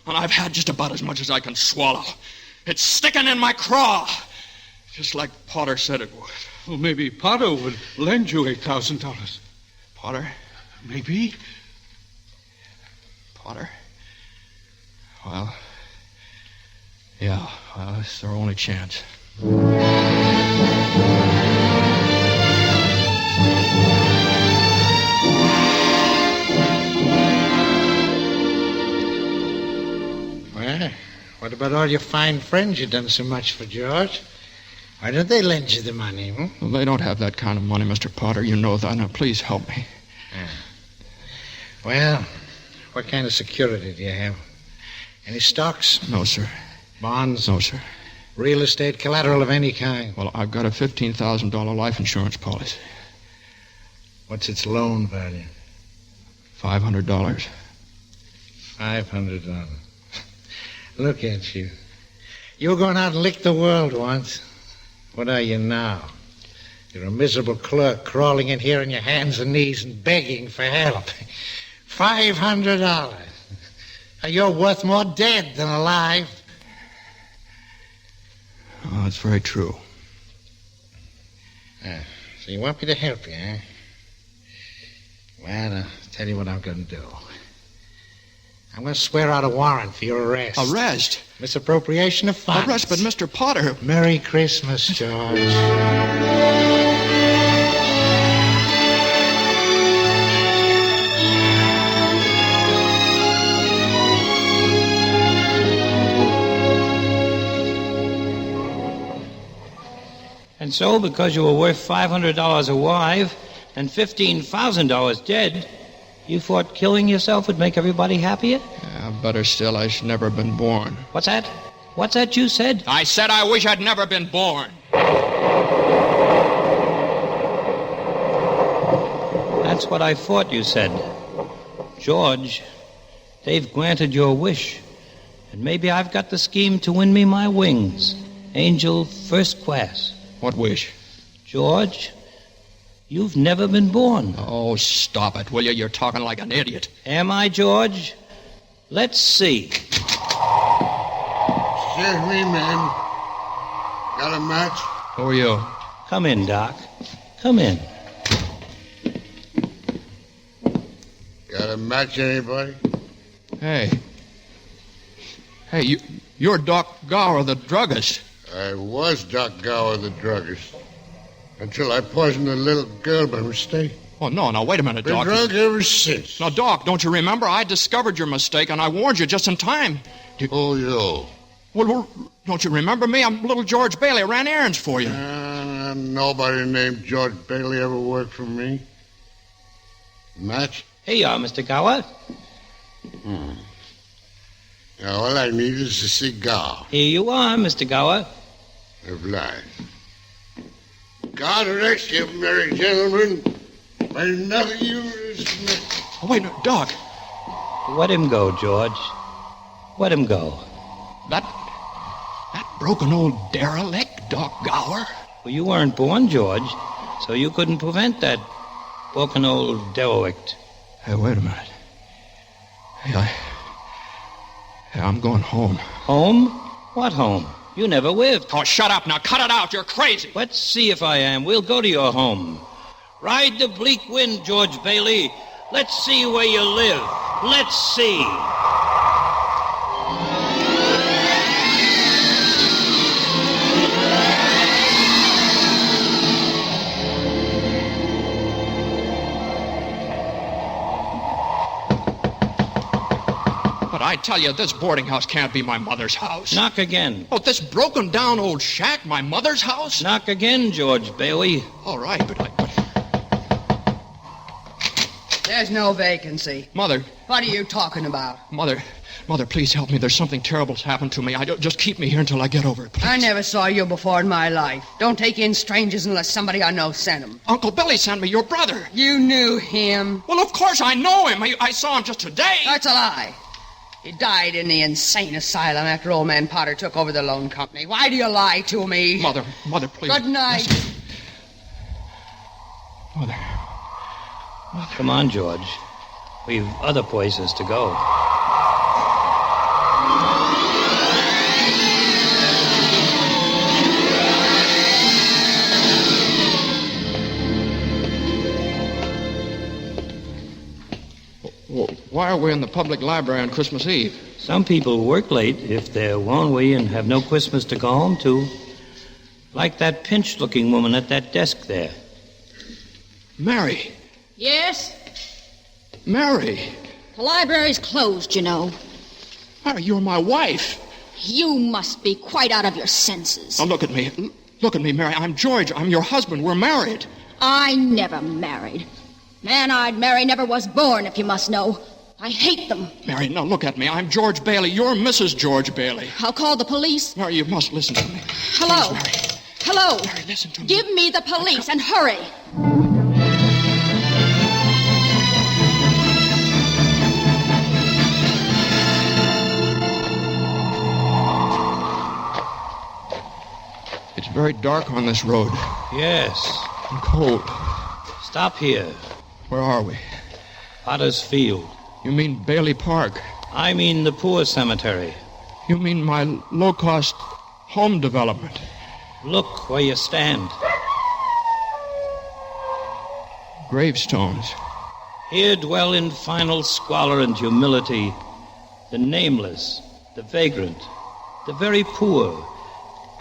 And I've had just about as much as I can swallow. It's sticking in my craw, just like Potter said it would. Well, maybe Potter would lend you $8,000. Potter? Maybe. Potter? Well, yeah, it's their only chance. Well, what about all your fine friends you've done so much for, George? Why don't they lend you the money, Well, they don't have that kind of money, Mr. Potter. You know that. Now, please help me. Well, what kind of security do you have? Any stocks? No, sir. Bonds? No, sir. Real estate collateral of any kind? Well, I've got a $15,000 life insurance policy. What's its loan value? $500. $500. Look at you. You were going out and lick the world once. What are you now? You're a miserable clerk crawling in here on your hands and knees and begging for help. $500. You're worth more dead than alive. Oh, it's very true. So you want me to help you, eh? Well, I'll tell you what I'm going to do. I'm going to swear out a warrant for your arrest. Arrest? Misappropriation of funds. Arrest, but Mr. Potter... Merry Christmas, George. And so, because you were worth $500 alive and $15,000 dead, you thought killing yourself would make everybody happier? Yeah, better still, I should never have been born. What's that? What's that you said? I said I wish I'd never been born. That's what I thought you said. George, they've granted your wish. And maybe I've got the scheme to win me my wings. Angel first class. What wish? George, you've never been born. Oh, stop it, will you? You're talking like an idiot. Am I, George? Let's see. Excuse me, man. Got a match? Who are you? Come in, Doc. Come in. Got a match, anybody? Hey, you're Doc Gower, the druggist. I was Doc Gower, the druggist, until I poisoned a little girl by mistake. Oh, no, wait a minute, Doc. Been drunk ever since. Now, Doc, don't you remember? I discovered your mistake, and I warned you just in time. Who you? Well, don't you remember me? I'm little George Bailey. I ran errands for you. Nobody named George Bailey ever worked for me. Match? Here you are, Mr. Gower. Now, all I need is a cigar. Here you are, Mr. Gower. Obliged. God rest you, merry gentlemen. By nothing you respect. Oh, wait, no, Doc. Let him go, George. Let him go. That broken old derelict, Doc Gower? Well, you weren't born, George, so you couldn't prevent that broken old derelict. Hey, wait a minute. Hey, I'm going home. Home? What home? You never lived. Oh, shut up now. Cut it out. You're crazy. Let's see if I am. We'll go to your home. Ride the bleak wind, George Bailey. Let's see where you live. Let's see. But I tell you, this boarding house can't be my mother's house. Knock again. Oh, this broken-down old shack, my mother's house? Knock again, George Bailey. All right, but There's no vacancy. Mother. What are you talking about? Mother, please help me. There's something terrible's happened to me. Just keep me here until I get over it, please. I never saw you before in my life. Don't take in strangers unless somebody I know sent them. Uncle Billy sent me, your brother. You knew him. Well, of course I know him. I saw him just today. That's a lie. He died in the insane asylum after old man Potter took over the loan company. Why do you lie to me? Mother, please. Good night. Mother. Come on, George. We've other places to go. Why are we in the public library on Christmas Eve? Some people work late if they're lonely and have no Christmas to go home to. Like that pinched-looking woman at that desk there. Mary. Yes? Mary. The library's closed, you know. Mary, you're my wife. You must be quite out of your senses. Now, look at me. Look at me, Mary. I'm George. I'm your husband. We're married. I never married. Man I'd marry never was born, if you must know. I hate them. Mary, now look at me. I'm George Bailey. You're Mrs. George Bailey. I'll call the police. Mary, you must listen to me. Hello. Please, Mary. Hello. Mary, listen to me. Give me the police and hurry. very dark on this road. Yes. And cold. Stop here. Where are we? Potter's Field. You mean Bailey Park? I mean the poor cemetery. You mean my low-cost home development? Look where you stand. Gravestones. Here dwell in final squalor and humility the nameless, the vagrant, the very poor,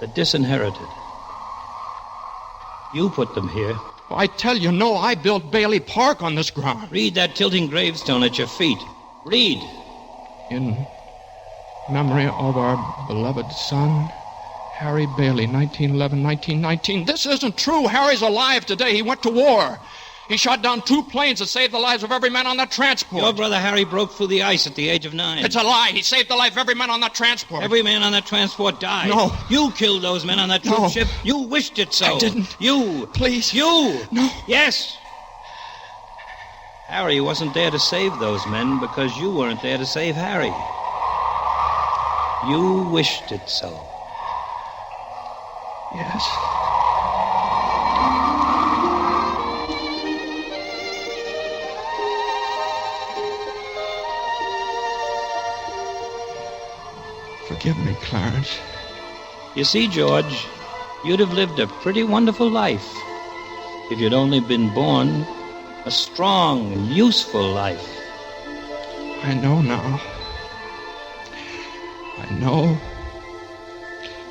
the disinherited. You put them here. I tell you, no, I built Bailey Park on this ground. Read that tilting gravestone at your feet. Read. In memory of our beloved son, Harry Bailey, 1911-1919. This isn't true. Harry's alive today. He went to war. He shot down 2 planes that saved the lives of every man on that transport. Your brother Harry broke through the ice at the age of 9. It's a lie. He saved the life of every man on that transport. Every man on that transport died. No. You killed those men on that troop ship. You wished it so. I didn't. You. Please. You. No. Yes. Harry wasn't there to save those men because you weren't there to save Harry. You wished it so. Yes. Forgive me, Clarence. You see, George, you'd have lived a pretty wonderful life if you'd only been born a strong and useful life. I know now. I know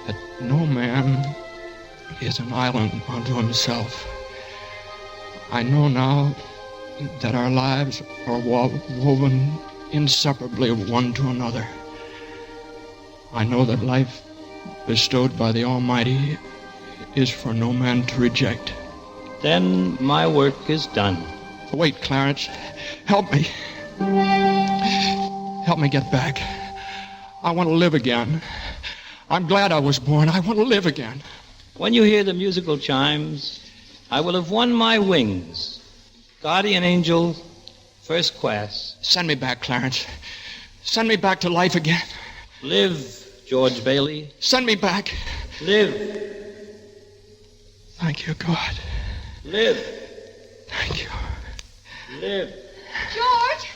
that no man is an island unto himself. I know now that our lives are woven inseparably one to another. I know that life bestowed by the Almighty is for no man to reject. Then my work is done. Wait, Clarence. Help me. Help me get back. I want to live again. I'm glad I was born. I want to live again. When you hear the musical chimes, I will have won my wings. Guardian angel, first class. Send me back, Clarence. Send me back to life again. Live, George Bailey. Send me back. Live. Thank you, God. Live. Thank you. Live. George!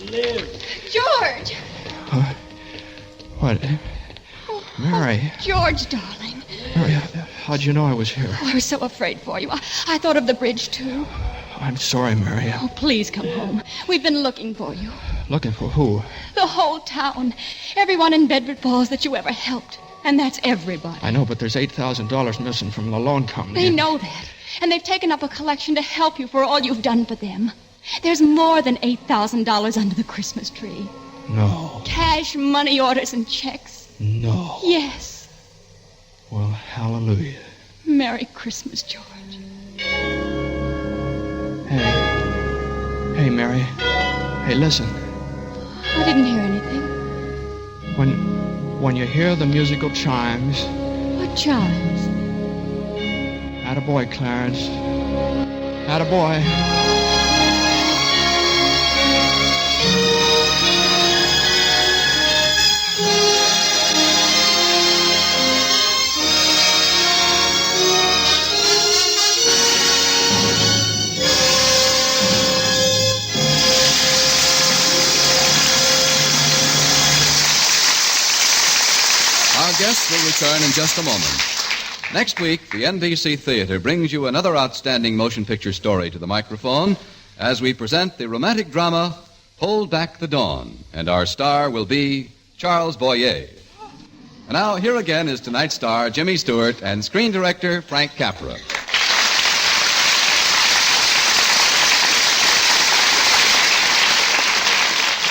Live. George! What? Mary. George, darling. Mary, how'd you know I was here? Oh, I was so afraid for you. I thought of the bridge, too. I'm sorry, Mary. Oh, please come home. We've been looking for you. Looking for who? The whole town. Everyone in Bedford Falls that you ever helped. And that's everybody. I know, but there's $8,000 missing from the loan company. They know that. And they've taken up a collection to help you for all you've done for them. There's more than $8,000 under the Christmas tree. No. Cash, money orders, and checks. No. Yes. Well, hallelujah. Merry Christmas, George. Hey, Mary. Hey, listen. I didn't hear anything. When you hear the musical chimes... What chimes? Attaboy, Clarence. Attaboy. Our guests will return in just a moment. Next week, the NBC Theater brings you another outstanding motion picture story to the microphone as we present the romantic drama Hold Back the Dawn, and our star will be Charles Boyer. And now, here again is tonight's star, Jimmy Stewart, and screen director Frank Capra.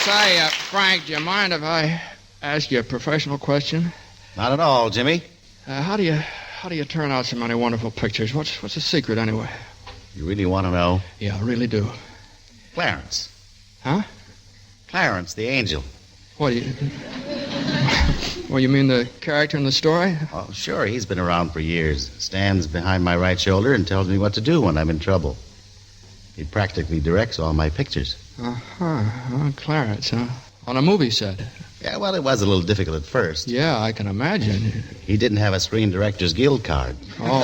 Say, Frank, do you mind if I ask you a professional question? Not at all, Jimmy. How do you turn out so many wonderful pictures? What's the secret, anyway? You really want to know? Yeah, I really do. Clarence. Huh? Clarence, the angel. What do you... Well, you mean the character in the story? Oh, sure, he's been around for years. Stands behind my right shoulder and tells me what to do when I'm in trouble. He practically directs all my pictures. Uh-huh. Clarence, huh? On a movie set. Yeah, well, it was a little difficult at first. Yeah, I can imagine. He didn't have a Screen Directors Guild card. Oh,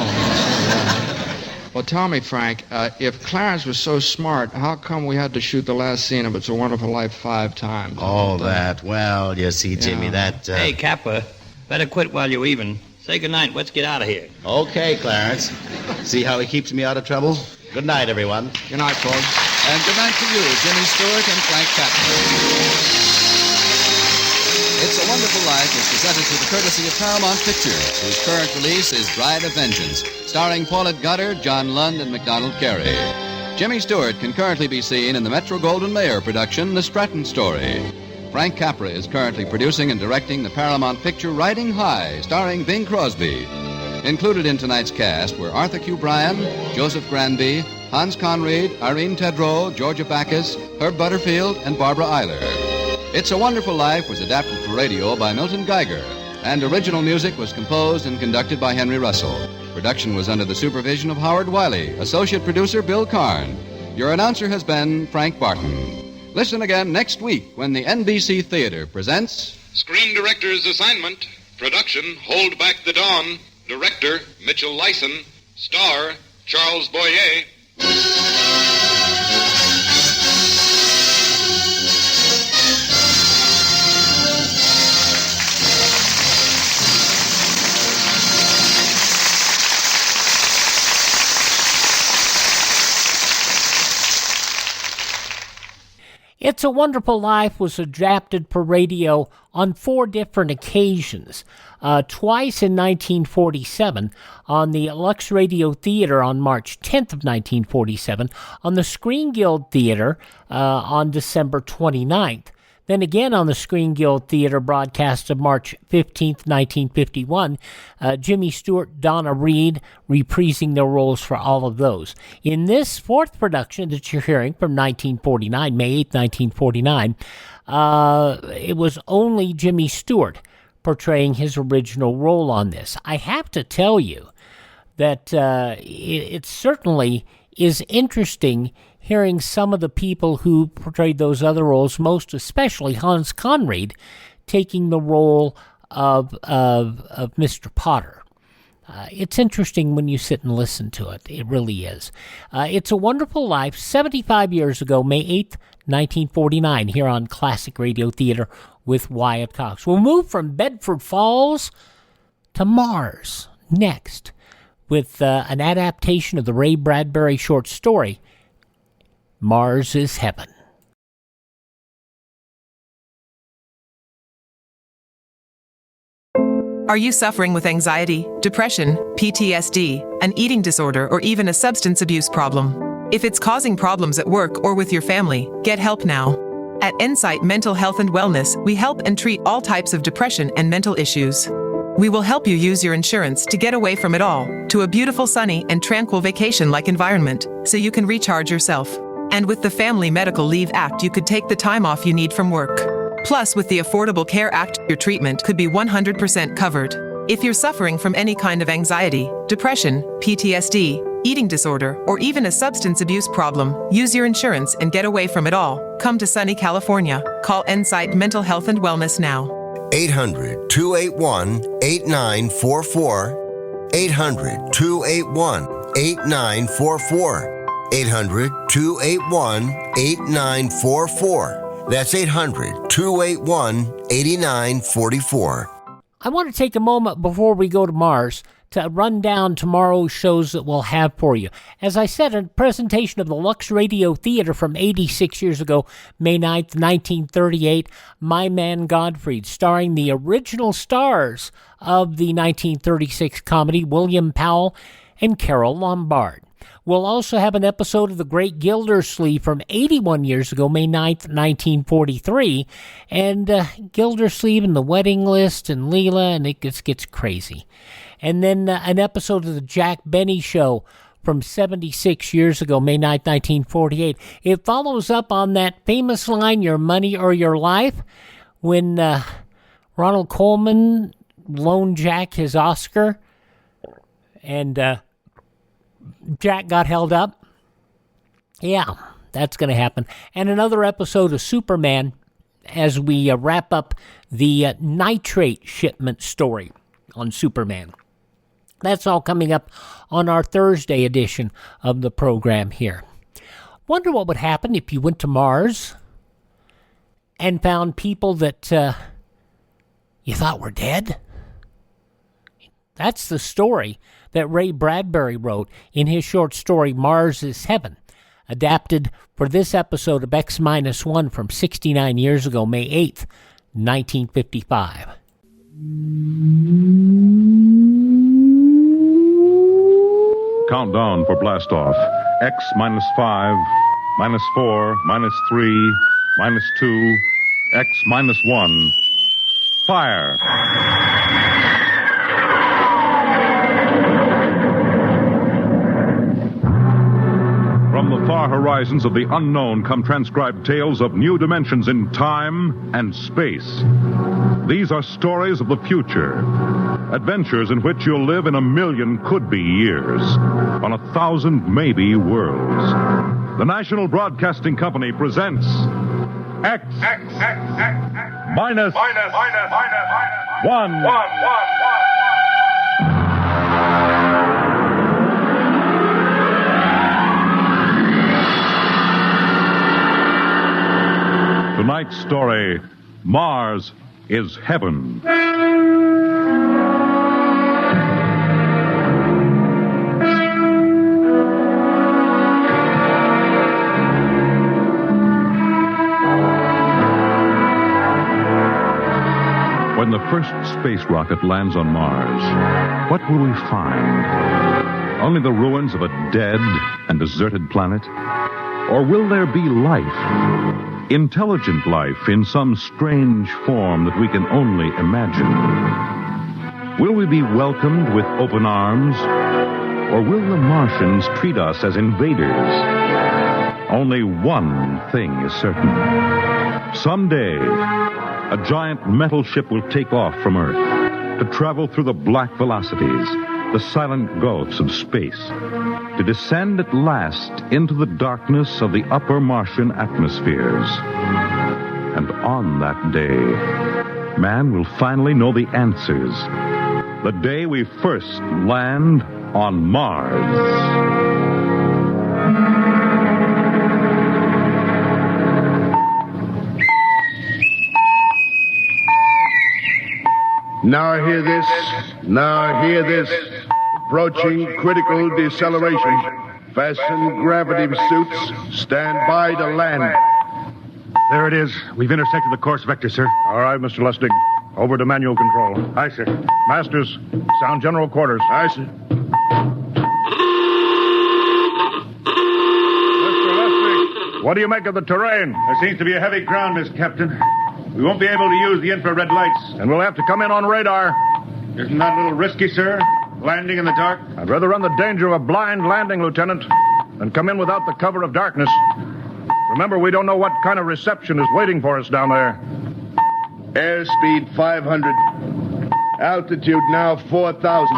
yeah. Well, tell me, Frank, if Clarence was so smart, how come we had to shoot the last scene of It's a Wonderful Life 5 times? Oh, that. Well, you see, Jimmy, that... Hey, Capra, better quit while you're even. Say goodnight. Let's get out of here. Okay, Clarence. See how he keeps me out of trouble? Good night, everyone. Good night, folks. And good night to you, Jimmy Stewart and Frank Capra. It's a Wonderful Life is presented through the courtesy of Paramount Pictures, whose current release is Bride of Vengeance, starring Paulette Goddard, John Lund, and MacDonald Carey. Jimmy Stewart can currently be seen in the Metro-Goldwyn-Mayer production, The Stratton Story. Frank Capra is currently producing and directing the Paramount picture Riding High, starring Bing Crosby. Included in tonight's cast were Arthur Q. Bryan, Joseph Granby, Hans Conried, Irene Tedrow, Georgia Backus, Herb Butterfield, and Barbara Eiler. It's a Wonderful Life was adapted for radio by Milton Geiger, and original music was composed and conducted by Henry Russell. Production was under the supervision of Howard Wiley, associate producer Bill Karn. Your announcer has been Frank Barton. Listen again next week when the NBC Theater presents Screen Directors Assignment. Production, Hold Back the Dawn. Director, Mitchell Lyson. Star, Charles Boyer. It's a Wonderful Life was adapted for radio on 4 different occasions. Twice in 1947 on the Lux Radio Theater on March 10th of 1947, on the Screen Guild Theater on December 29th. Then again on the Screen Guild Theater broadcast of March 15th, 1951, Jimmy Stewart, Donna Reed reprising their roles for all of those. In this 4th production that you're hearing from 1949, May 8th, 1949, it was only Jimmy Stewart portraying his original role on this. I have to tell you that it certainly is interesting hearing some of the people who portrayed those other roles, most especially Hans Conried, taking the role of Mr. Potter. It's interesting when you sit and listen to it. It really is. It's a Wonderful Life, 75 years ago, May 8th, 1949, here on Classic Radio Theater with Wyatt Cox. We'll move from Bedford Falls to Mars next with an adaptation of the Ray Bradbury short story, Mars is Heaven. Are you suffering with anxiety, depression, PTSD, an eating disorder, or even a substance abuse problem? If it's causing problems at work or with your family, get help now. At Insight Mental Health and Wellness, we help and treat all types of depression and mental issues. We will help you use your insurance to get away from it all, to a beautiful, sunny, and tranquil vacation-like environment, so you can recharge yourself. And with the Family Medical Leave Act, you could take the time off you need from work. Plus, with the Affordable Care Act, your treatment could be 100% covered. If you're suffering from any kind of anxiety, depression, PTSD, eating disorder, or even a substance abuse problem, use your insurance and get away from it all. Come to sunny California. Call Insight Mental Health and Wellness now. 800-281-8944. 800-281-8944. 800-281-8944. That's 800-281-8944. I want to take a moment before we go to Mars to run down tomorrow's shows that we'll have for you. As I said, a presentation of the Lux Radio Theater from 86 years ago, May 9th, 1938, My Man Godfrey, starring the original stars of the 1936 comedy, William Powell and Carole Lombard. We'll also have an episode of The Great Gildersleeve from 81 years ago, May 9th, 1943. And Gildersleeve and the Wedding List and Leela, and it gets crazy. And then an episode of The Jack Benny Show from 76 years ago, May 9th, 1948. It follows up on that famous line, your money or your life, when Ronald Colman loaned Jack his Oscar, and Jack got held up. Yeah, that's going to happen. And another episode of Superman as we wrap up the nitrate shipment story on Superman. That's all coming up on our Thursday edition of the program here. Wonder what would happen if you went to Mars and found people that you thought were dead? That's the story that Ray Bradbury wrote in his short story Mars is Heaven, adapted for this episode of X-1 from 69 years ago, May 8th, 1955. Countdown for blastoff. X -5, -4, -3, -2, X -1. Fire! From the far horizons of the unknown come transcribed tales of new dimensions in time and space. These are stories of the future. Adventures in which you'll live in 1,000,000 could-be years, on 1,000 maybe worlds. The National Broadcasting Company presents X minus 1. Tonight's story, Mars is Heaven. When the first space rocket lands on Mars, what will we find? Only the ruins of a dead and deserted planet? Or will there be life? Intelligent life in some strange form that we can only imagine? Will we be welcomed with open arms? Or will the Martians treat us as invaders? Only one thing is certain. Someday, a giant metal ship will take off from Earth to travel through the black velocities, the silent gulfs of space, to descend at last into the darkness of the upper Martian atmospheres. And on that day, man will finally know the answers. The day we first land on Mars. Now hear this. Now hear this. Approaching critical deceleration. Fasten gravity suits. Stand by to land. There it is. We've intersected the course vector, sir. All right, Mr. Lustig. Over to manual control. Aye, sir. Masters, sound general quarters. Aye, sir. Mr. Lustig, what do you make of the terrain? There seems to be a heavy ground, Miss Captain. We won't be able to use the infrared lights. And we'll have to come in on radar. Isn't that a little risky, sir? Landing in the dark? I'd rather run the danger of a blind landing, Lieutenant, than come in without the cover of darkness. Remember, we don't know what kind of reception is waiting for us down there. Airspeed 500. Altitude now 4,000.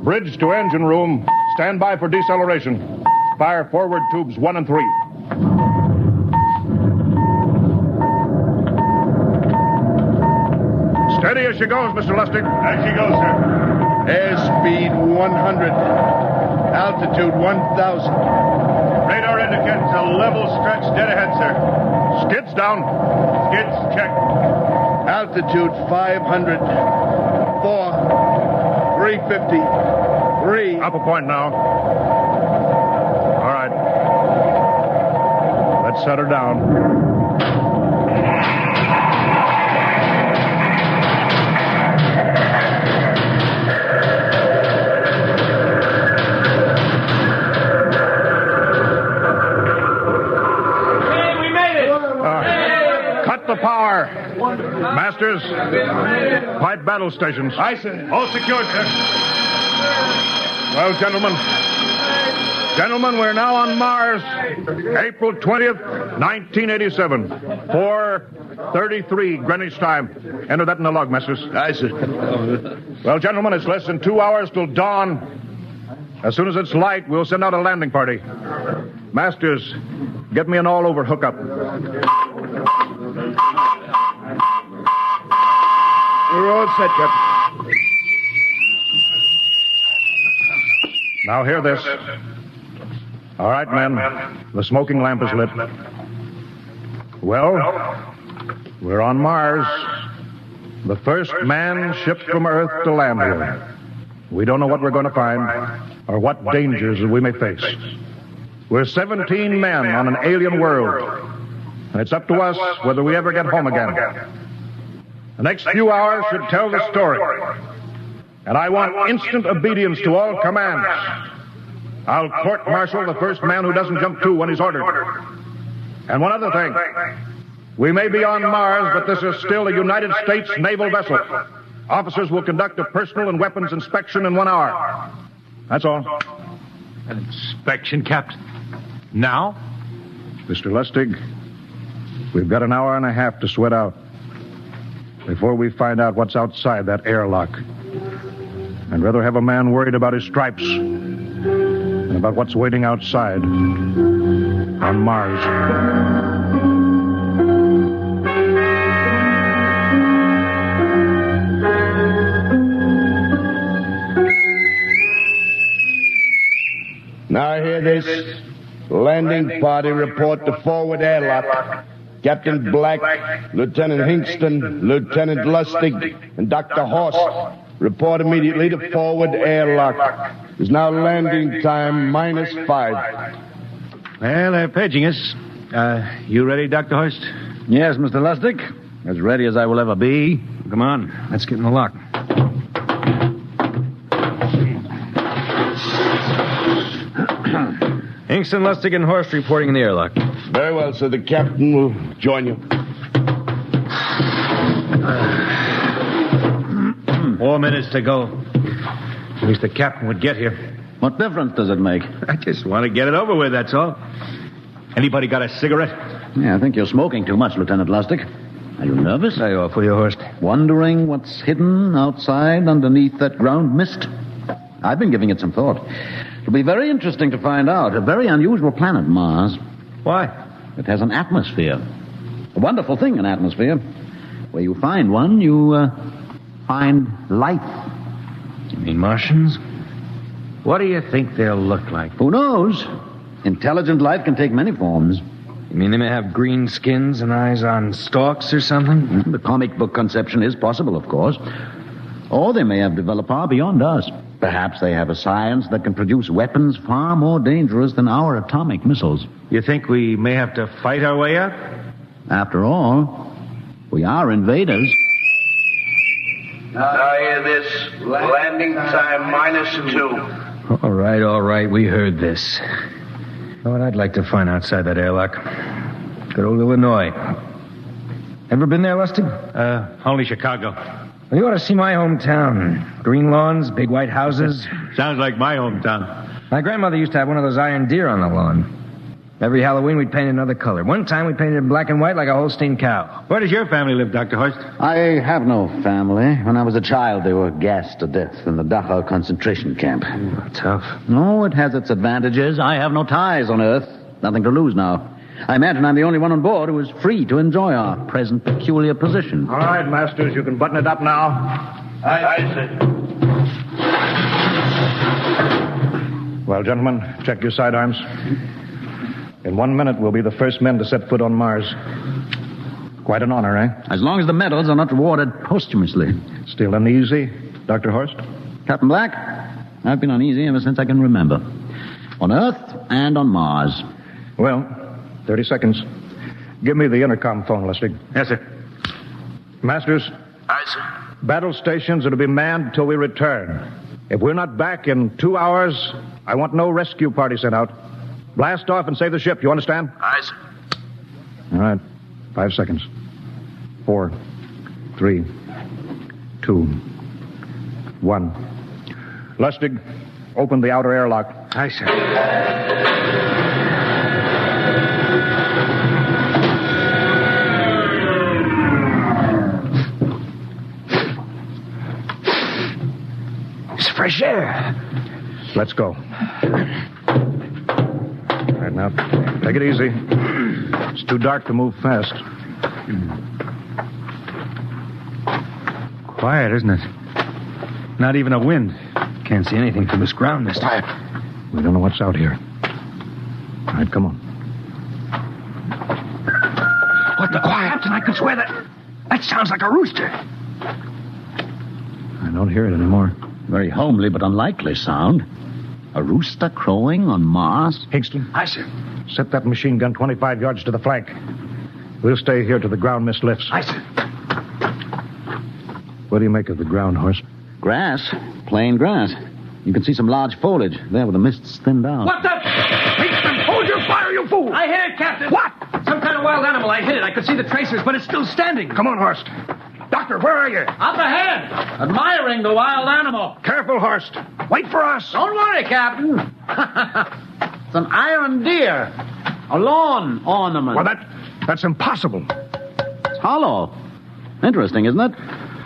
Bridge to engine room. Stand by for deceleration. Fire forward tubes 1 and 3. Steady as she goes, Mr. Lustig. As she goes, sir. Airspeed 100. Altitude 1,000. Radar indicates a level stretch dead ahead, sir. Skids down. Skids check. Altitude 500. 4. 350. 3. Up a point now. All right. Let's set her down. The power. Masters, pipe battle stations. Aye, sir. All secured, sir. Well, gentlemen, we're now on Mars. April 20th, 1987. 4:33 Greenwich time. Enter that in the log, Masters. Aye, sir. Well, gentlemen, it's less than 2 hours till dawn. As soon as it's light, we'll send out a landing party. Masters, get me an all-over hookup. We're all set, Captain. Now hear this. All right, men. The smoking lamp is lit. Well, we're on Mars. The first man shipped from Earth to land here. We don't know what we're going to find or what dangers we may face. We're 17 men on an alien world, and it's up to us whether we ever get home again. The next few hours should tell the story, and I want instant obedience to all commands. I'll court-martial the first man who doesn't jump to when he's ordered. And one other thing. We may be on Mars, but this is still a United States naval vessel. Officers will conduct a personal and weapons inspection in 1 hour. That's all. An inspection, Captain? Now? Mr. Lustig, we've got an hour and a half to sweat out before we find out what's outside that airlock. I'd rather have a man worried about his stripes than about what's waiting outside on Mars. Now hear this. Landing party report to forward airlock. Captain Black, Lieutenant Hingston, Lieutenant Lustig, and Dr. Horst report immediately to forward airlock. It's now landing time -5. Well, they're paging us. You ready, Dr. Horst? Yes, Mr. Lustig. As ready as I will ever be. Come on, let's get in the lock. Hingston, Lustig, and Horst reporting in the airlock. Very well, sir. The captain will join you. 4 minutes to go. At least the captain would get here. What difference does it make? I just want to get it over with, that's all. Anybody got a cigarette? Yeah, I think you're smoking too much, Lieutenant Lustig. Are you nervous? I offer you, Horst. Wondering what's hidden outside underneath that ground mist? I've been giving it some thought. It'll be very interesting to find out. A very unusual planet, Mars. Why? It has an atmosphere. A wonderful thing, an atmosphere. Where you find one, you find life. You mean Martians? What do you think they'll look like? Who knows? Intelligent life can take many forms. You mean they may have green skins and eyes on stalks or something? The comic book conception is possible, of course. Or they may have developed far beyond us. Perhaps they have a science that can produce weapons far more dangerous than our atomic missiles. You think we may have to fight our way out? After all, we are invaders. Now hear this. Landing time -2. All right. We heard this. You know what I'd like to find outside that airlock? Good old Illinois. Ever been there, Lustig? Only Chicago. Well, you ought to see my hometown. Green lawns, big white houses. Sounds like my hometown. My grandmother used to have one of those iron deer on the lawn. Every Halloween, we'd paint another color. One time, we painted it black and white like a Holstein cow. Where does your family live, Dr. Horst? I have no family. When I was a child, they were gassed to death in the Dachau concentration camp. Tough. No, it has its advantages. I have no ties on Earth. Nothing to lose now. I imagine I'm the only one on board who is free to enjoy our present peculiar position. All right, Masters, you can button it up now. Aye, sir. Well, gentlemen, check your sidearms. In 1 minute, we'll be the first men to set foot on Mars. Quite an honor, eh? As long as the medals are not rewarded posthumously. Still uneasy, Dr. Horst? Captain Black, I've been uneasy ever since I can remember. On Earth and on Mars. Well, 30 seconds. Give me the intercom phone, Lustig. Yes, sir. Masters? Aye, sir. Battle stations are to be manned until we return. If we're not back in 2 hours, I want no rescue party sent out. Blast off and save the ship, you understand? Aye, sir. All right. 5 seconds. 4, 3, 2, 1. Lustig, open the outer airlock. Aye, sir. It's fresh air. Let's go. Right now, take it easy. It's too dark to move fast. Quiet, isn't it? Not even a wind. Can't see anything from this ground this time. We don't know what's out here. All right, come on. What the quiet? Captain, I could swear that sounds like a rooster. I don't hear it anymore. Very homely but unlikely sound. A rooster crowing on Mars? Hingston. Aye, sir. Set that machine gun 25 yards to the flank. We'll stay here till the ground mist lifts. Aye, sir. What do you make of the ground, Horse? Grass. Plain grass. You can see some large foliage there where the mist's thinned out. What the? Hingston, hold your fire, you fool! I hit it, Captain. What? Some kind of wild animal. I hit it. I could see the tracers, but it's still standing. Come on, Horst. Doctor, where are you? Up ahead. Admiring the wild animal. Careful, Horst. Wait for us. Don't worry, Captain. It's an iron deer. A lawn ornament. Well, that's impossible. It's hollow. Interesting, isn't it?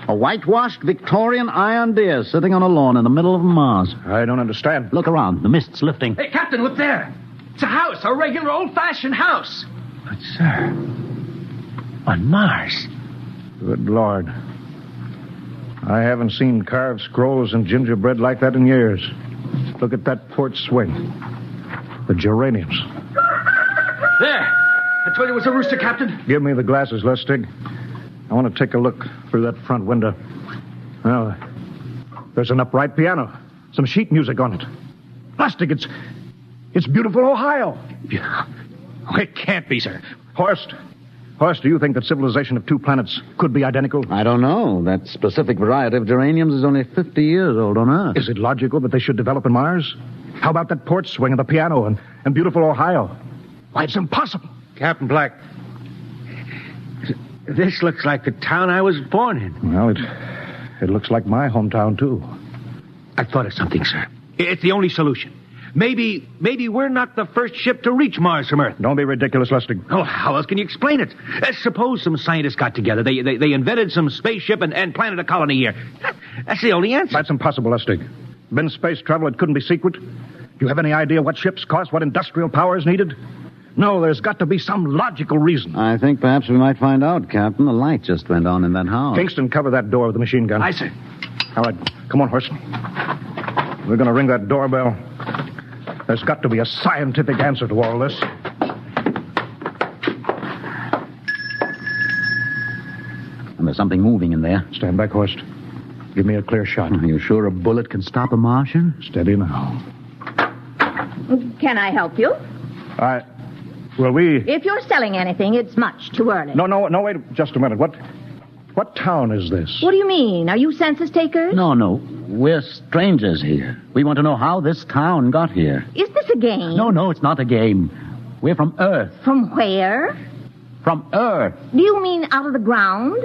A whitewashed Victorian iron deer sitting on a lawn in the middle of Mars. I don't understand. Look around. The mist's lifting. Hey, Captain, look there. It's a house, a regular old-fashioned house. But, sir, on Mars. Good Lord. I haven't seen carved scrolls and gingerbread like that in years. Look at that porch swing. The geraniums. There. I told you it was a rooster, Captain. Give me the glasses, Lustig. I want to take a look through that front window. Well, there's an upright piano. Some sheet music on it. Lustig, it's beautiful Ohio. It can't be, sir. Horst, do you think that civilization of two planets could be identical? I don't know. That specific variety of geraniums is only 50 years old on Earth. Is it logical that they should develop in Mars? How about that porch swing and the piano and beautiful Ohio? Why, it's impossible. Captain Black, this looks like the town I was born in. Well, it looks like my hometown, too. I've thought of something, sir. It's the only solution. Maybe we're not the first ship to reach Mars from Earth. Don't be ridiculous, Lustig. Oh, how else can you explain it? Suppose some scientists got together. They invented some spaceship and planted a colony here. That's the only answer. That's impossible, Lustig. Been space travel, it couldn't be secret. Do you have any idea what ships cost, what industrial power is needed? No, there's got to be some logical reason. I think perhaps we might find out, Captain. The light just went on in that house. Kingston, cover that door with the machine gun. Aye, sir. All right, come on, Horst. We're going to ring that doorbell. There's got to be a scientific answer to all this. And there's something moving in there. Stand back, Horst. Give me a clear shot. Are you sure a bullet can stop a Martian? Steady now. Can I help you? Well, we... If you're selling anything, it's much too early. No, wait just a minute. What town is this? What do you mean? Are you census takers? No. We're strangers here. We want to know how this town got here. Is this a game? No, it's not a game. We're from Earth. From where? From Earth. Do you mean out of the ground?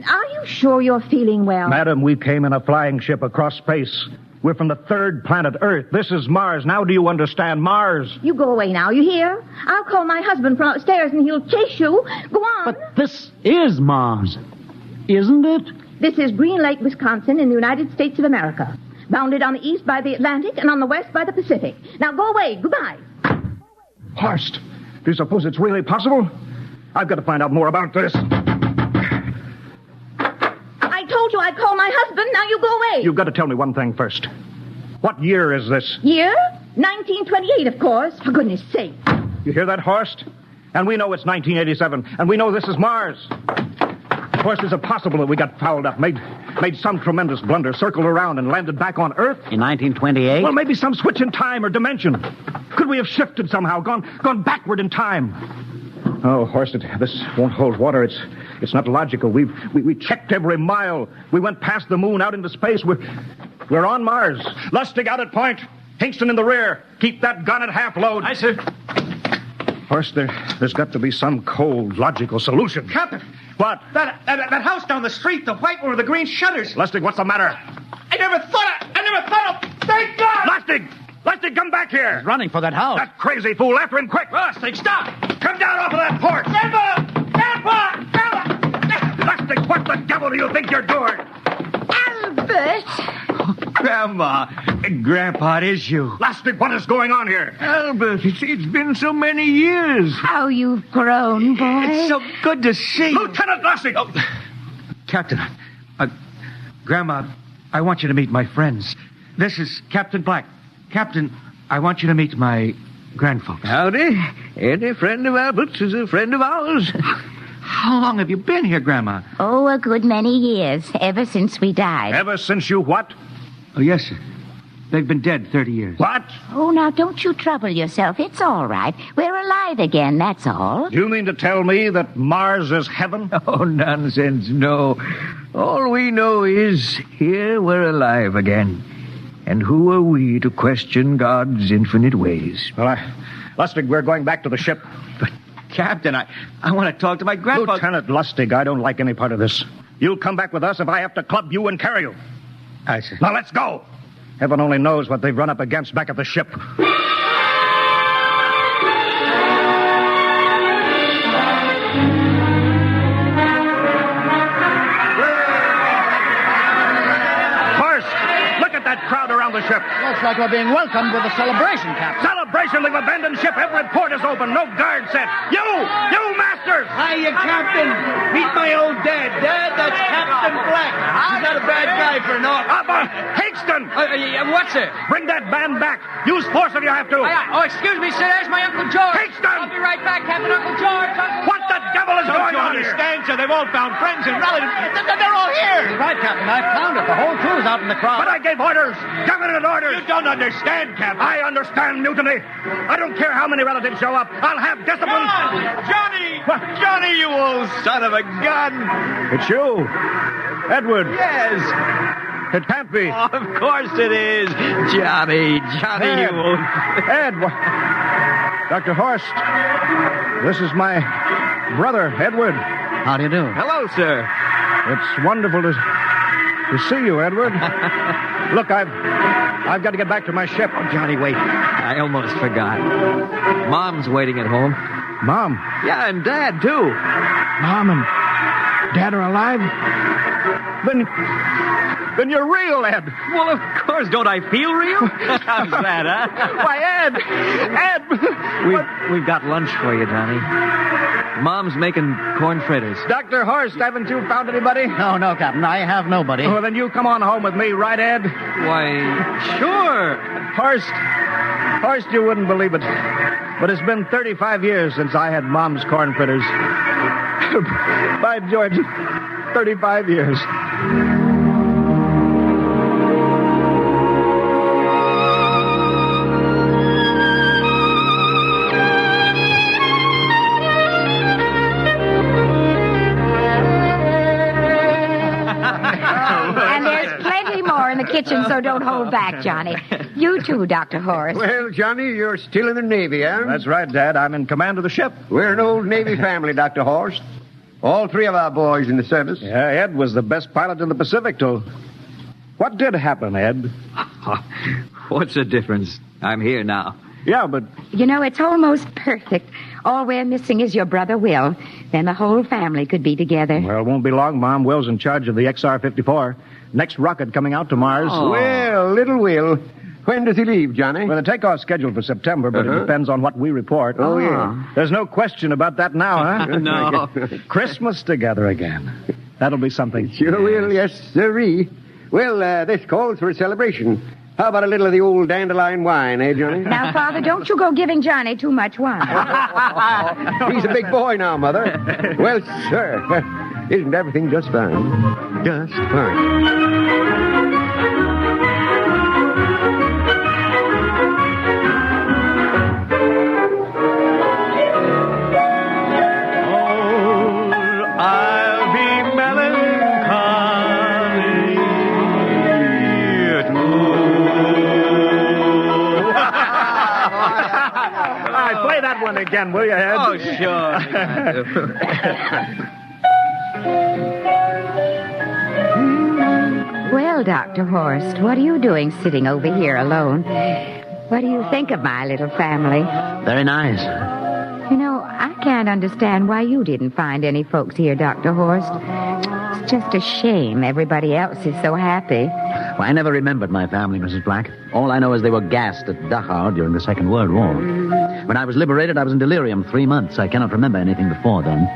Are you sure you're feeling well? Madam, we came in a flying ship across space. We're from the third planet, Earth. This is Mars. Now do you understand? Mars. You go away now, you hear? I'll call my husband from upstairs and he'll chase you. Go on. But this is Mars, isn't it? This is Green Lake, Wisconsin, in the United States of America. Bounded on the east by the Atlantic and on the west by the Pacific. Now go away. Goodbye. Horst, do you suppose it's really possible? I've got to find out more about this. I told you I'd call my husband. Now you go away. You've got to tell me one thing first. What year is this? Year? 1928, of course. For goodness sake. You hear that, Horst? And we know it's 1987. And we know this is Mars. Horst, is it possible that we got fouled up, made some tremendous blunder, circled around, and landed back on Earth? In 1928? Well, maybe some switch in time or dimension. Could we have shifted somehow, gone backward in time? Oh, Horst, this won't hold water. It's not logical. We checked every mile. We went past the moon, out into space. We're on Mars. Lustig out at point. Hingston in the rear. Keep that gun at half load. Aye, sir. Horst, there's got to be some cold, logical solution. Captain. What? That house down the street, the white one with the green shutters. Lustig, what's the matter? I never thought of... Thank God! Lustig, come back here. He's running for that house. That crazy fool. After him, quick. Lustig, stop! Come down off of that porch. Grandpa! Lustig, what the devil do you think you're doing? Albert! Grandma, Grandpa, it is you. Lustig, what is going on here? Albert, it's been so many years. How you've grown, boy. It's so good to see you. Lieutenant Lustig! Oh, Captain, Grandma, I want you to meet my friends. This is Captain Black. Captain, I want you to meet my grandfolks. Howdy. Any friend of Albert's is a friend of ours. How long have you been here, Grandma? Oh, a good many years, ever since we died. Ever since you what? Oh, yes, sir. They've been dead 30 years. What? Oh, now, don't you trouble yourself. It's all right. We're alive again, that's all. Do you mean to tell me that Mars is heaven? Oh, nonsense, no. All we know is here we're alive again. And who are we to question God's infinite ways? Well, Lustig, we're going back to the ship. But, Captain, I want to talk to my grandpa. Lieutenant Lustig, I don't like any part of this. You'll come back with us if I have to club you and carry you. Aye, sir. Now, let's go. Heaven only knows what they've run up against back at the ship. That crowd around the ship. Looks like we're being welcomed with a celebration, Captain. Celebration? We've abandoned ship. Every port is open. No guard set. You masters! Hiya, Captain. Meet my old dad. Dad, that's Captain Black. He's not a bad guy for an officer. Higston! What's it? Bring that band back. Use force if you have to. Excuse me, sir. There's my Uncle George. Higston! I'll be right back, Captain. Uncle George. What the devil is going on here? Don't you understand, sir? They've all found friends and relatives. They're all here. Right, Captain. I found it. The whole crew's out in the crowd. But I gave orders. Definite orders. You don't understand, Captain. I understand mutiny. I don't care how many relatives show up. I'll have discipline. Johnny! What? Johnny, you old son of a gun. It's you. Edward. Yes. It can't be. Oh, of course it is. Johnny, Ed. you old... Ed. Dr. Horst. This is my brother, Edward. How do you do? Hello, sir. It's wonderful to see you, Edward. Look, I've got to get back to my ship. Oh, Johnny, wait. I almost forgot. Mom's waiting at home. Mom? Yeah, and Dad, too. Mom and Dad are alive? Then you're real, Ed. Well, of course. Don't I feel real? How's that, huh? Why, Ed! We've got lunch for you, Johnny. Mom's making corn fritters. Dr. Horst, haven't you found anybody? No, Captain. I have nobody. Well, then you come on home with me, right, Ed? Why, sure. Horst, you wouldn't believe it, but it's been 35 years since I had Mom's corn fritters. By George, 35 years. Kitchen, so don't hold back, Johnny. You too, Dr. Horst. Well, Johnny, you're still in the Navy, huh? That's right, Dad. I'm in command of the ship. We're an old Navy family, Dr. Horst. All three of our boys in the service. Yeah, Ed was the best pilot in the Pacific, too. What did happen, Ed? What's the difference? I'm here now. Yeah, but... You know, it's almost perfect. All we're missing is your brother, Will. Then the whole family could be together. Well, it won't be long, Mom. Will's in charge of the XR-54. Next rocket coming out to Mars. Oh. Well, little Will. When does he leave, Johnny? Well, the takeoff's scheduled for September, but it depends on what we report. Oh, yeah. There's no question about that now, huh? No. Christmas together again. That'll be something. Sure will, yes, sirree. Well, this calls for a celebration. How about a little of the old dandelion wine, eh, Johnny? Now, Father, don't you go giving Johnny too much wine. He's a big boy now, Mother. Well, sir, isn't everything just fine? Just fine. Play that one again, will you, Ed? Oh, sure. Well, Dr. Horst, what are you doing sitting over here alone? What do you think of my little family? Very nice. You know, I can't understand why you didn't find any folks here, Dr. Horst. It's just a shame everybody else is so happy. Well, I never remembered my family, Mrs. Black. All I know is they were gassed at Dachau during the Second World War. When I was liberated, I was in delirium 3 months. I cannot remember anything before then.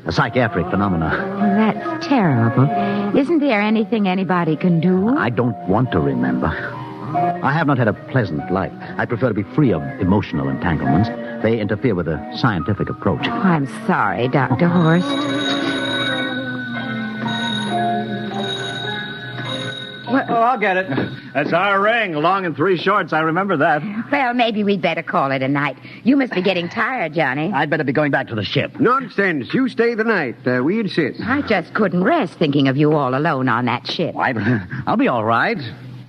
A psychiatric phenomena. That's terrible. Isn't there anything anybody can do? I don't want to remember. I have not had a pleasant life. I prefer to be free of emotional entanglements. They interfere with a scientific approach. I'm sorry, Dr. Horst. Oh, I'll get it. That's our ring, long and 3 shorts. I remember that. Well, maybe we'd better call it a night. You must be getting tired, Johnny. I'd better be going back to the ship. Nonsense. You stay the night. We insist. I just couldn't rest thinking of you all alone on that ship. I'll be all right.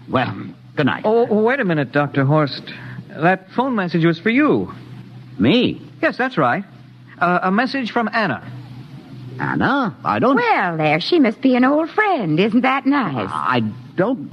Well, good night. Oh, wait a minute, Dr. Horst. That phone message was for you. Me? Yes, that's right. A message from Anna. Anna? I don't... Well, there, she must be an old friend. Isn't that nice? I don't...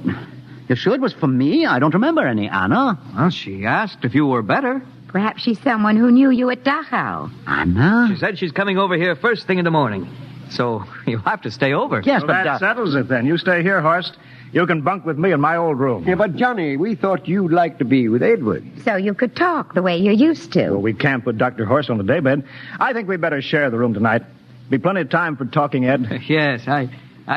You sure it was for me? I don't remember any Anna. Well, she asked if you were better. Perhaps she's someone who knew you at Dachau. Anna? She said she's coming over here first thing in the morning. So you'll have to stay over. Yes, well, but... that settles it, then. You stay here, Horst. You can bunk with me in my old room. Yeah, but, Johnny, we thought you'd like to be with Edward. So you could talk the way you're used to. Well, we can't put Dr. Horst on the daybed. I think we'd better share the room tonight. Be plenty of time for talking, Ed. Yes, I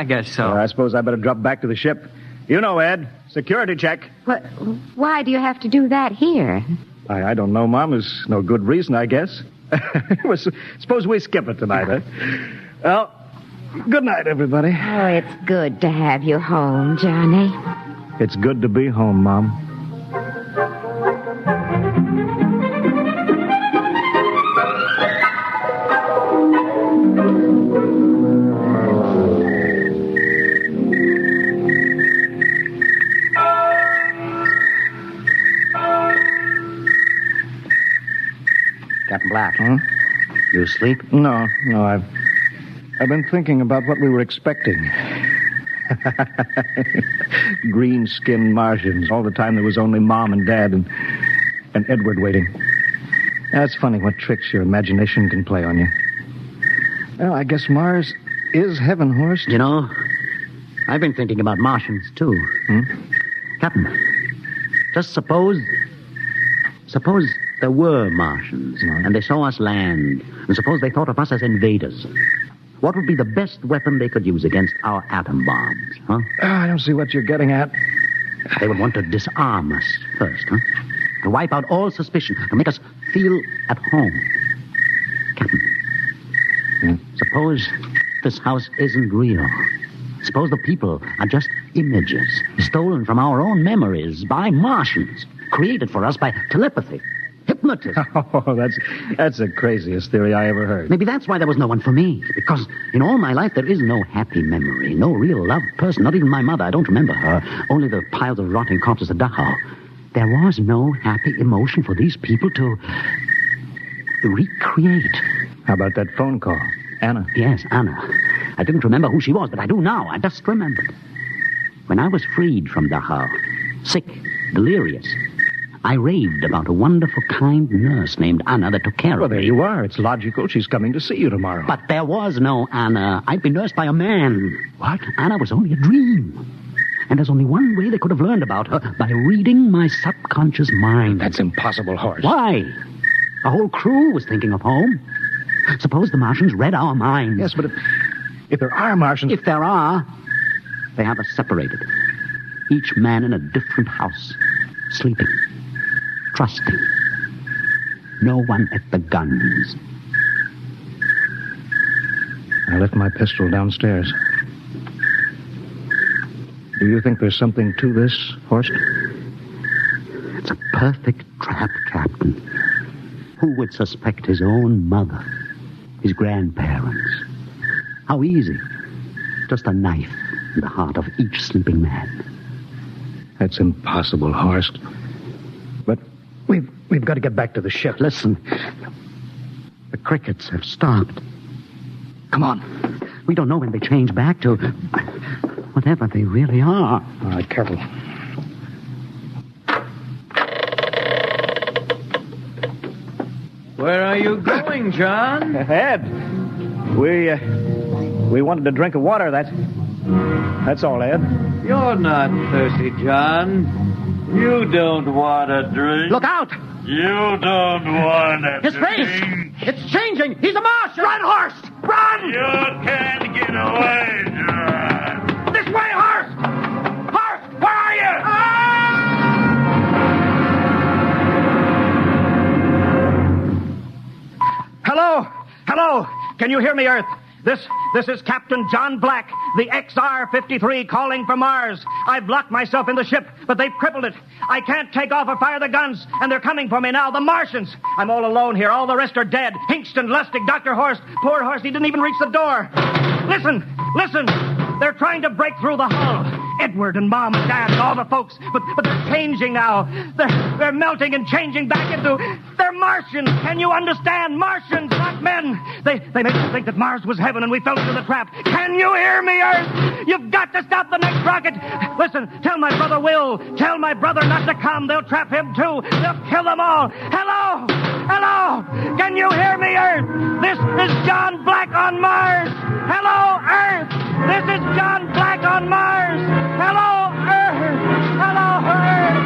guess so. I suppose I better drop back to the ship. You know, Ed, security check. What, why do you have to do that here? I don't know, Mom. There's no good reason, I guess. Well, suppose we skip it tonight, huh? Well, good night, everybody. Oh, it's good to have you home, Johnny. It's good to be home, Mom. Captain Black. You asleep? No, I've been thinking about what we were expecting. Green-skinned Martians. All the time there was only Mom and Dad and Edward waiting. That's funny what tricks your imagination can play on you. Well, I guess Mars is heaven, Horst. You know, I've been thinking about Martians, too. Captain, just suppose there were Martians, and they saw us land, and suppose they thought of us as invaders. What would be the best weapon they could use against our atom bombs, huh? I don't see what you're getting at. They would want to disarm us first, huh? To wipe out all suspicion, to make us feel at home. Captain, suppose this house isn't real. Suppose the people are just images, stolen from our own memories by Martians, created for us by telepathy. Hypnotism. Oh, that's the craziest theory I ever heard. Maybe that's why there was no one for me. Because in all my life, there is no happy memory, no real loved person, not even my mother. I don't remember her. Only the piles of rotting corpses at Dachau. There was no happy emotion for these people to recreate. How about that phone call? Anna? Yes, Anna. I didn't remember who she was, but I do now. I just remembered. When I was freed from Dachau, sick, delirious, I raved about a wonderful, kind nurse named Anna that took care of me. Well, there you are. It's logical. She's coming to see you tomorrow. But there was no Anna. I'd been nursed by a man. What? Anna was only a dream. And there's only one way they could have learned about her, by reading my subconscious mind. That's impossible, Horst. Why? The whole crew was thinking of home. Suppose the Martians read our minds. Yes, but if there are Martians... If there are, they have us separated. Each man in a different house, sleeping. Trusting. No one at the guns. I left my pistol downstairs. Do you think there's something to this, Horst? It's a perfect trap, Captain. Who would suspect his own mother, his grandparents? How easy. Just a knife in the heart of each sleeping man. That's impossible, Horst. But we've got to get back to the ship. Listen. The crickets have stopped. Come on. We don't know when they change back to whatever they really are. All right, careful. Where are you going, John? Ed, We wanted a drink of water, that's all, Ed. You're not thirsty, John. You don't want a drink. Look out! You don't want a His drink. face! It's changing! He's a Martian! Run, horse! Run! You can't get away, John. This way, horse! Horse, where are you? Hello? Hello? Can you hear me, Earth? This is Captain John Black, the XR-53 calling from Mars. I've locked myself in the ship, but they've crippled it. I can't take off or fire the guns, and they're coming for me now, the Martians. I'm all alone here. All the rest are dead. Hinkston, Lustig, Dr. Horst. Poor Horst, he didn't even reach the door. Listen. They're trying to break through the hull. Edward and Mom and Dad and all the folks, but they're changing now. They're melting and changing back into... They're Martians. Can you understand? Martians, not men. They made us think that Mars was heaven and we fell into the trap. Can you hear me, Earth? You've got to stop the next rocket. Listen, tell my brother Will. Tell my brother not to come. They'll trap him too. They'll kill them all. Hello? Hello? Can you hear me, Earth? This is John Black on Mars. Hello, Earth. This is John Black on Mars. Hello, Earth. Hello, Earth.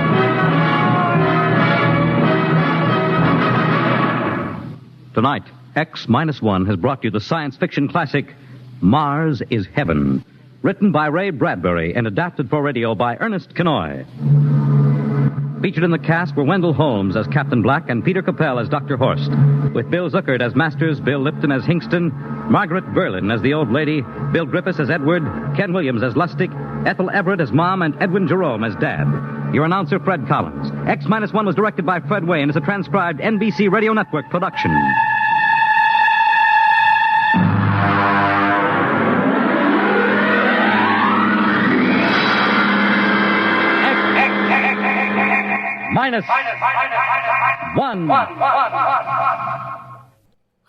Tonight, X-1 has brought you the science fiction classic, Mars is Heaven, written by Ray Bradbury and adapted for radio by Ernest Kenoy. Featured in the cast were Wendell Holmes as Captain Black and Peter Capell as Dr. Horst, with Bill Zuckert as Masters, Bill Lipton as Hinkston, Margaret Berlin as the old lady, Bill Griffiths as Edward, Ken Williams as Lustig, Ethel Everett as Mom, and Edwin Jerome as Dad. Your announcer, Fred Collins. X-1 was directed by Fred Wayne as a transcribed NBC Radio Network production. Minus one.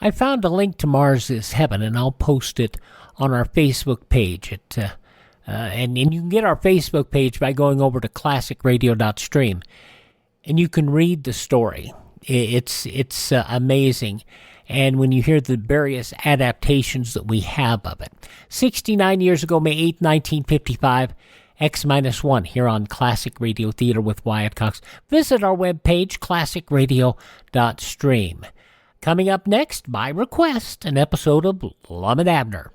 I found a link to Mars is Heaven, and I'll post it on our Facebook page. And you can get our Facebook page by going over to classicradio.stream, and you can read the story. It's amazing. And when you hear the various adaptations that we have of it. 69 years ago, May 8, 1955, X-1 here on Classic Radio Theater with Wyatt Cox. Visit our webpage, classicradio.stream. Coming up next, by request, an episode of Lum and Abner.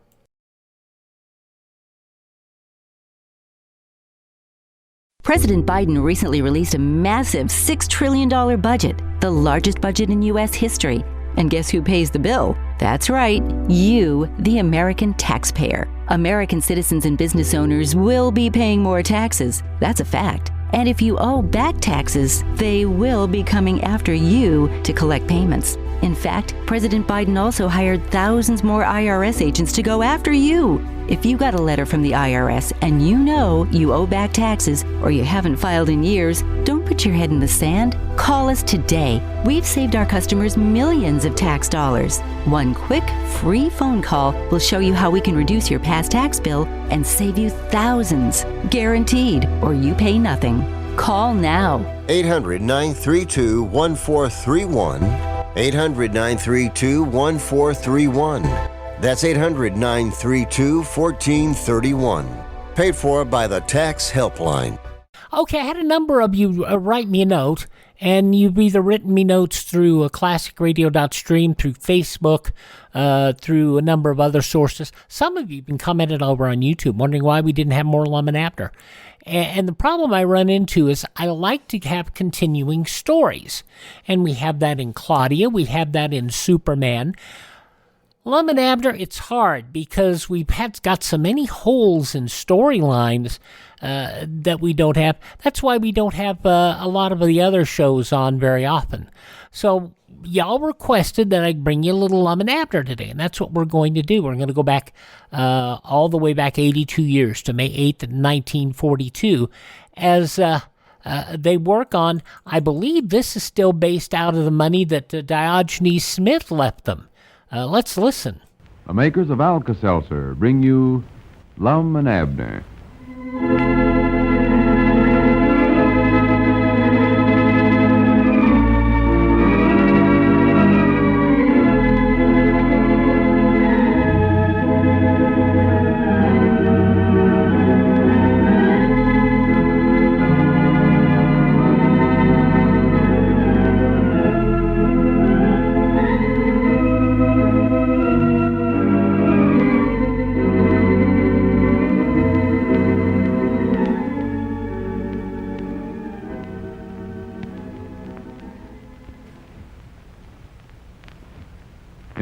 President Biden recently released a massive $6 trillion budget, the largest budget in U.S. history. And guess who pays the bill? That's right, you, the American taxpayer. American citizens and business owners will be paying more taxes. That's a fact. And if you owe back taxes, they will be coming after you to collect payments. In fact, President Biden also hired thousands more IRS agents to go after you. If you got a letter from the IRS and you know you owe back taxes or you haven't filed in years, don't put your head in the sand. Call us today. We've saved our customers millions of tax dollars. One quick, free phone call will show you how we can reduce your past tax bill and save you thousands. Guaranteed, or you pay nothing. Call now. 800-932-1431. 800-932-1431. That's 800-932-1431. Paid for by the Tax Helpline. Okay, I had a number of you write me a note, and you've either written me notes through classicradio.stream, through Facebook, through a number of other sources. Some of you have been commenting over on YouTube, wondering why we didn't have more Lum and Abner. And the problem I run into is I like to have continuing stories. And we have that in Claudia, we have that in Superman. Lum and Abner, it's hard because we've got so many holes in storylines that we don't have. That's why we don't have a lot of the other shows on very often. So y'all requested that I bring you a little Lum and Abner today, and that's what we're going to do. We're going to go back all the way back 82 years to May 8th, 1942, as they work on, I believe this is still based out of the money that Diogenes Smith left them. Let's listen. The makers of Alka-Seltzer bring you Lum and Abner.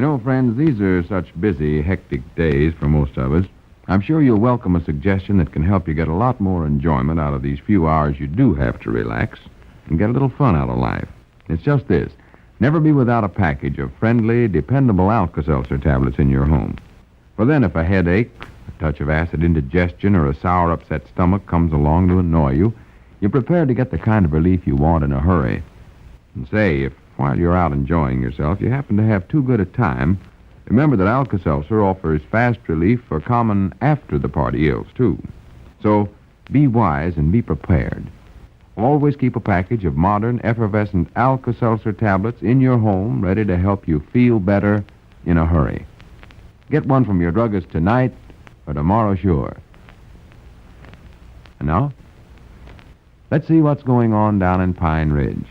know, friends, these are such busy, hectic days for most of us. I'm sure you'll welcome a suggestion that can help you get a lot more enjoyment out of these few hours you do have to relax and get a little fun out of life. It's just this. Never be without a package of friendly, dependable Alka-Seltzer tablets in your home. For then if a headache, a touch of acid indigestion, or a sour, upset stomach comes along to annoy you, you're prepared to get the kind of relief you want in a hurry. And say, if while you're out enjoying yourself, you happen to have too good a time, remember that Alka-Seltzer offers fast relief for common after-the-party ills, too. So be wise and be prepared. Always keep a package of modern, effervescent Alka-Seltzer tablets in your home ready to help you feel better in a hurry. Get one from your druggist tonight or tomorrow, sure. And now, let's see what's going on down in Pine Ridge.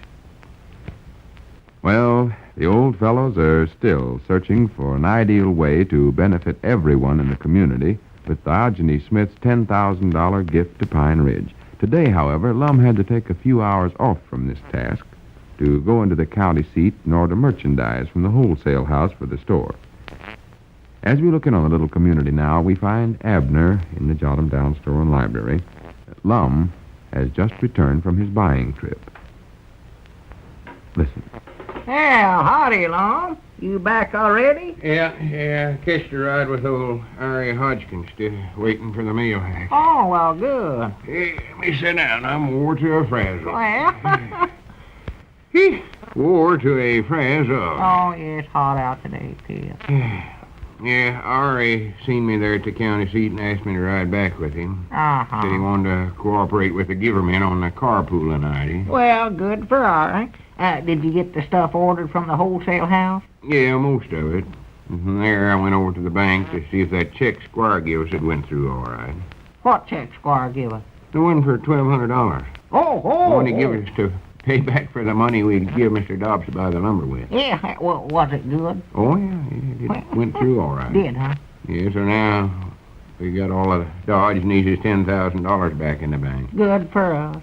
Well, the old fellows are still searching for an ideal way to benefit everyone in the community with Diogenes Smith's $10,000 gift to Pine Ridge. Today, however, Lum had to take a few hours off from this task to go into the county seat and order merchandise from the wholesale house for the store. As we look in on the little community now, we find Abner in the Jot 'em Down store and library. Lum has just returned from his buying trip. Listen. Well, howdy, Lum. You back already? Yeah. Kissed a ride with old Ari Hodgkins, still waiting for the meal hack. Oh, well, good. Hey, let me sit down. I'm wore to a frazzle. Well, Wore to a frazzle. oh, yeah, it's hot out today, kid. Yeah, Ari seen me there at the county seat and asked me to ride back with him. Uh-huh. Said he wanted to cooperate with the government on the carpooling idea. Well, good for Ari. Did you get the stuff ordered from the wholesale house? Yeah, most of it. And from there, I went over to the bank to see if that check Squire gave us had went through all right. What check Squire give us? The one for $1,200. Oh. The one he gave us to pay back for the money we'd give Mr. Dobbs to buy the lumber with. Yeah, well, was it good? Oh, yeah, it went through all right. Did, huh? Yeah, so now we got all of Dodge and his $10,000 back in the bank. Good for us.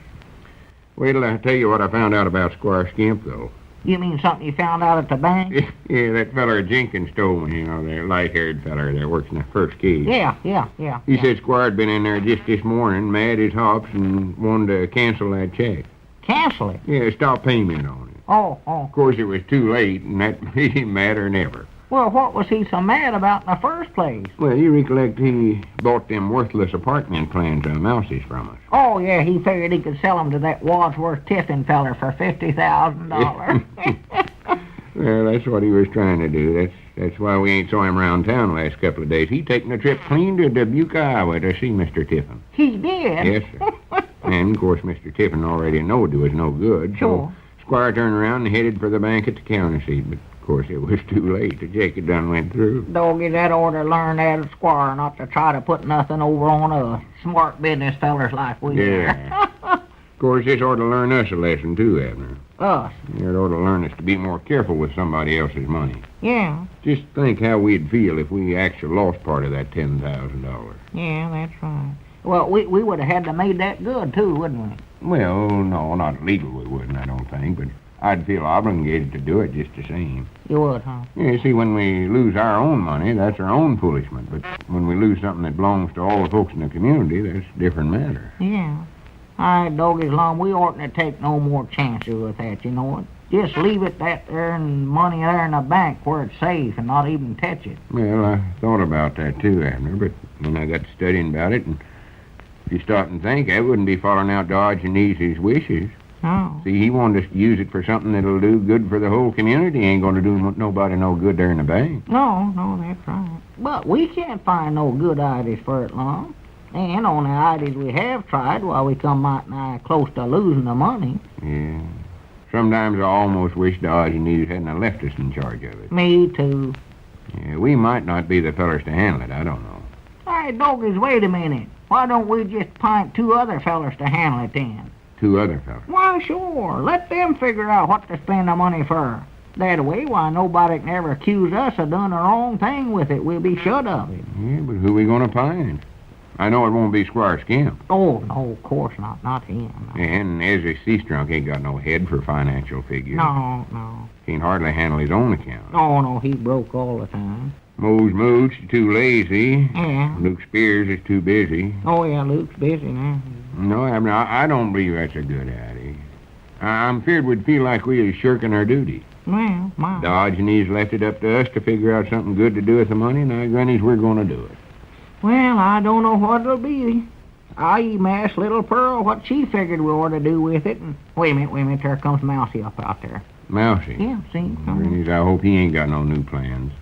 Wait till I tell you what I found out about Squire Skimp, though. You mean something you found out at the bank? Yeah, that feller Jenkins told me, the light-haired feller that works in the first key. Yeah. He said Squire'd been in there just this morning, mad as hops, and wanted to cancel that check. Cancel it? Yeah, stop payment on it. Oh. Of course, it was too late, and that made him madder than ever. Well, what was he so mad about in the first place? Well, you recollect he bought them worthless apartment plans of Mousey's from us. Oh, yeah, he figured he could sell them to that Wadsworth Tiffin feller for $50,000. Well, that's what he was trying to do. That's why we ain't saw him around town the last couple of days. He taken a trip clean to Dubuque, Iowa to see Mr. Tiffin. He did? Yes, sir. And, of course, Mr. Tiffin already knowed it was no good. Sure. So Squire turned around and headed for the bank at the county seat, but of course, it was too late. The check had done went through. Doggy, that oughta learn that at Squire not to try to put nothing over on a smart business fellers like we Yeah. Of course, this ought to learn us a lesson, too, Abner. Us? It ought to learn us to be more careful with somebody else's money. Yeah. Just think how we'd feel if we actually lost part of that $10,000. Yeah, that's right. Well, we would have had to made that good, too, wouldn't we? Well, no, not legal we wouldn't, I don't think, but I'd feel obligated to do it just the same. You would, huh? Yeah, see, when we lose our own money, that's our own punishment. But when we lose something that belongs to all the folks in the community, that's a different matter. Yeah. All right, Doggy's Lum, we oughtn't to take no more chances with that, you know what? Just leave it that there and money there in the bank where it's safe and not even touch it. Well, I thought about that too, Abner, but then I got to studying about it, and if you stop and think, that wouldn't be following out Dodge and Easy's wishes. Oh. See, he wanted us to use it for something that'll do good for the whole community. Ain't going to do nobody no good there in the bank. No, that's right. But we can't find no good ideas for it, Lum. And on the ideas we have tried, well, we come mighty nigh close to losing the money. Yeah. Sometimes I almost wish Dodge and Easy hadn't left us in charge of it. Me too. Yeah, we might not be the fellers to handle it. I don't know. Hey, Doggies, wait a minute. Why don't we just pint two other fellers to handle it then? Two other fellers? Why, sure. Let them figure out what to spend the money for. That way, why, nobody can ever accuse us of doing the wrong thing with it. We'll be shut of it. Yeah, but who we going to find? I know it won't be Squire Skimp. Oh, no, of course not. Not him. No. And Ezra Seastrunk ain't got no head for financial figures. No. Can't hardly handle his own account. Oh, no, he broke all the time. Mose Mooch is too lazy. Yeah. Luke Spears is too busy. Oh, yeah, Luke's busy now. No, Abner, I don't believe that's a good idea. I'm feared we'd feel like we was shirking our duty. Well, Diogenes left it up to us to figure out something good to do with the money. Now, Grannies, we're going to do it. Well, I don't know what it'll be. I even asked Little Pearl what she figured we ought to do with it. And wait a minute, there comes Mousey up out there. Mousey? Yeah, see? Grannies, I hope he ain't got no new plans.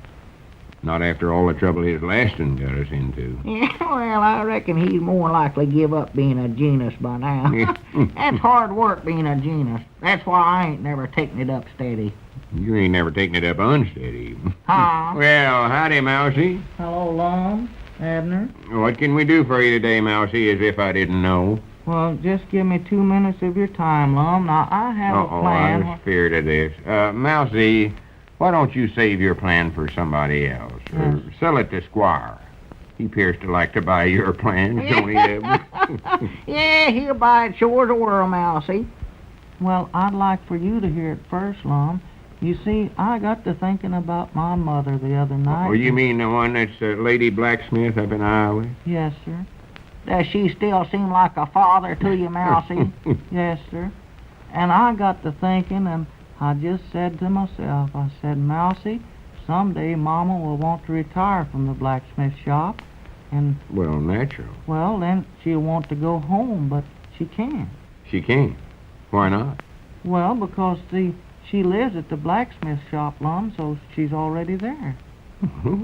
Not after all the trouble his last one got us into. Yeah, well, I reckon he'd more likely give up being a genius by now. That's hard work being a genius. That's why I ain't never taken it up steady. You ain't never taken it up unsteady. Huh? Well, howdy, Mousey. Hello, Lum, Abner. What can we do for you today, Mousey, as if I didn't know? Well, just give me 2 minutes of your time, Lum. Now, I have a plan. I was feared of this. Mousey, why don't you save your plan for somebody else? Or sell it to Squire. He appears to like to buy your plans, don't he, Abner? Yeah, he'll buy it sure as a world, Mousey. Well, I'd like for you to hear it first, Lum. You see, I got to thinking about my mother the other night. Oh, you mean the one that's Lady Blacksmith up in Iowa? Yes, sir. Does she still seem like a father to you, Mousey? Yes, sir. And I got to thinking, and I just said to myself, I said, Mousey, someday Mama will want to retire from the blacksmith shop, and... Well, natural. Well, then she'll want to go home, but she can't. She can't? Why not? Well, because, she lives at the blacksmith shop, Lum, so she's already there.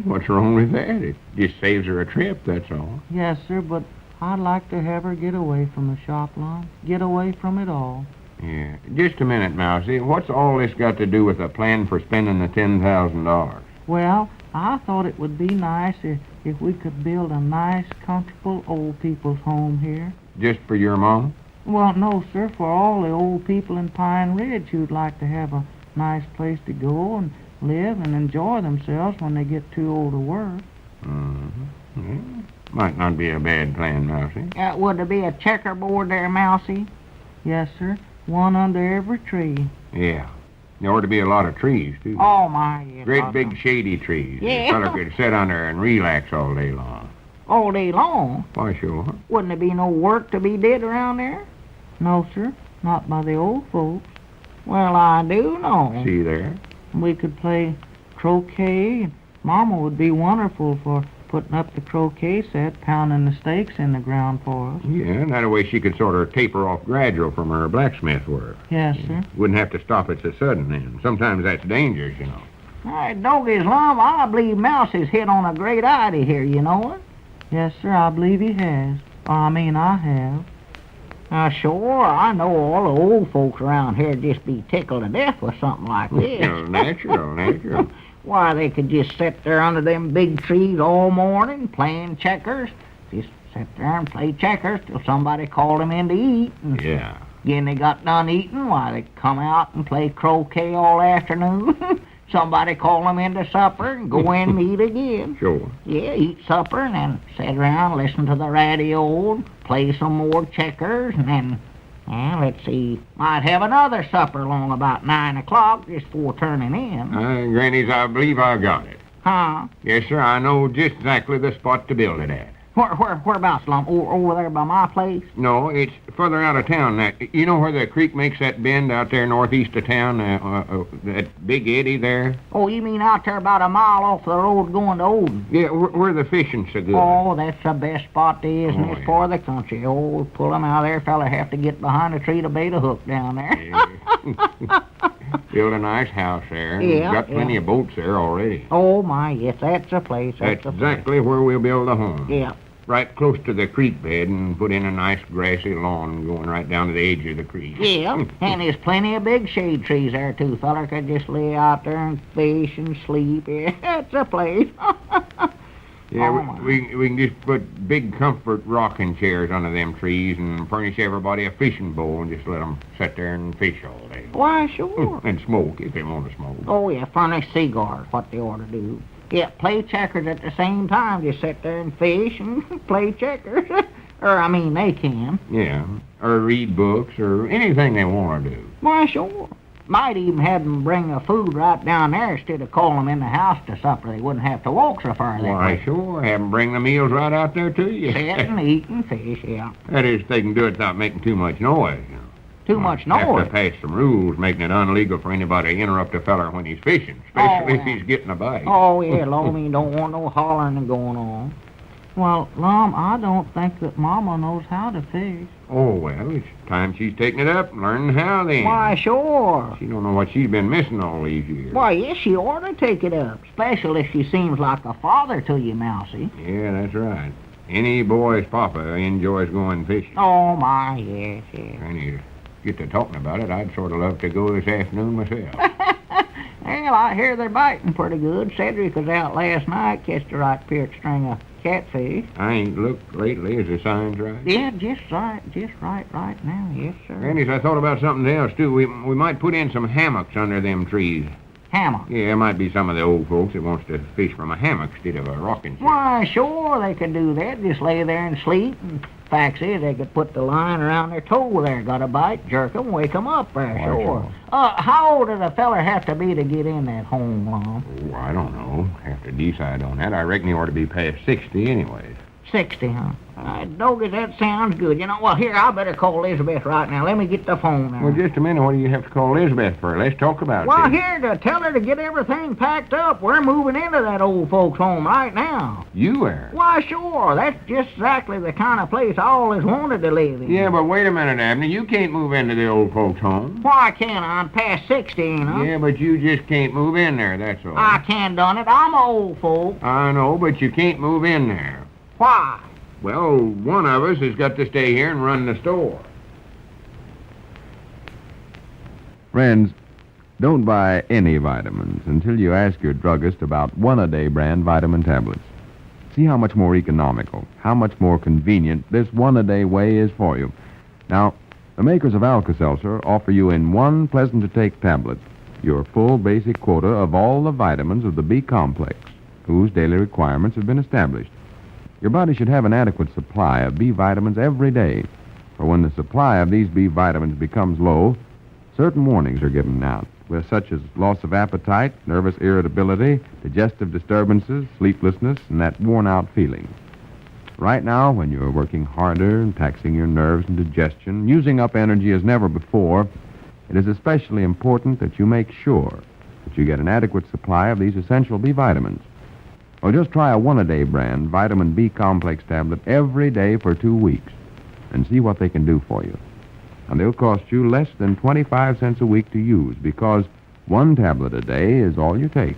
What's wrong with that? It just saves her a trip, that's all. Yes, sir, but I'd like to have her get away from the shop, Lum. Get away from it all. Yeah. Just a minute, Mousey. What's all this got to do with a plan for spending the $10,000? Well, I thought it would be nice if we could build a nice, comfortable old people's home here. Just for your mom? Well, no, sir, for all the old people in Pine Ridge who'd like to have a nice place to go and live and enjoy themselves when they get too old to work. Mm-hmm. Yeah. Might not be a bad plan, Mousey. Would there be a checkerboard there, Mousey? Yes, sir. One under every tree. Yeah. There ought to be a lot of trees, too. Oh, my, yes. Great big shady trees. Yeah. A fellow could sit under and relax all day long. All day long? Why, sure. Wouldn't there be no work to be did around there? No, sir. Not by the old folks. Well, I do know. See there? We could play croquet. Mama would be wonderful for putting up the croquet set, pounding the stakes in the ground for us. Yeah, that way she could sort of taper off gradual from her blacksmith work. Yes, sir. Wouldn't have to stop it so sudden then. Sometimes that's dangerous, you know. All right, Doggy's Lum, I believe Mousey's hit on a great idea here, you know it? Yes, sir, I believe he has. I have. Sure, I know all the old folks around here just be tickled to death with something like this. Well, natural. Why, they could just sit there under them big trees all morning playing checkers. Just sit there and play checkers till somebody called them in to eat. And yeah. When they got done eating, why, they'd come out and play croquet all afternoon. Somebody call them in to supper and go in and eat again. Sure. Yeah, eat supper and then sit around, listen to the radio, and play some more checkers, and then, let's see, might have another supper along about 9 o'clock just before turning in. Grannies, I believe I got it. Huh? Yes, sir, I know just exactly the spot to build it at. Whereabouts, Lum? Over there by my place? No, it's further out of town. You know where the creek makes that bend out there northeast of town? That big eddy there? Oh, you mean out there about a mile off the road going to Odin? Yeah, where the fishing's so good. Oh, that's the best spot there is in this part of the country. Oh, pull them out there, fella have to get behind a tree to bait a hook down there. Yeah. Build a nice house there. Yeah. Got plenty of boats there already. Oh, my, yes, that's the place. That's exactly where we'll build a home. Yeah. Right close to the creek bed and put in a nice grassy lawn going right down to the edge of the creek. Yeah, and there's plenty of big shade trees there, too. Feller could just lay out there and fish and sleep. Yeah, that's the place. Yeah, we can just put big comfort rocking chairs under them trees and furnish everybody a fishing bowl and just let them sit there and fish all day. Why, sure. And smoke if they want to smoke. Oh, yeah, furnish cigars, what they ought to do. Yeah, play checkers at the same time. Just sit there and fish and play checkers. They can. Yeah, or read books or anything they want to do. Why, sure. Might even have them bring the food right down there instead of calling them in the house to supper. They wouldn't have to walk so far. Why, sure. Have them bring the meals right out there to you. Sit and eat and fish, yeah. That is, they can do it without making too much noise. Too much noise? Have to pass some rules making it unlegal for anybody to interrupt a feller when he's fishing, especially if he's getting a bite. Oh, yeah, Loamy don't want no hollering and going on. Well, Lum, I don't think that Mama knows how to fish. Oh, well, it's time she's taking it up and learning how then. Why, sure. She don't know what she's been missing all these years. Why, yes, she ought to take it up, especially if she seems like a father to you, Mousey. Yeah, that's right. Any boy's papa enjoys going fishing. Oh, my, yes. And you get to talking about it, I'd sort of love to go this afternoon myself. Well, I hear they're biting pretty good. Cedric was out last night, catched a right pierced string of catfish. I ain't looked lately. Is the signs right? Yeah, just right now. Yes, sir. Grannies, I thought about something else, too. We might put in some hammocks under them trees. Hammock? Yeah, there might be some of the old folks that wants to fish from a hammock instead of a rocking chair. Why, sure, they could do that. Just lay there and sleep. And fact is, they could put the line around their toe there. Got a bite, jerk them, wake them up there, sure. How old does a feller have to be to get in that home, Lum? Oh, I don't know. Have to decide on that. I reckon he ought to be past 60 anyways. 60, huh? Doggy, that sounds good. You know, well, here, I better call Elizabeth right now. Let me get the phone now. Well, just a minute. What do you have to call Elizabeth for? Let's talk about it. Well, here, to tell her to get everything packed up. We're moving into that old folks' home right now. You are? Why, sure. That's just exactly the kind of place I always wanted to live in. Yeah, but wait a minute, Abner. You can't move into the old folks' home. Why can't I? I'm past 60, ain't I? Yeah, but you just can't move in there, that's all. I can't done it. I'm old folk. I know, but you can't move in there. Why? Well, one of us has got to stay here and run the store. Friends, don't buy any vitamins until you ask your druggist about one-a-day brand vitamin tablets. See how much more economical, how much more convenient this one-a-day way is for you. Now, the makers of Alka-Seltzer offer you in one pleasant-to-take tablet your full basic quota of all the vitamins of the B complex, whose daily requirements have been established. Your body should have an adequate supply of B vitamins every day, for when the supply of these B vitamins becomes low, certain warnings are given out, such as loss of appetite, nervous irritability, digestive disturbances, sleeplessness, and that worn-out feeling. Right now, when you're working harder and taxing your nerves and digestion, using up energy as never before, it is especially important that you make sure that you get an adequate supply of these essential B vitamins. Well, just try a one-a-day brand vitamin B complex tablet every day for 2 weeks and see what they can do for you. And they'll cost you less than 25 cents a week to use because one tablet a day is all you take.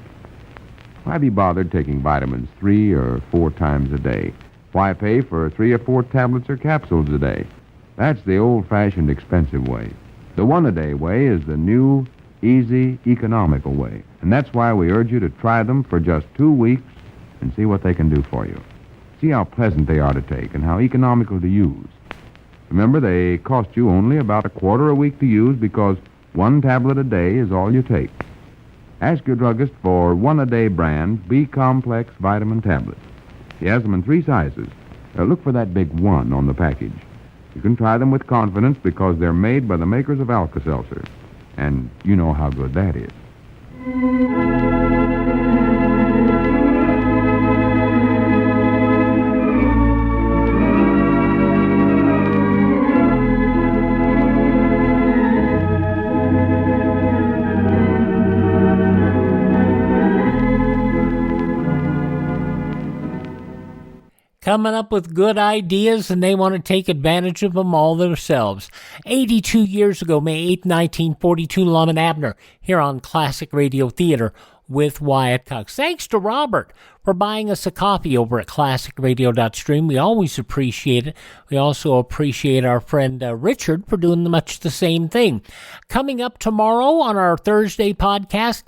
Why be bothered taking vitamins 3 or 4 times a day? Why pay for 3 or 4 tablets or capsules a day? That's the old-fashioned expensive way. The one-a-day way is the new, easy, economical way. And that's why we urge you to try them for just 2 weeks and see what they can do for you. See how pleasant they are to take and how economical to use. Remember, they cost you only about a quarter a week to use because one tablet a day is all you take. Ask your druggist for one-a-day brand B-complex vitamin tablets. He has them in 3 sizes. Look for that big 1 on the package. You can try them with confidence because they're made by the makers of Alka-Seltzer. And you know how good that is. Coming up with good ideas, and they want to take advantage of them all themselves. 82 years ago, May 8, 1942, Lum and Abner, here on Classic Radio Theater with Wyatt Cox. Thanks to Robert for buying us a copy over at classicradio.stream. We always appreciate it. We also appreciate our friend Richard for doing much the same thing. Coming up tomorrow on our Thursday podcast,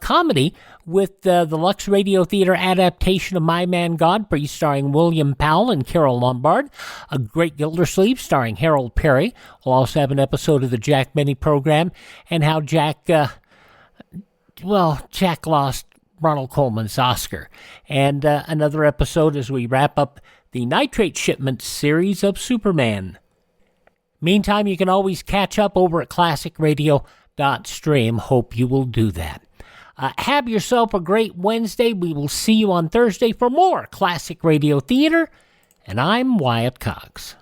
comedy with the Lux Radio Theater adaptation of My Man Godfrey, starring William Powell and Carol Lombard. A Great Gildersleeve, starring Harold Perry. We'll also have an episode of the Jack Benny program and how Jack lost Ronald Coleman's Oscar. And another episode as we wrap up the Nitrate Shipment series of Superman. Meantime, you can always catch up over at classicradio.stream. Hope you will do that. Have yourself a great Wednesday. We will see you on Thursday for more Classic Radio Theater. And I'm Wyatt Cox.